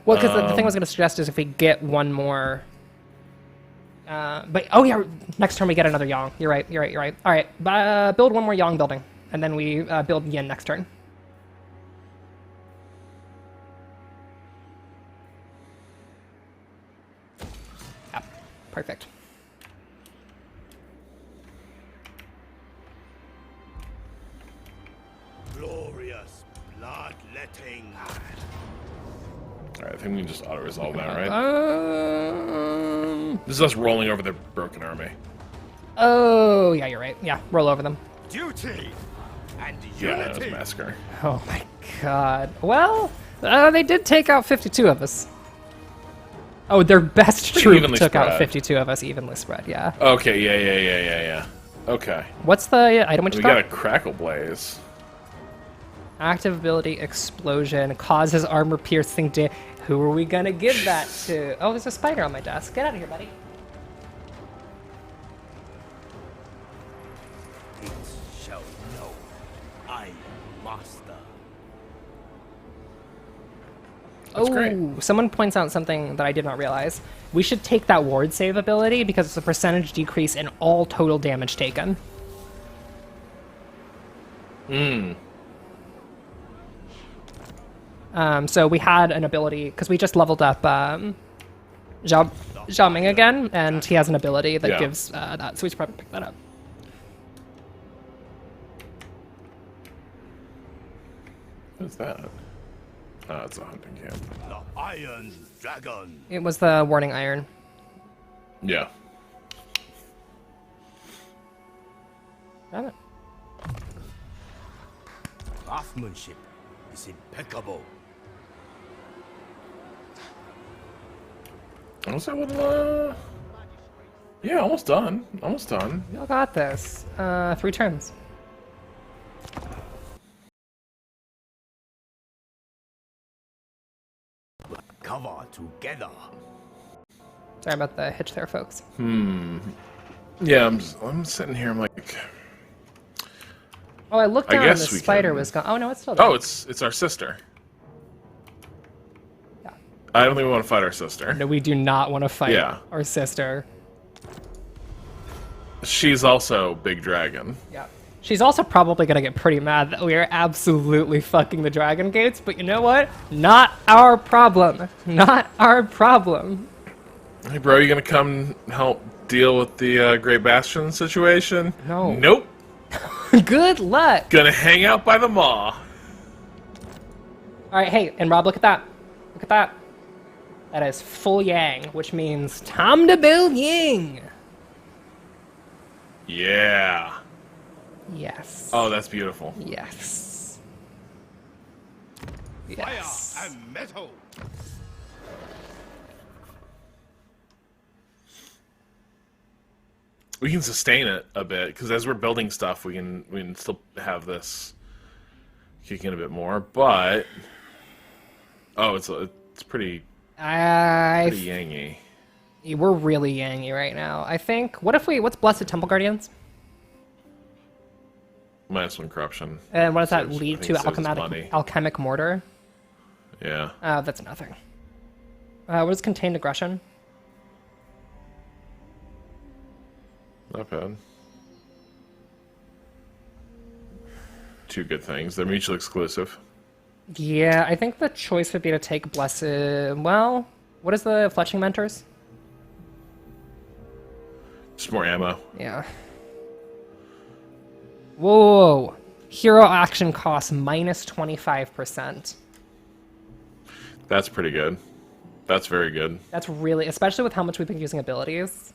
Well, because the thing I was going to suggest is if we get one more... but, oh yeah, next turn we get another Yang. You're right. All right, build one more Yang building, and then we build Yin next turn. Perfect. Glorious bloodletting. Alright, I think we can just auto-resolve that, right? Um... This is us rolling over the broken army. Oh, yeah, you're right. Yeah, roll over them. Duty and Yeah, that was unity. Massacre. Oh my god. Well, they did take out 52 of us. Oh, their best Pretty troop evenly took out spread. 52 of us, evenly spread, yeah. Okay, yeah. Okay. What's the item which We you got a got? Crackle Blaze. Active ability, explosion, causes armor piercing damage. Who are we gonna give that to? Oh, there's a spider on my desk. Get out of here, buddy. It shall know I am master. That's Oh, great. someone points out something that I did not realize. We should take that ward save ability because it's a percentage decrease in all total damage taken. So we had an ability, because we just leveled up Zhao Ming again, and he has an ability that Yeah. gives that, so we should probably pick that up. What's that? Oh, it's a hunting camp. The Iron Dragon. It was the Warning Iron. Yeah. Got it. Craftsmanship is impeccable. Almost a little, yeah, almost done. Almost done. We all got this. 3 turns. Cover together. Sorry about the hitch there, folks. Yeah, I'm sitting here, I'm like... Oh, I looked I down and guess the we spider can- was gone. Oh, no, it's still there. Oh, it's our sister. Yeah. I don't think we want to fight our sister. No, we do not want to fight Yeah. our sister. She's also Big Dragon. Yeah. She's also probably gonna get pretty mad that we are absolutely fucking the Dragon Gates, but you know what? Not our problem. Not our problem. Hey, bro, you gonna come help deal with the Grey Bastion situation? No. Nope. Good luck. Gonna hang out by the maw. Alright, hey, and Rob, look at that. Look at that. That is full yang, which means time to build Ying. Yeah. Yes. Oh, that's beautiful. Yes. Fire Yes. and metal. We can sustain it a bit because as we're building stuff, we can still have this kick in a bit more. But oh, it's pretty yangy. We're really yangy right now. I think. What's Blessed Temple Guardians? -1 corruption. And what does that Saves- lead I think to? it saves us money. Alchemic mortar. Yeah. That's nothing. What is contained aggression? Not bad. Two good things. They're mutually exclusive. Yeah, I think the choice would be to take Blessed. Well, what is the Fletching Mentors? Just more ammo. Yeah. Whoa! Hero action cost -25%. That's pretty good. That's very good. That's really, especially with how much we've been using abilities.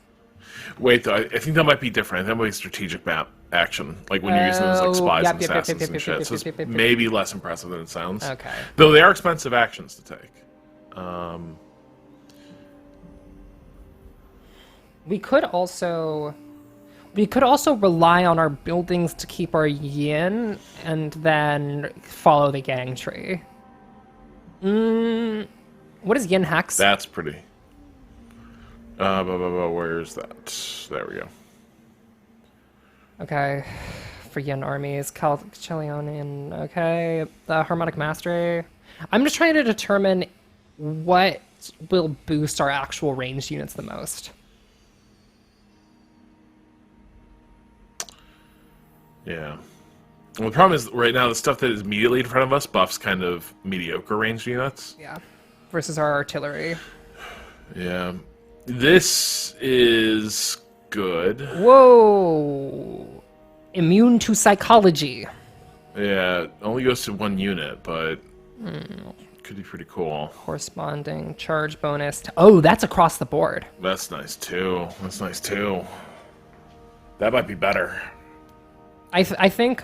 Wait, though, I think that might be different. I think that might be strategic map action. Like when you're using those like spies and assassins and shit. So it's maybe less impressive than it sounds. Okay. Though they are expensive actions to take. We could also rely on our buildings to keep our yin and then follow the gang tree. What is yin hex? That's pretty. Where's that? There we go. Okay. For yin armies, Chelionian, okay. The Harmonic Mastery. I'm just trying to determine what will boost our actual ranged units the most. Yeah. Well, the problem is right now the stuff that is immediately in front of us buffs kind of mediocre ranged units. Yeah. Versus our artillery. Yeah. This is good. Whoa! Immune to psychology. Yeah, it only goes to 1 unit, but could be pretty cool. Corresponding charge bonus. Oh, that's across the board. That's nice too. That's nice too. That might be better. I think.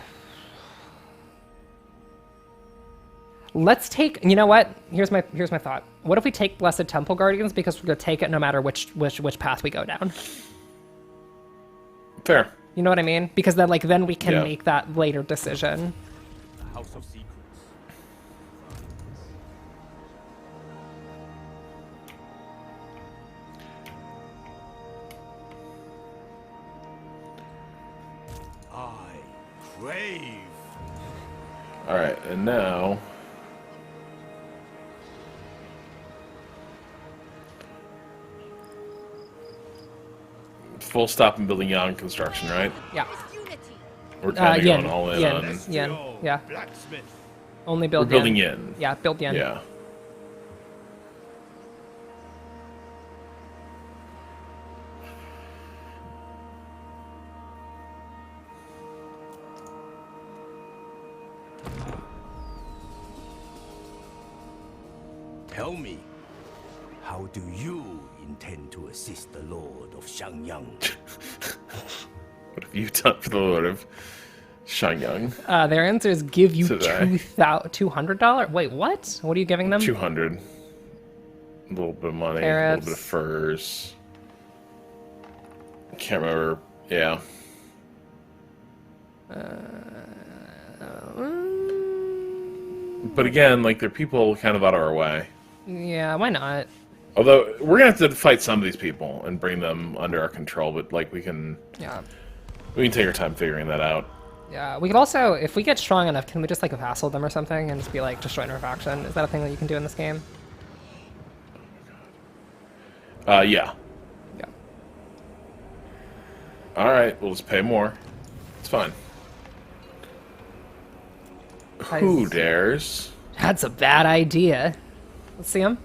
Let's take. You know what? Here's my thought. What if we take Blessed Temple Guardians because we're gonna take it no matter which path we go down. Fair. You know what I mean? Because then we can Yeah. make that later decision. The House of Secrets. I crave. All right, and now full stop in building Yang construction, right? Yeah. We're kind of Yin. going all in Yin. on. Yin. Yeah. Blacksmith. Only We're build building yin. Yin. Yeah, build yin. Yeah. Tell me, how do you intend to assist the Lord of Xiangyang? What have you done for the Lord of Shenyang? Their answer is give you Today. $200. Wait, what? What are you giving them? 200. A little bit of money, a Carrots. little bit of furs. Can't remember. Yeah. But again, like they're people kind of out of our way. Yeah, why not? Although we're gonna have to fight some of these people and bring them under our control, but like we can Yeah. take our time figuring that out. Yeah, we could also, if we get strong enough, can we just vassal them or something and just be destroying our faction? Is that a thing that you can do in this game? Yeah. Yeah. All right, we'll just pay more. It's fine. Who dares? That's a bad idea. Let's see them.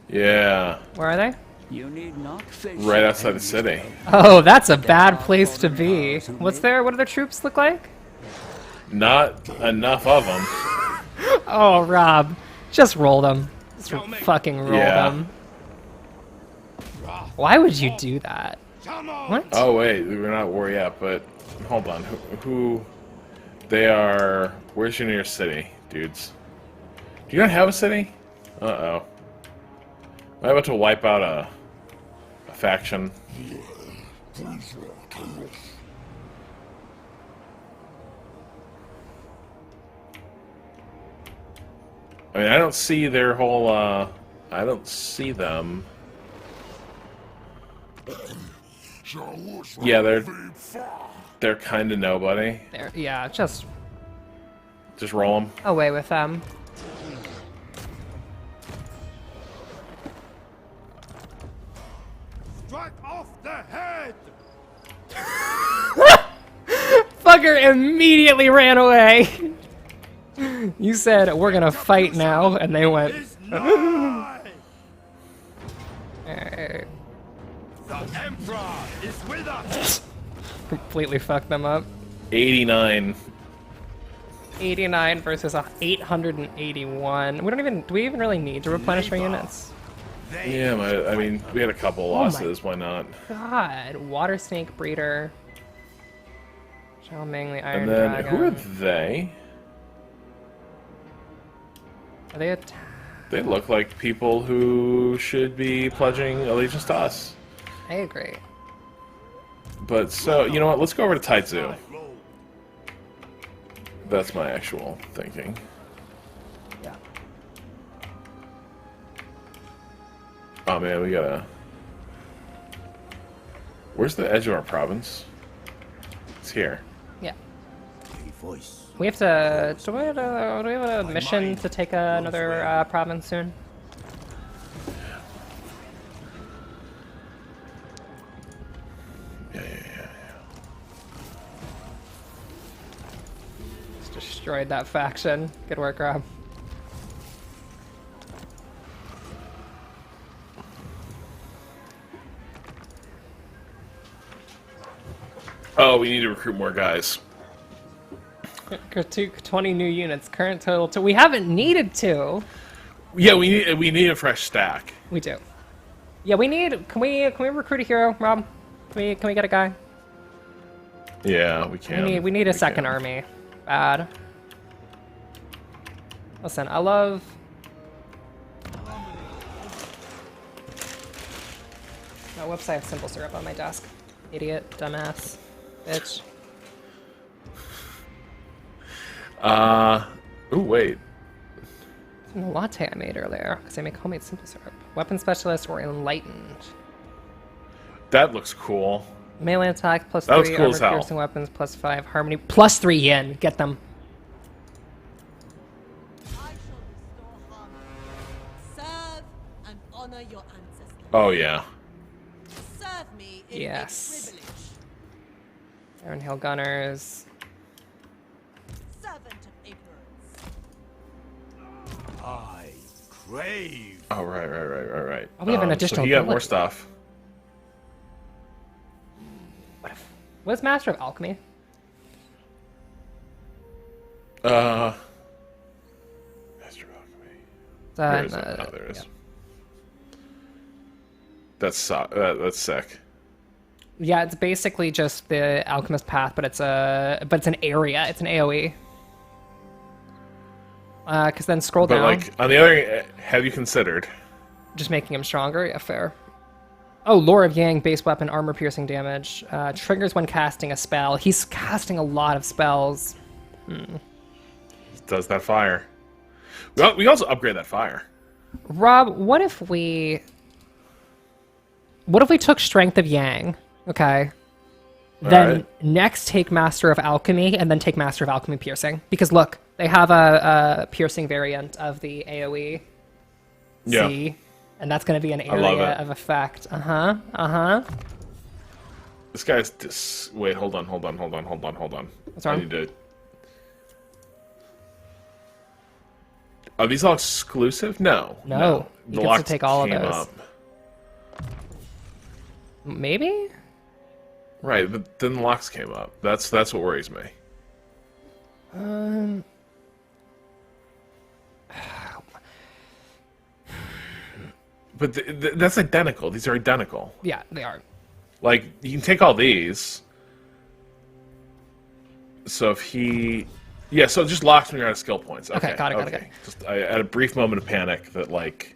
Yeah, Where are they? You need not face right your outside the enemies, city. Oh, that's a bad place to be. What's there? What do their troops look like? Not enough of them. Oh, Rob, just roll them. Just fucking roll Yeah. them. Why would you do that? What? Oh wait, we're not war yet, but hold on. Who? They are. Where's your nearest city, dudes? Do you not have a city? Uh-oh. Am I about to wipe out a faction? I mean, I don't see their whole, I don't see them. Yeah, they're kind of nobody. There, yeah, just Just roll them. away with them. Strike off the head! Fucker immediately ran away. You said, we're gonna fight now, and they went, Is nigh! "Eh." The Emperor is with us! Completely fucked them up. 89. 89 versus 881. Do we even really need to replenish our units? Yeah, I mean, we had a couple losses. Why not? God, Water Snake Breeder. Zhao Ming, the Iron And then, Dragon. who are they? Are they They look like people who should be pledging allegiance to us. I agree. But so, you know what? Let's go over to Taizu. That's my actual thinking. Yeah. Oh man, we gotta... Where's the edge of our province? It's here. Yeah. Voice. We have to. Do we have a mission to take another province soon? Yeah. Just destroyed that faction. Good work, Rob. Oh, we need to recruit more guys. 20 new units. Current total. We haven't needed to. Yeah, we need a fresh stack. We do. Yeah, we need. Can we recruit a hero, Rob? Can we get a guy? Yeah, we can. We need a second can. army. Bad. Listen, I love. Oh, whoops! I have simple syrup on my desk. Idiot, dumbass, bitch. Ooh, wait. It's a latte I made earlier because I make homemade simple syrup. Weapon specialist or enlightened. That looks cool. Melee attack plus That looks 3, cool armor as hell. piercing weapons plus 5, harmony plus 3 yen. Get them. I shall restore harmony. Serve and honor your ancestors. Oh, yeah. Serve me is Yes. a privilege. Iron Hill Gunners. Servant of ignorance. I crave. Oh, right. Oh, we have an So additional he got more ability. stuff. What's Master of Alchemy? Master of Alchemy. There is Uh, oh, there is. yeah. That's sick. Yeah, it's basically just the alchemist path, but it's an area. It's an AOE. Because then scroll But down, like on the other, have you considered? just making him stronger. Yeah, fair. Oh, Lore of Yang, base weapon, armor piercing damage. Triggers when casting a spell. He's casting a lot of spells. Does that fire? Well, we also upgrade that fire. Rob, what if we took Strength of Yang? Okay. Then Alright. next take Master of Alchemy, and then take Master of Alchemy Piercing. Because look, they have a piercing variant of the AoE. Yeah. See? And that's going to be an love area it. of effect. This guy's wait, hold on. What's I wrong? need to. Are these all exclusive? No. No. The You get locks to take all of came those. up. Maybe? Right, but then the locks came up. That's what worries me. But that's identical. These are identical. Yeah, they are. Like, you can take all these. So if he... Yeah, so it just locks when you're out of skill points. Okay, got it. Just, I had a brief moment of panic that, like,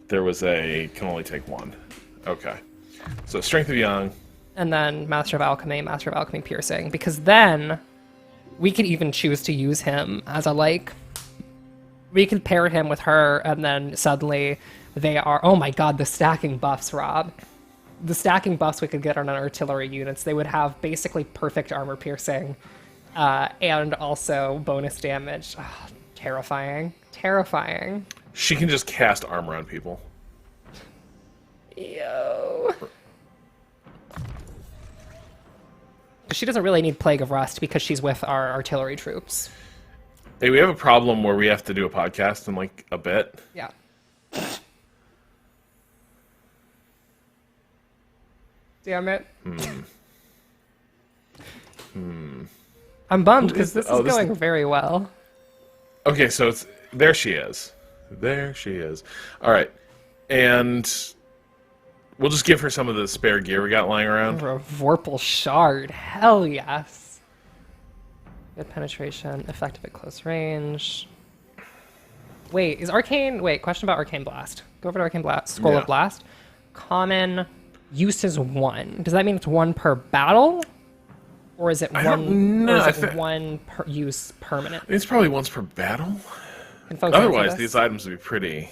there was can only take one. Okay. So Strength of Young. And then Master of Alchemy Piercing. Because then we could even choose to use him as a, like... We could pair him with her, and then suddenly they are... Oh my god, the stacking buffs, Rob. The stacking buffs we could get on our artillery units, they would have basically perfect armor piercing, and also bonus damage. Oh, terrifying. Terrifying. She can just cast armor on people. Yo. She doesn't really need Plague of Rust because she's with our artillery troops. Hey, we have a problem where we have to do a podcast in, like, a bit. Yeah. Damn it. I'm bummed because this is going very well. Okay, so it's... There she is. There she is. All right. And we'll just give her some of the spare gear we got lying around. A Vorpal Shard. Hell yes. Good penetration. Effective at close range. Wait, is Arcane... Wait, question about Arcane Blast. Go over to Arcane Blast. Scroll of Blast. Common use is 1. Does that mean it's 1 per battle? Or is it one? Or is it one per use permanent? I think it's probably once per battle. Otherwise, these items would be pretty.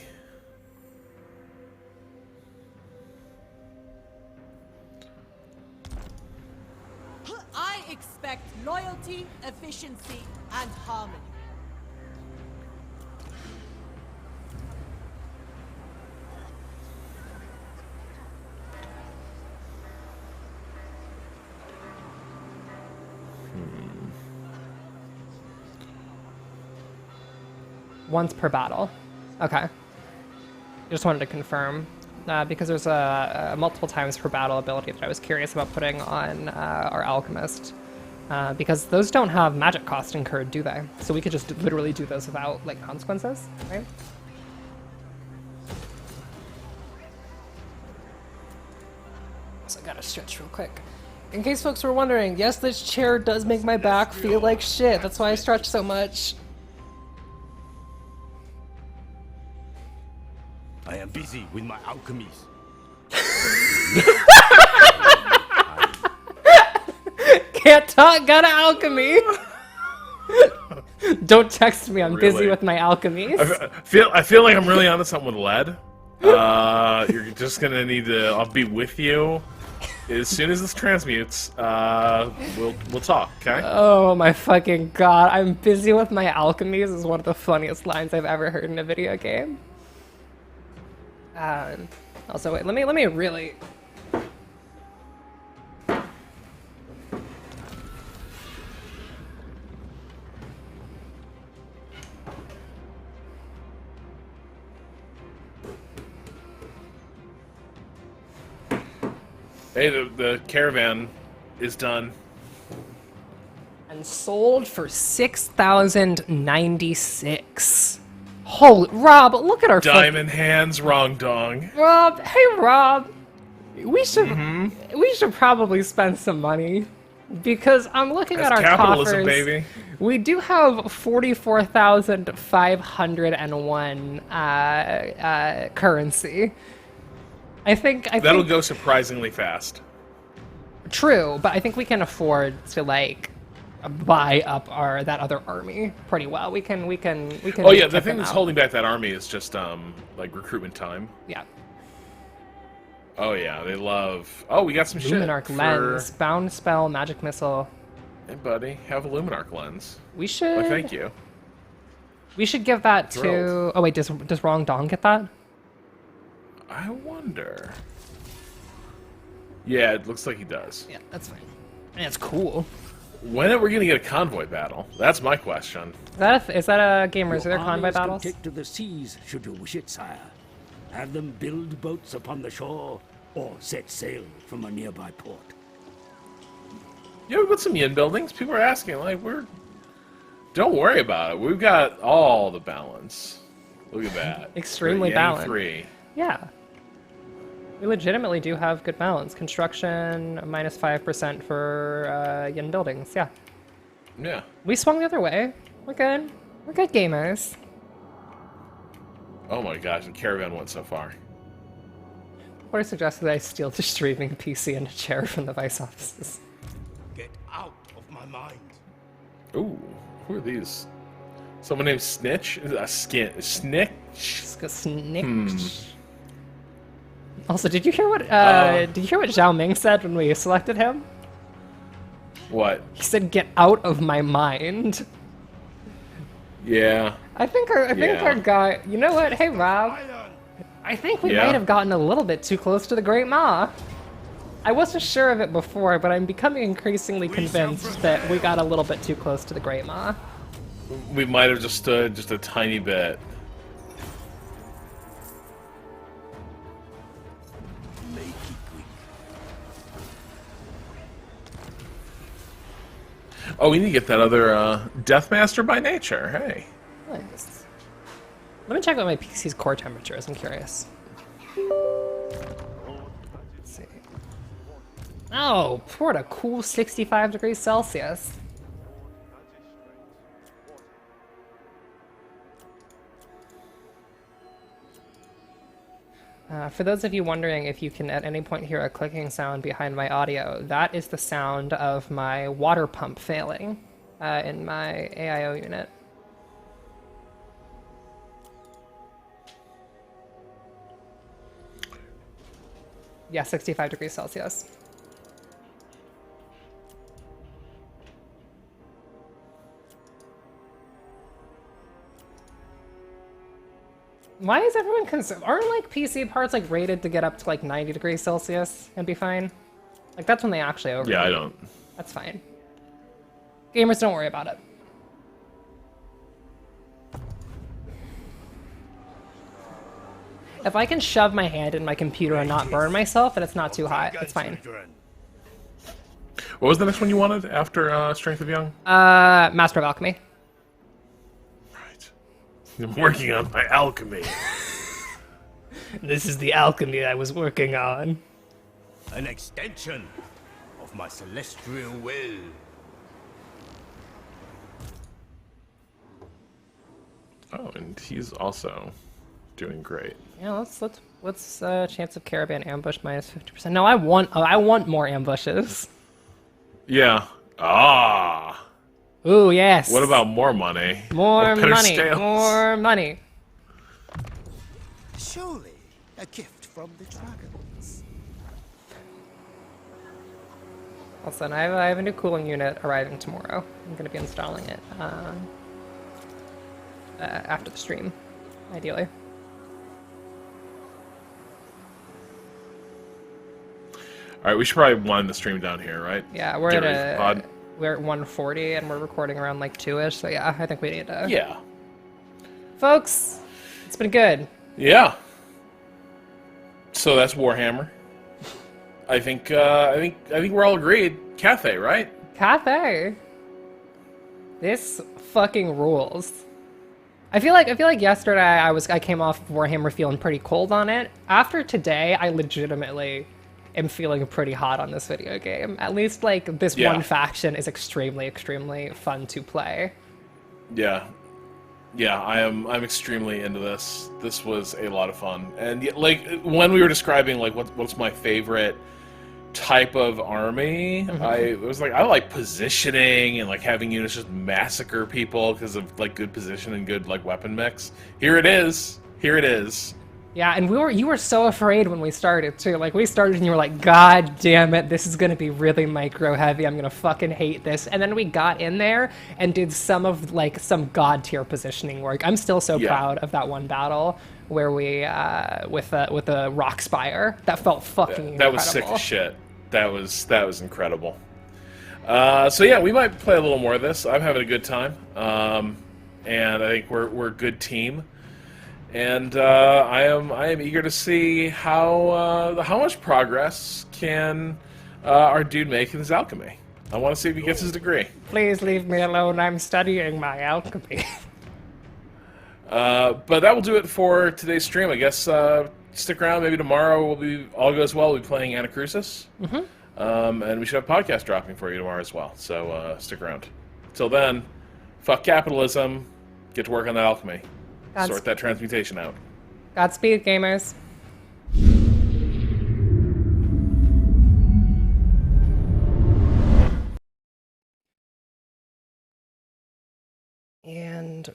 I expect loyalty, efficiency, and harmony. Once per battle. Okay. Just wanted to confirm. Because there's a multiple times per battle ability that I was curious about putting on our Alchemist. Because those don't have magic cost incurred, do they? So we could just literally do those without, like, consequences, right? So I gotta stretch real quick. In case folks were wondering, yes, this chair does make my back feel like shit. That's why I stretch so much. I am busy with my alchemies. Can't talk, got an alchemy. Don't text me, I'm busy with my alchemies. I feel like I'm really onto something with lead. You're just gonna need to... I'll be with you. As soon as this transmutes, we'll talk, okay? Oh my fucking god, I'm busy with my alchemies is one of the funniest lines I've ever heard in a video game. Also, wait, let me really... Hey, the caravan is done. And sold for 6,096. Holy, Rob, look at our Diamond hands, wrong dong. Rob, hey Rob, we should probably spend some money because I'm looking at our capitalism, coffers. baby. We do have 44,501 currency. I think that'll go surprisingly fast. True, but I think we can afford to like buy up that other army pretty well. We can. Oh yeah, the thing that's holding back that army is just like recruitment time. Yeah. Oh yeah, they love. Oh, we got some Luminarch shit. lens, bound spell, magic missile. Hey buddy, have a Luminarch lens. We should. Oh, thank you. We should give that to. Oh wait, does Wrong Dong get that? I wonder. Yeah, it looks like he does. Yeah, that's fine. And it's cool. When are we going to get a convoy battle? That's my question. Is that a gamers? Are there Your convoy armies can battles? take to the seas should you wish it, sire. Have them build boats upon the shore, or set sail from a nearby port. Yeah, we've got some yin buildings. People are asking, like, don't worry about it. We've got all the balance. Look at that. Extremely Yang balanced. 3. Yeah. We legitimately do have good balance. Construction, minus 5% for yin buildings, yeah. Yeah. We swung the other way. We're good. We're good gamers. Oh my gosh, the caravan went so far. What I suggested that I steal the streaming PC and a chair from the vice offices. Get out of my mind. Ooh, who are these? Someone named Snitch? Snick? Just go snick. Also, did you hear what Zhao Ming said when we selected him? What? He said, "Get out of my mind." Yeah. I think our guy. You know what? Hey, Rob. I think we Yeah. might have gotten a little bit too close to the Great Maw. I wasn't sure of it before, but I'm becoming increasingly convinced that we got a little bit too close to the Great Maw. We might have just stood just a tiny bit. Make it quick. Oh, we need to get that other Deathmaster by nature. Hey. Nice. Let me check what my PC's core temperature is. I'm curious. Let's see. Oh, we're at a cool 65 degrees Celsius. For those of you wondering if you can at any point hear a clicking sound behind my audio, that is the sound of my water pump failing in my AIO unit. Yeah, 65 degrees Celsius. Why is everyone aren't like PC parts like rated to get up to like 90 degrees Celsius and be fine? Like that's when they actually overheat. Yeah, I don't. That's fine. Gamers, don't worry about it. If I can shove my hand in my computer and not burn myself, then it's not too hot. It's fine. What was the next one you wanted after Strength of Young? Master of Alchemy. Right. I'm working on my alchemy. This is the alchemy I was working on. An extension of my celestial will. Oh, and he's also doing great. Yeah, let's chance of caravan ambush minus 50%. No, I want more ambushes. Yeah. Ah. Ooh, yes. What about more money? More Or better money? scales? More money. Surely a gift from the dragons. Also, I have a new cooling unit arriving tomorrow. I'm going to be installing it after the stream, ideally. All right, we should probably wind the stream down here, right? Yeah, we're Get at ready for pod. we're at 140 and we're recording around like 2ish. So yeah, I think we need to. Yeah. Folks, it's been good. Yeah. So that's Warhammer. I think we're all agreed. Cathay, right? Cathay. This fucking rules. I feel like yesterday I came off Warhammer feeling pretty cold on it. After today, I legitimately am feeling pretty hot on this video game. At least like this Yeah. one faction is extremely, extremely fun to play. Yeah. Yeah, I'm extremely into this. This was a lot of fun. And yet, like when we were describing like what's my favorite type of army, I was like I like positioning and like having units just massacre people because of like good position and good like weapon mix. Here it is. Here it is. Yeah, and you were so afraid when we started too. Like we started and you were like, God damn it, this is gonna be really micro heavy. I'm gonna fucking hate this. And then we got in there and did some god tier positioning work. I'm still so proud of that one battle where we with the rock spire. That felt fucking incredible. That was sick as shit. That was incredible. So yeah, we might play a little more of this. I'm having a good time, and I think we're a good team. And I am eager to see how much progress can our dude make in his alchemy. I want to see if he gets his degree. Please leave me alone. I'm studying my alchemy. But that will do it for today's stream. I guess stick around. Maybe tomorrow all goes well. We'll be playing Anacrusis. And we should have a podcast dropping for you tomorrow as well. So stick around. Till then, fuck capitalism. Get to work on that alchemy. Sort that transmutation out. Godspeed, gamers. And